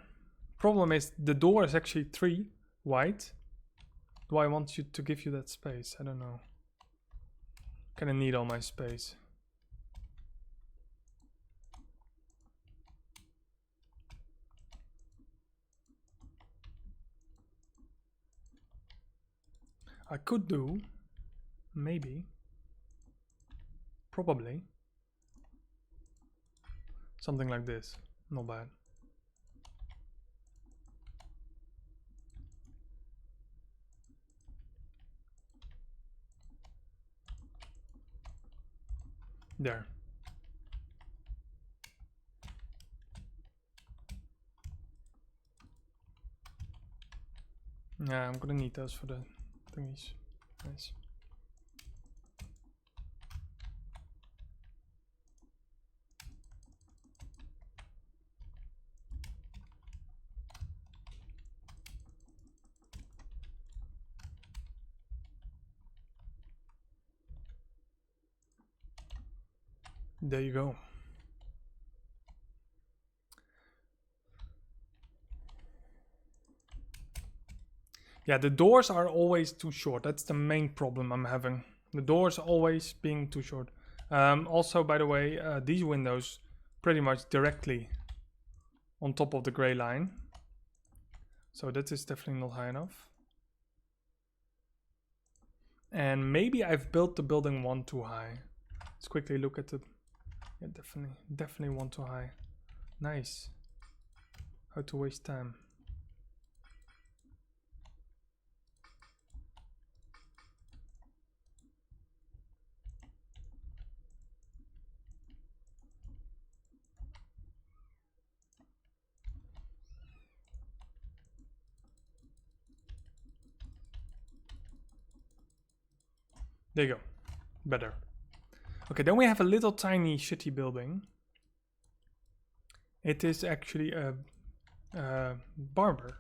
Problem is the door is actually 3 wide. Do I want you to give you that space? I don't know. Kinda need all my space. I could do, maybe, probably, something like this. Not bad. There. Yeah, I'm gonna need those for the thingies. Nice. There you go. Yeah, the doors are always too short. That's the main problem I'm having. The doors always being too short. Also, by the way, these windows pretty much directly on top of the gray line. So that is definitely not high enough. And maybe I've built the building one too high. Let's quickly look at the... Yeah, definitely one too high. Nice. How to waste time. There you go. Better. Okay, then we have a little tiny shitty building. It is actually a barber.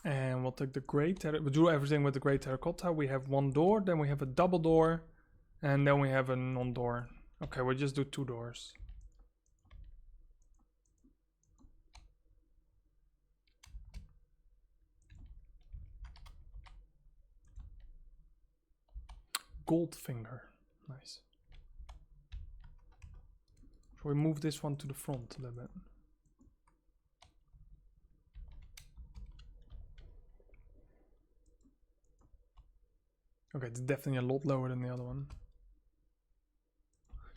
And we'll take the gray we'll do everything with the gray terracotta. We have one door, then we have a double door, and then we have a non-door. Okay, we'll just do 2 doors. Goldfinger. Nice. So we move this one to the front a little bit. Okay, it's definitely a lot lower than the other one.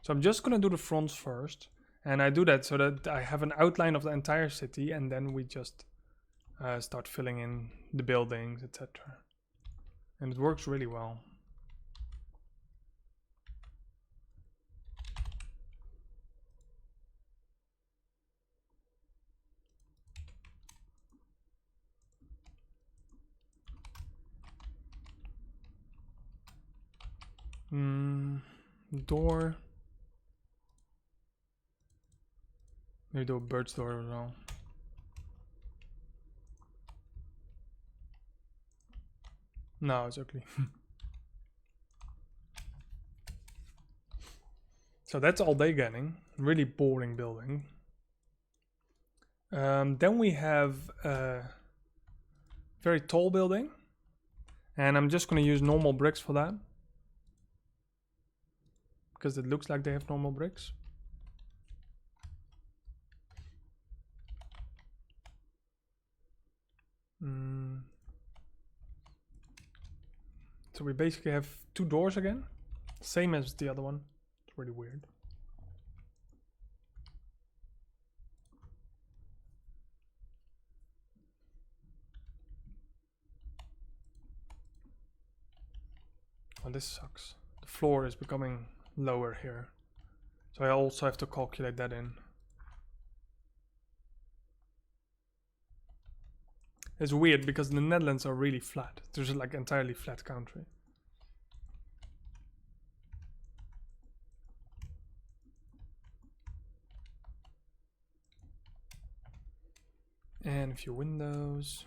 So I'm just gonna do the fronts first. And I do that so that I have an outline of the entire city, and then we just start filling in the buildings, etc. And it works really well. Door. Maybe do a bird's door as well. No, it's ugly. So that's all they're getting. Really boring building. Then we have a very tall building. And I'm just going to use normal bricks for that. Because it looks like they have normal bricks. So we basically have 2 doors again. Same as the other one. It's really weird. Oh, this sucks. The floor is becoming lower here. So I also have to calculate that in. It's weird because the Netherlands are really flat. It's just like entirely flat country. And a few windows.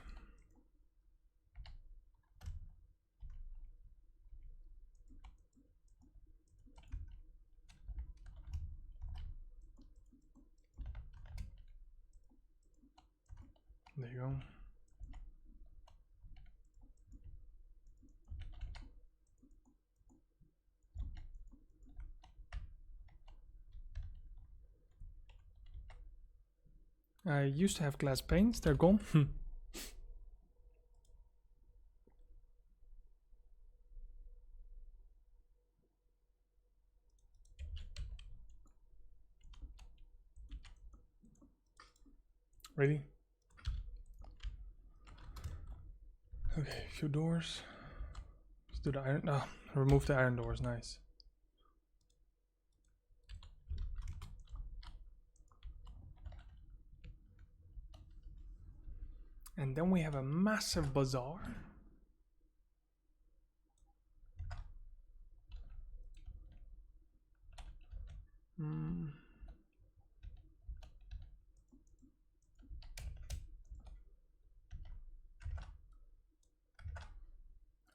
There you go. I used to have glass panes, they're gone. Really? Okay, a few doors. Let's do the iron. Remove the iron doors, nice. And then we have a massive bazaar.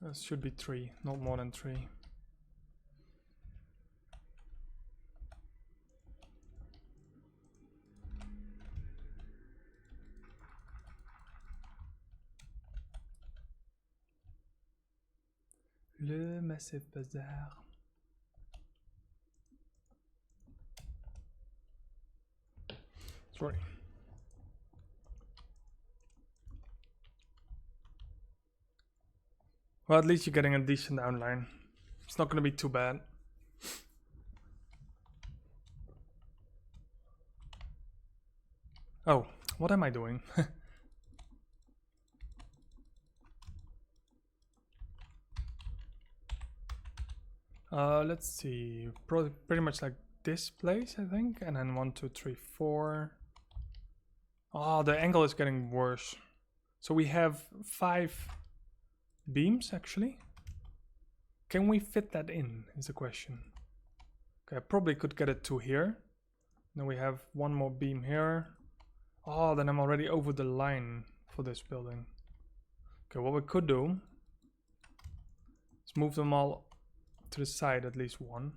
That should be 3, not more than 3. Le Massive Bazaar. Sorry. Well, at least you're getting a decent outline. It's not going to be too bad. Oh, what am I doing? Let's see. Pretty much like this place, I think. And then 1, 2, 3, 4. Oh, the angle is getting worse. So we have 5 beams actually. Can we fit that in is the question. Okay, I probably could get it to here. Then we have 1 more beam here. Oh, then I'm already over the line for this building. Okay, what we could do is move them all to the side, at least 1.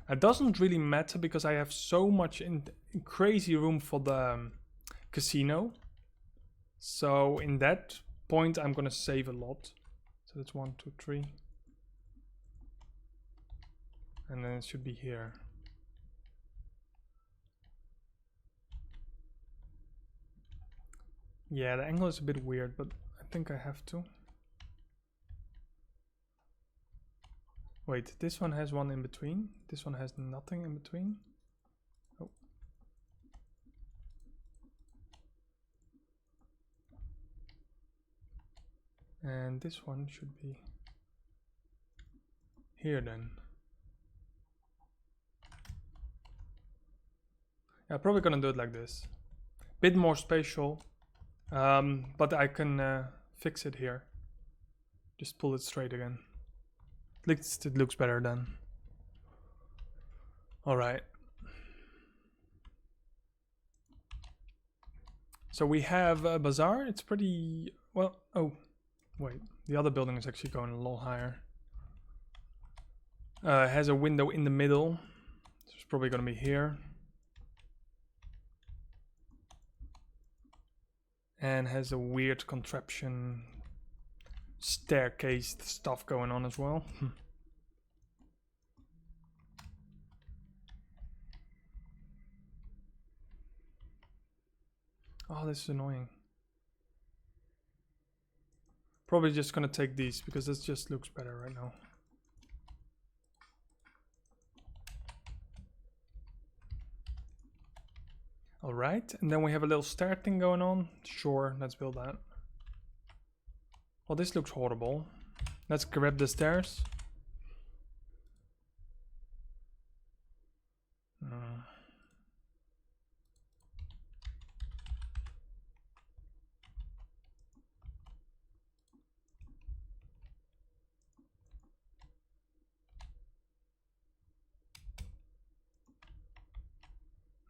It doesn't really matter because I have so much in crazy room for the casino. So in that point I'm gonna save a lot. So that's 1, 2, 3. And then it should be here. Yeah, the angle is a bit weird, but I think I have to. Wait, this one has 1 in between. This one has nothing in between. Oh. And this one should be here then. Yeah, probably gonna do it like this. Bit more spatial, but I can fix it here. Just pull it straight again. At least it looks better then. Alright. So we have a bazaar. It's pretty well. Oh, wait. The other building is actually going a little higher. It has a window in the middle. So it's probably going to be here. And has a weird contraption staircase stuff going on as well. Oh, this is annoying. Probably just gonna take these because this just looks better right now. Alright, and then we have a little stair thing going on. Sure, let's build that. Well, this looks horrible. Let's grab the stairs.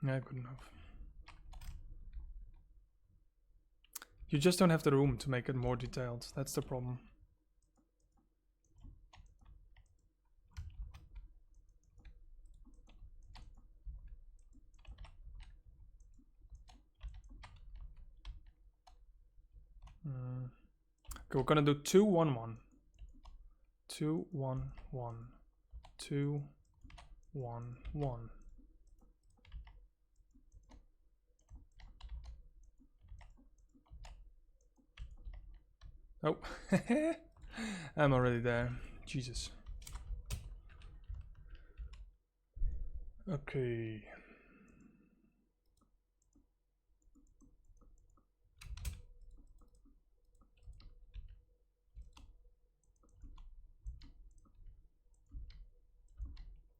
Yeah, good enough. You just don't have the room to make it more detailed. That's the problem. Okay, we're gonna do 2, 1, 1. 2, 1, 1. 2, 1, 1. Oh, I'm already there. Jesus. Okay.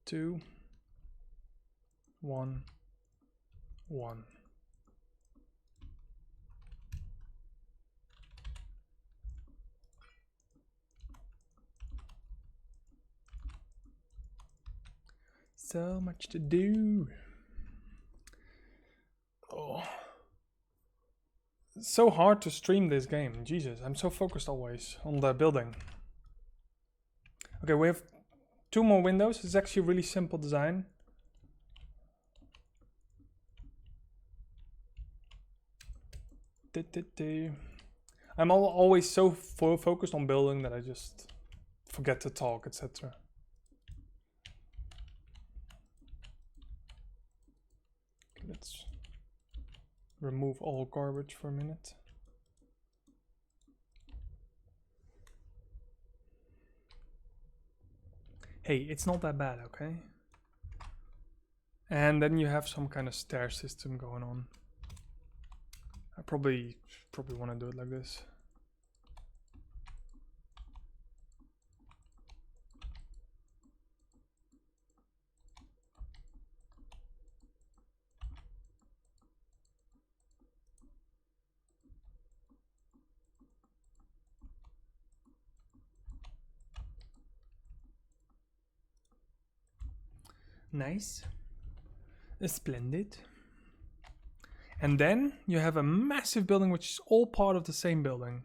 Two, 1, 1. So much to do. Oh. It's so hard to stream this game. Jesus, I'm so focused always on the building. Okay, we have 2 more windows. It's actually a really simple design. I'm always so focused on building that I just forget to talk, etc. Let's remove all garbage for a minute. Hey, it's not that bad, okay? And then you have some kind of stair system going on. I probably want to do it like this. Nice. Splendid. And then you have a massive building which is all part of the same building.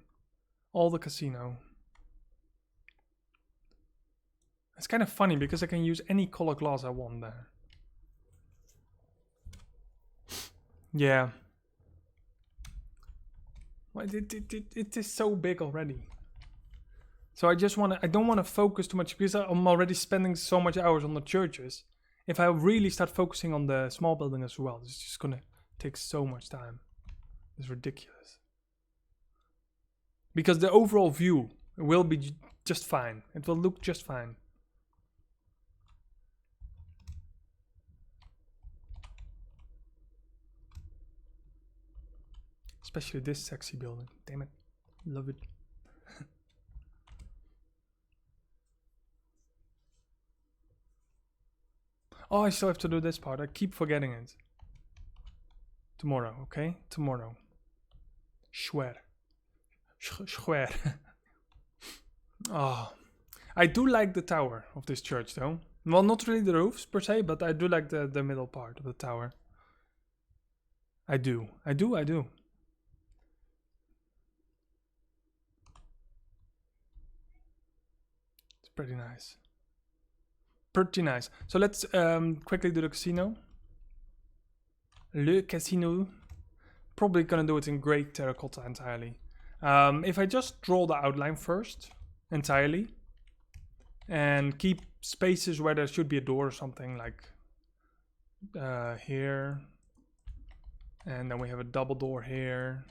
All the casino. It's kind of funny because I can use any color glass I want there. Yeah. Well, it is so big already. So I don't want to focus too much because I'm already spending so much hours on the churches. If I really start focusing on the small building as well, it's just gonna take so much time. It's ridiculous. Because the overall view will be just fine. It will look just fine. Especially this sexy building. Damn it. Love it. Oh, I still have to do this part. I keep forgetting it. Tomorrow, okay? Tomorrow. Schwer. Schwer. Oh. I do like the tower of this church though. Well, not really the roofs per se, but I do like the middle part of the tower. I do. It's pretty nice. Pretty nice. So let's quickly do the casino. Le casino. Probably gonna do it in grey terracotta entirely. If I just draw the outline first, entirely, and keep spaces where there should be a door or something, like here, and then we have a double door here,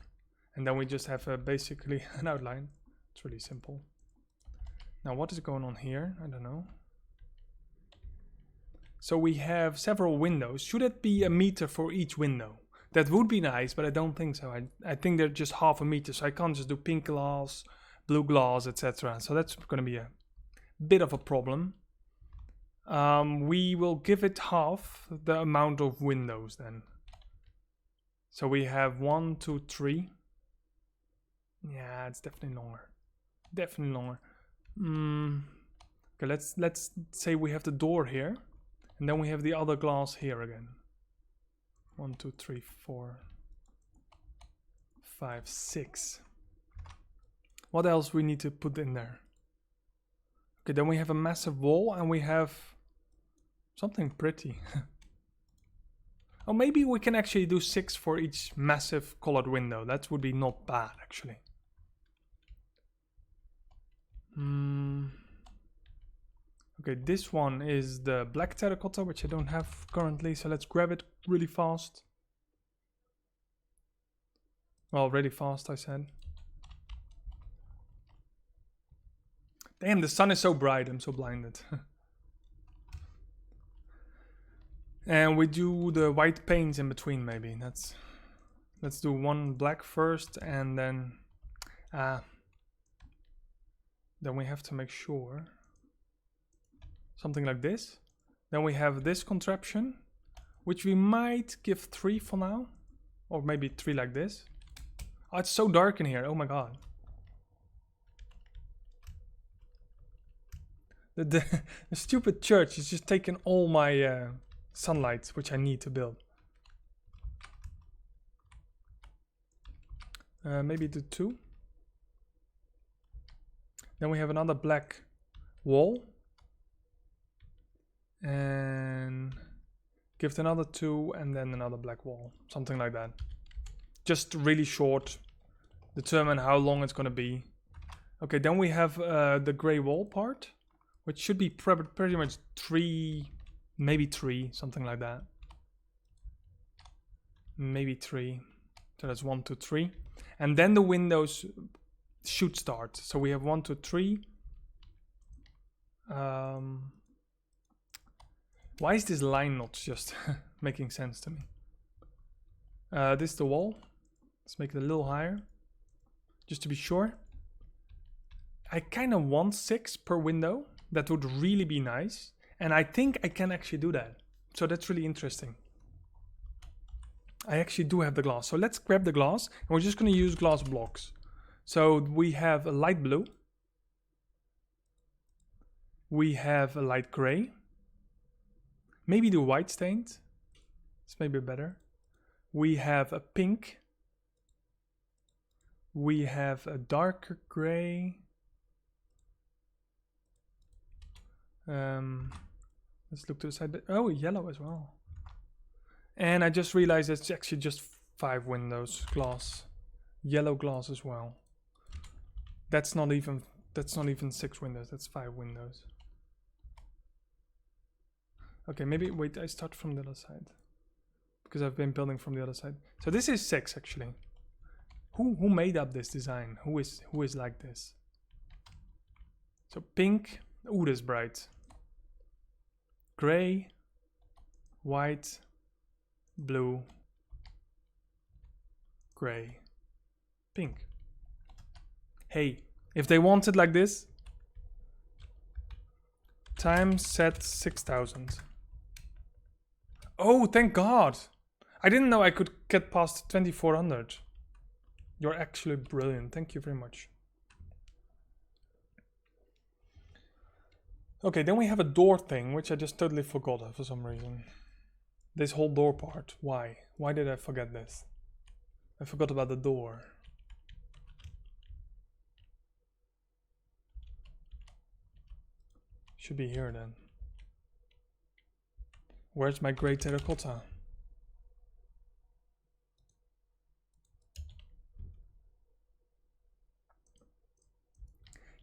and then we just have basically an outline. It's really simple. Now what is going on here? I don't know. So we have several windows. Should it be a meter for each window? That would be nice, but I don't think so. I think they're just half a meter, so I can't just do pink glass, blue glass, etc. So that's going to be a bit of a problem. We will give it half the amount of windows then. So we have 1, 2, 3. Yeah, it's definitely longer. Definitely longer. Okay, let's say we have the door here, and then we have the other glass here again. 1, 2, 3, 4, 5, 6. What else we need to put in there? Okay, then we have a massive wall and we have something pretty. Oh, maybe we can actually do 6 for each massive colored window. That would be not bad, actually. Okay, this one is the black terracotta, which I don't have currently, so let's grab it really fast. Well, really fast, I said. Damn, the sun is so bright, I'm so blinded. And we do the white paints in between, maybe. Let's do one black first, and then we have to make sure. Something like this. Then we have this contraption, which we might give 3 for now. Or maybe 3 like this. Oh, it's so dark in here. Oh my god. The stupid church is just taking all my sunlight, which I need to build. Maybe do 2. Then we have another black wall. And give it another 2 and then another black wall. Something like that. Just really short determine how long it's going to be. Okay, then we have the gray wall part, which should be pretty much 3, maybe 3, something like that. Maybe 3. So that's 1, 2, 3. And then the windows should start. So we have 1, 2, 3. Why is this line not just making sense to me? This is the wall. Let's make it a little higher, just to be sure. I kind of want 6 per window. That would really be nice. And I think I can actually do that. So that's really interesting. I actually do have the glass. So let's grab the glass. And we're just going to use glass blocks. So we have a light blue. We have a light gray. Maybe the white stained. It's maybe better. We have a pink. We have a darker gray. Let's look to the side. Oh, yellow as well. And I just realized it's actually just 5 windows, glass, yellow glass as well. That's not even 6 windows. That's 5 windows. Okay, maybe wait. I start from the other side because I've been building from the other side. So this is 6 actually. Who made up this design? Who is like this? So pink. Ooh, this is bright. Gray, white, blue, gray, pink. Hey, if they want it like this, time set 6,000. Oh, thank God. I didn't know I could get past 2400. You're actually brilliant. Thank you very much. Okay, then we have a door thing, which I just totally forgot for some reason. This whole door part. Why? Why did I forget this? I forgot about the door. Should be here then. Where's my gray terracotta?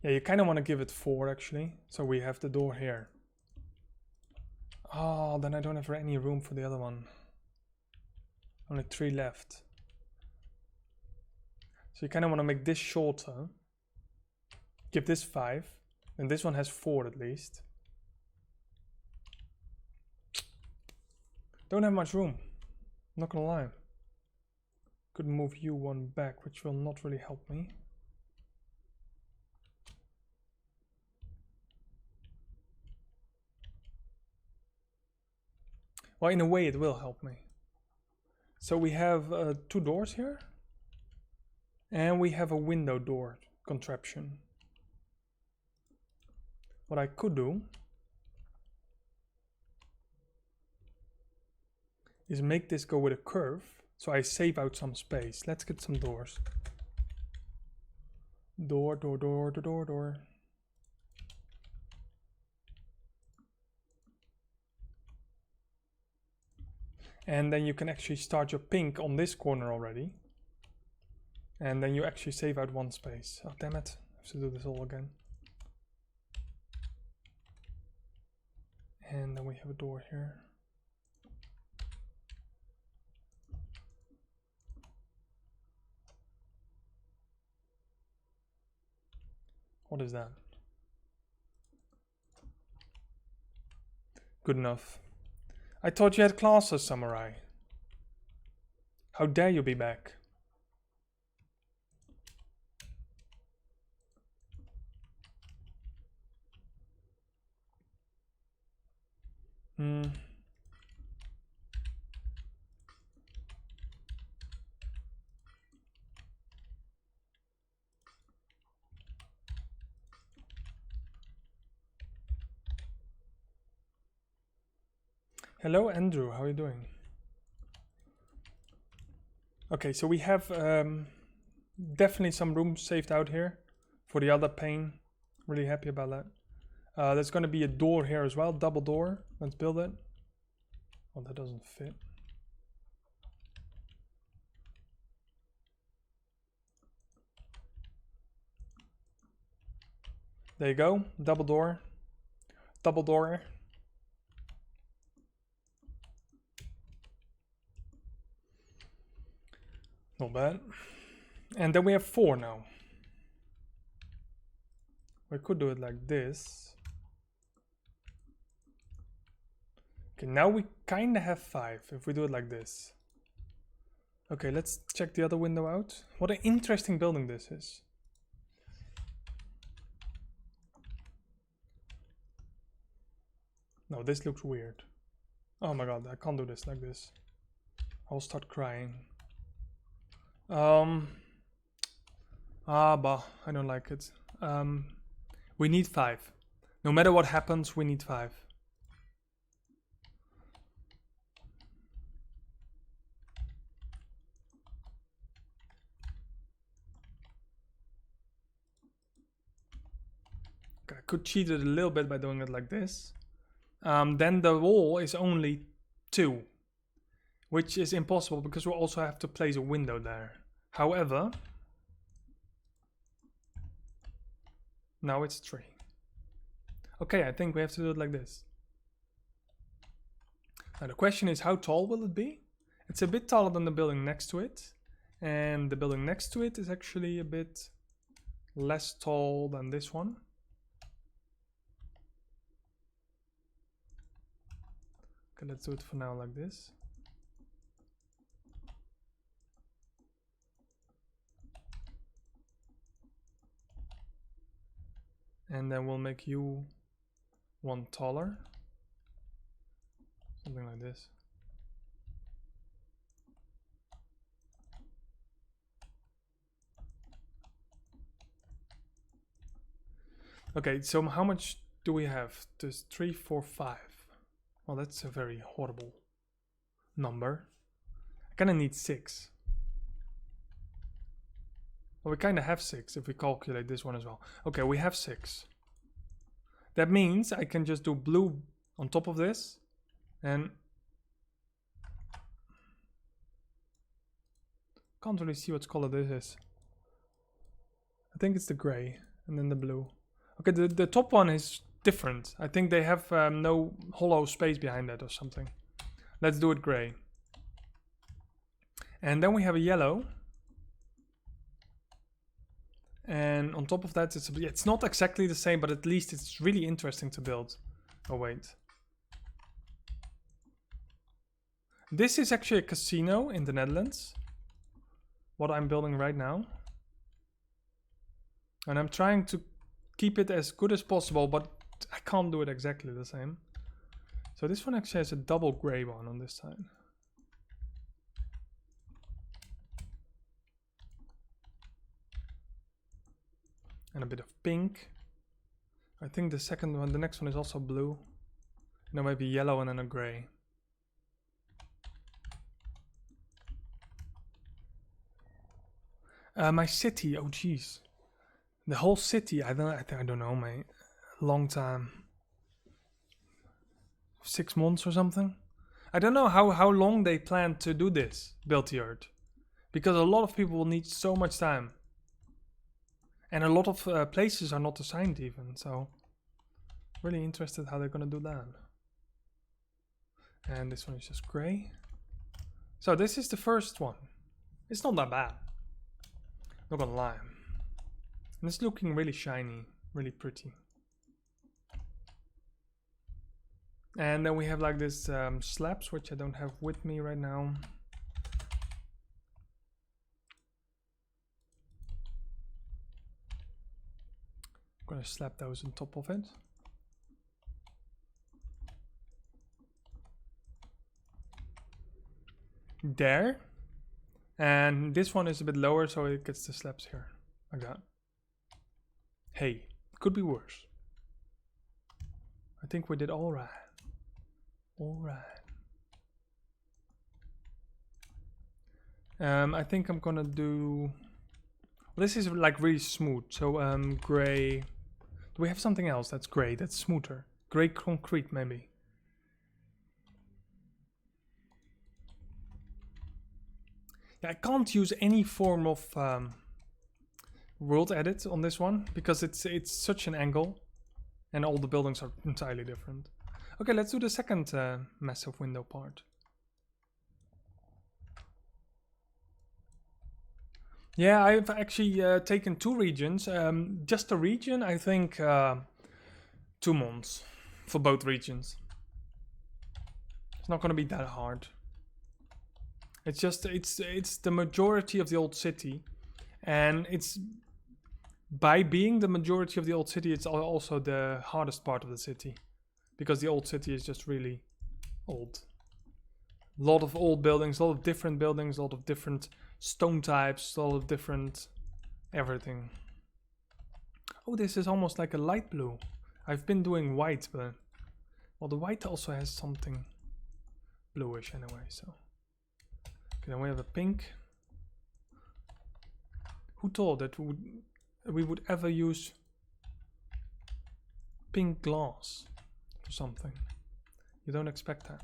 Yeah, you kind of want to give it 4 actually. So we have the door here. Oh, then I don't have any room for the other one. Only 3 left. So you kind of want to make this shorter. Give this 5. And this one has 4 at least. Don't have much room. Not gonna lie. Could move you 1 back, which will not really help me. Well, in a way it will help me. So we have 2 doors here. And we have a window door contraption. What I could do is make this go with a curve. So I save out some space. Let's get some doors. Door, door, door, door, door, door. And then you can actually start your pink on this corner already. And then you actually save out 1 space. Oh, damn it. I have to do this all again. And then we have a door here. What is that? Good enough. I thought you had classes, Samurai. How dare you be back? Hello, Andrew. How are you doing? Okay, so we have definitely some room saved out here for the other pane. Really happy about that. There's going to be a door here as well, double door. Let's build it. Oh, that doesn't fit. There you go. Double door. Double door. Not bad. And then we have 4 now. We could do it like this. Okay, now we kind of have 5 if we do it like this. Okay, let's check the other window out. What an interesting building this is. No, this looks weird. Oh my god, I can't do this like this. I'll start crying. Bah, I don't like it. We need 5. No matter what happens, we need 5. Okay, I could cheat it a little bit by doing it like this. Then the wall is only 2, which is impossible because we also have to place a window there. However, now it's 3. Okay, I think we have to do it like this. Now the question is, how tall will it be? It's a bit taller than the building next to it, and the building next to it is actually a bit less tall than this one. Okay, let's do it for now like this. And then we'll make you 1 taller. Something like this. Okay, so how much do we have? There's 3, 4, 5. Well, that's a very horrible number. I kind of need 6. Well, we kind of have 6 if we calculate this one as well. Okay, we have 6. That means I can just do blue on top of this and can't really see what color this is. I think it's the gray and then the blue. Okay, the top one is different. I think they have no hollow space behind that or something. Let's do it gray. And then we have a yellow. And on top of that, it's not exactly the same, but at least it's really interesting to build. Oh, wait. This is actually a casino in the Netherlands. What I'm building right now. And I'm trying to keep it as good as possible, but I can't do it exactly the same. So this one actually has a double gray one on this side. And a bit of pink. I think the second one, the next one is also blue. And then maybe yellow and then a gray. My city, oh jeez. The whole city, I don't know, mate. Long time. 6 months or something. I don't know how long they plan to do this, build the earth. Because a lot of people will need so much time. And a lot of places are not assigned even, so really interested how they're gonna do that. And this one is just gray. So this is the first one. It's not that bad. Not gonna lie. And it's looking really shiny, really pretty. And then we have like this slabs, which I don't have with me right now. I'm gonna slap those on top of it. There. And this one is a bit lower, so it gets the slabs here. Like that. Hey, could be worse. I think we did all right. All right. I think I'm gonna do... Well, this is like really smooth, so gray. Do we have something else that's gray, that's smoother? Gray concrete, maybe. Yeah, I can't use any form of world edit on this one because it's such an angle and all the buildings are entirely different. Okay, let's do the second massive window part. Yeah, I've actually taken 2 regions. Just a region, I think 2 months for both regions. It's not going to be that hard. It's just it's the majority of the old city, and it's by being the majority of the old city, it's also the hardest part of the city, because the old city is just really old. A lot of old buildings, a lot of different buildings, a lot of different stone types, a lot of different everything. Oh, this is almost like a light blue. I've been doing white, but well, the white also has something bluish anyway, so. Okay, then we have a pink. Who thought that we would ever use pink glass for something? You don't expect that.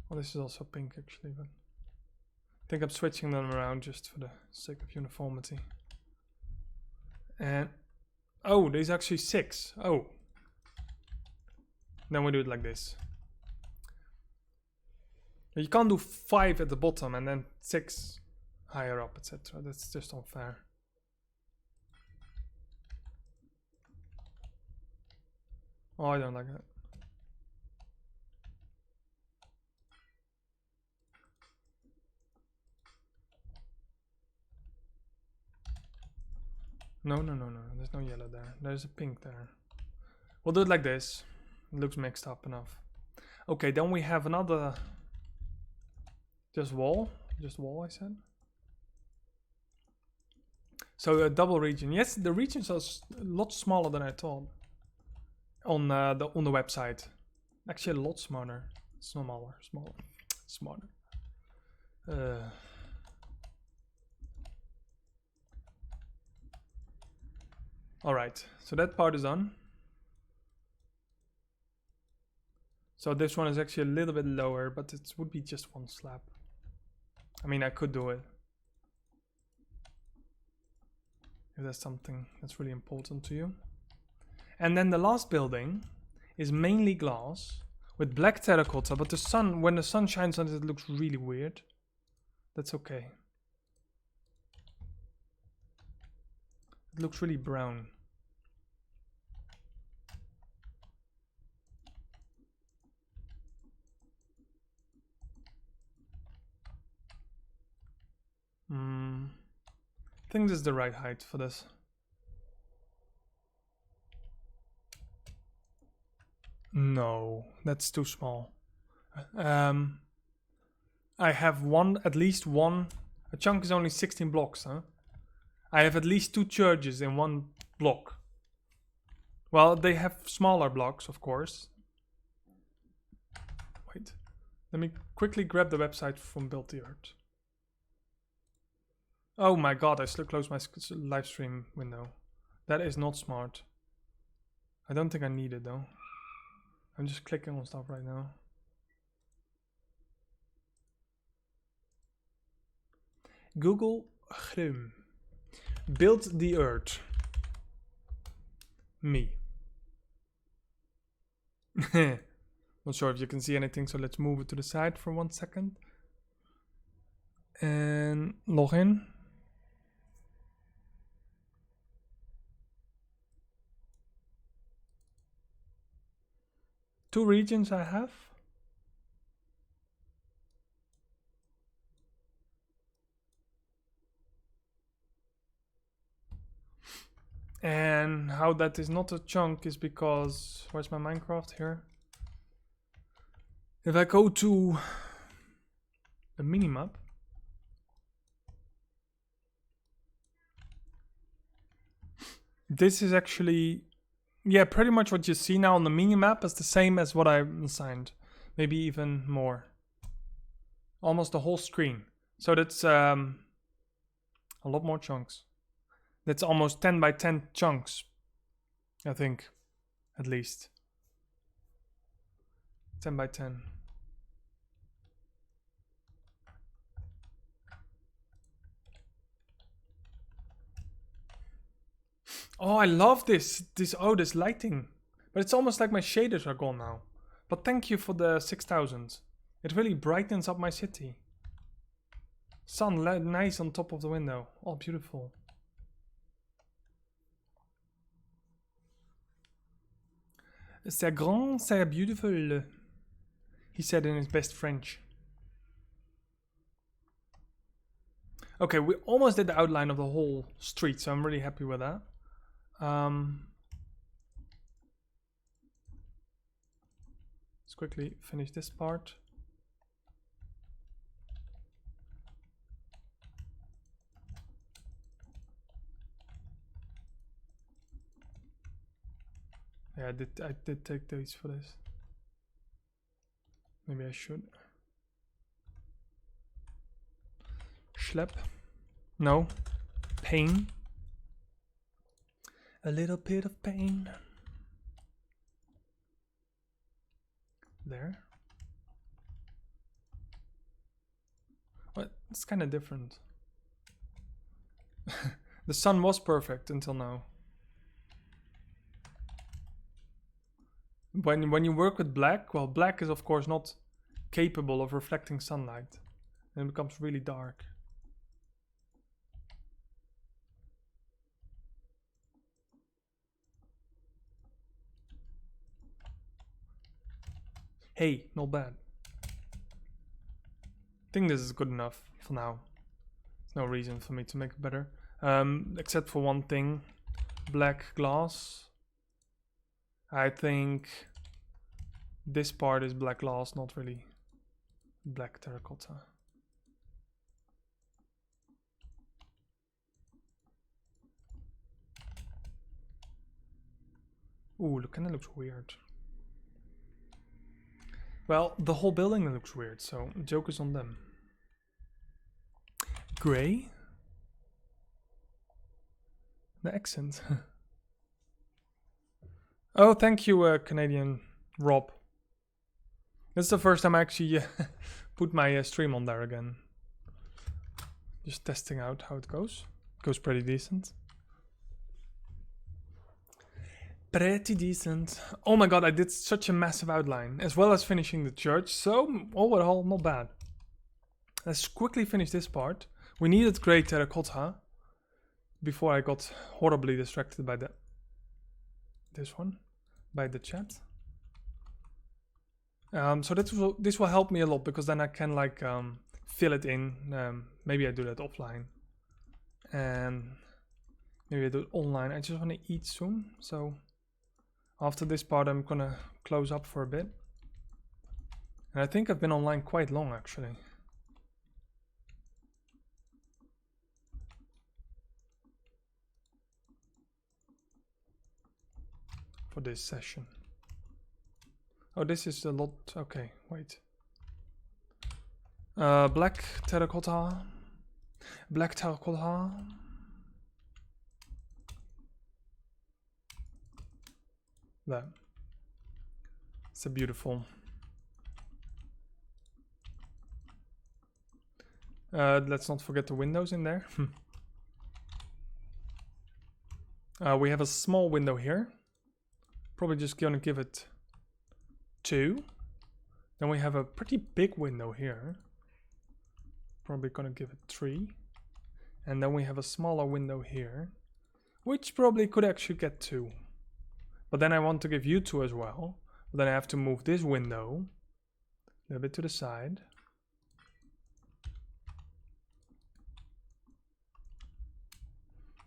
Well, this is also pink actually, but I think I'm switching them around just for the sake of uniformity. And oh, there's actually 6. Oh. Then we do it like this. You can't do 5 at the bottom and then 6 higher up, etc. That's just unfair. Oh, I don't like that. No, there's no yellow there. There's a pink there. We'll do it like this. It looks mixed up enough. Okay, then we have another... Just wall, I said. So a double region. Yes, the regions are a lot smaller than I thought. On the website. Actually a lot smaller. Smaller. Alright, so that part is done. So this one is actually a little bit lower, but it would be just 1 slab. I mean, I could do it. If that's something that's really important to you. And then the last building is mainly glass with black terracotta, but the sun, when the sun shines on it, it looks really weird. That's okay. It looks really brown. I think this is the right height for this. No, that's too small. I have at least one. A chunk is only 16 blocks, huh? I have at least 2 churches in 1 block. Well, they have smaller blocks, of course. Wait, let me quickly grab the website from Build the Earth. Oh my god, I still closed my live stream window. That is not smart. I don't think I need it though. I'm just clicking on stuff right now. Google Chrome. Build the Earth. Me. Not sure if you can see anything, so let's move it to the side for 1 second. And log in. Two regions I have. And how that is not a chunk is because, where's my Minecraft here? If I go to the minimap, this is actually, yeah, pretty much what you see now on the minimap is the same as what I assigned. Maybe even more. Almost the whole screen. So that's a lot more chunks. That's almost 10 by 10 chunks, I think, at least. 10 by 10. Oh, I love this. This lighting. But it's almost like my shaders are gone now. But thank you for the 6,000. It really brightens up my city. Sun nice on top of the window. Oh, beautiful. C'est grand, c'est beautiful. He said in his best French. Okay, we almost did the outline of the whole street, so I'm really happy with that. Let's quickly finish this part. Yeah, I did take these for this. Maybe I should. Schlep. No. Pain. A little bit of pain. There. What? It's kind of different. The sun was perfect until now. When you work with black, well, black is of course not capable of reflecting sunlight, and it becomes really dark. Hey, not bad. I think this is good enough for now. There's no reason for me to make it better, except for one thing: black glass. I think this part is black glass, not really black terracotta. Ooh, look, kinda looks weird. Well, the whole building looks weird, so joke is on them. Gray? The accent. Oh, thank you, Canadian Rob. This is the first time I actually put my stream on there again. Just testing out how it goes. It goes pretty decent. Pretty decent. Oh my god, I did such a massive outline, as well as finishing the church, so overall, not bad. Let's quickly finish this part. We needed grey terracotta before I got horribly distracted by by the chat. So this will help me a lot, because then I can like fill it in. Maybe I do that offline, and maybe I do it online. I just want to eat soon, so after this part I'm gonna close up for a bit. And I think I've been online quite long actually. For this session. Oh, this is a lot. Okay, wait. Black terracotta. Black terracotta. There. It's a beautiful. Let's not forget the windows in there. We have a small window here. Probably just gonna give it 2. Then we have a pretty big window here. Probably gonna give it 3. And then we have a smaller window here, which probably could actually get 2. But then I want to give you 2 as well. But then I have to move this window a little bit to the side.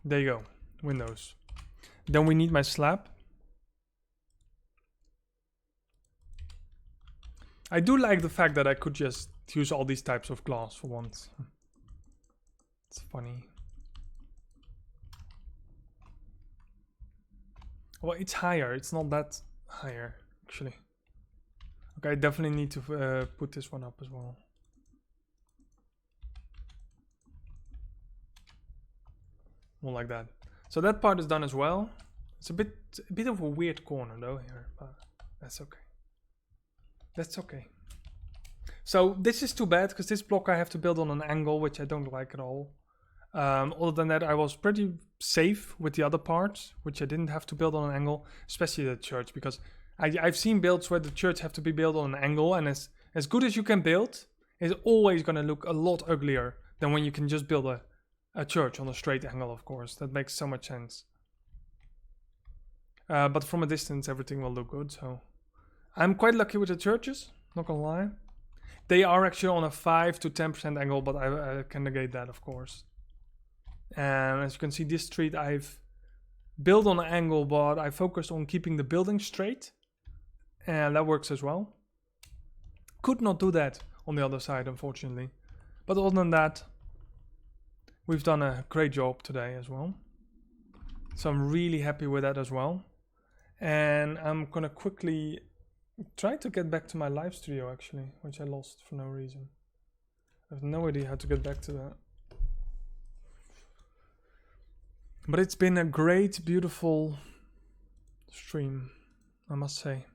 There you go, windows. Then we need my slab. I do like the fact that I could just use all these types of glass for once. It's funny. Well, it's higher. It's not that higher, actually. Okay, I definitely need to put this one up as well. More like that. So that part is done as well. It's a bit of a weird corner though here, but that's okay. That's okay. So this is too bad, because this block I have to build on an angle, which I don't like at all. Other than that, I was pretty safe with the other parts, which I didn't have to build on an angle, especially the church, because I've seen builds where the church have to be built on an angle, and as good as you can build, it's always going to look a lot uglier than when you can just build a church on a straight angle, of course. That makes so much sense. But from a distance, everything will look good, so... I'm quite lucky with the churches, not gonna lie. They are actually on a 5 to 10% angle, but I can negate that, of course. And as you can see, this street I've built on an angle, but I focused on keeping the building straight. And that works as well. Could not do that on the other side, unfortunately. But other than that, we've done a great job today as well. So I'm really happy with that as well. And I'm gonna quickly try to get back to my live studio, actually, which I lost for no reason. I have no idea how to get back to that. But it's been a great, beautiful stream, I must say.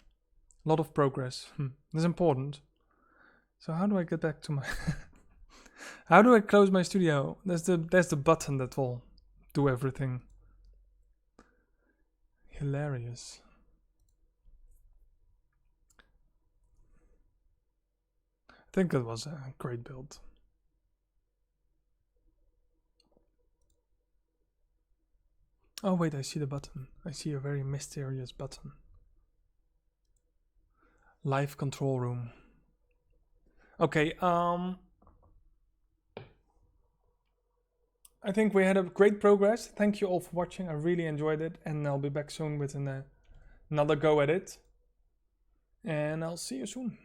A lot of progress. That's important. So how do I get back to my... How do I close my studio? There's the button that will do everything. Hilarious. I think it was a great build. Oh wait, I see the button. I see a very mysterious button. Live control room. Okay, I think we had a great progress. Thank you all for watching. I really enjoyed it, and I'll be back soon with another go at it. And I'll see you soon.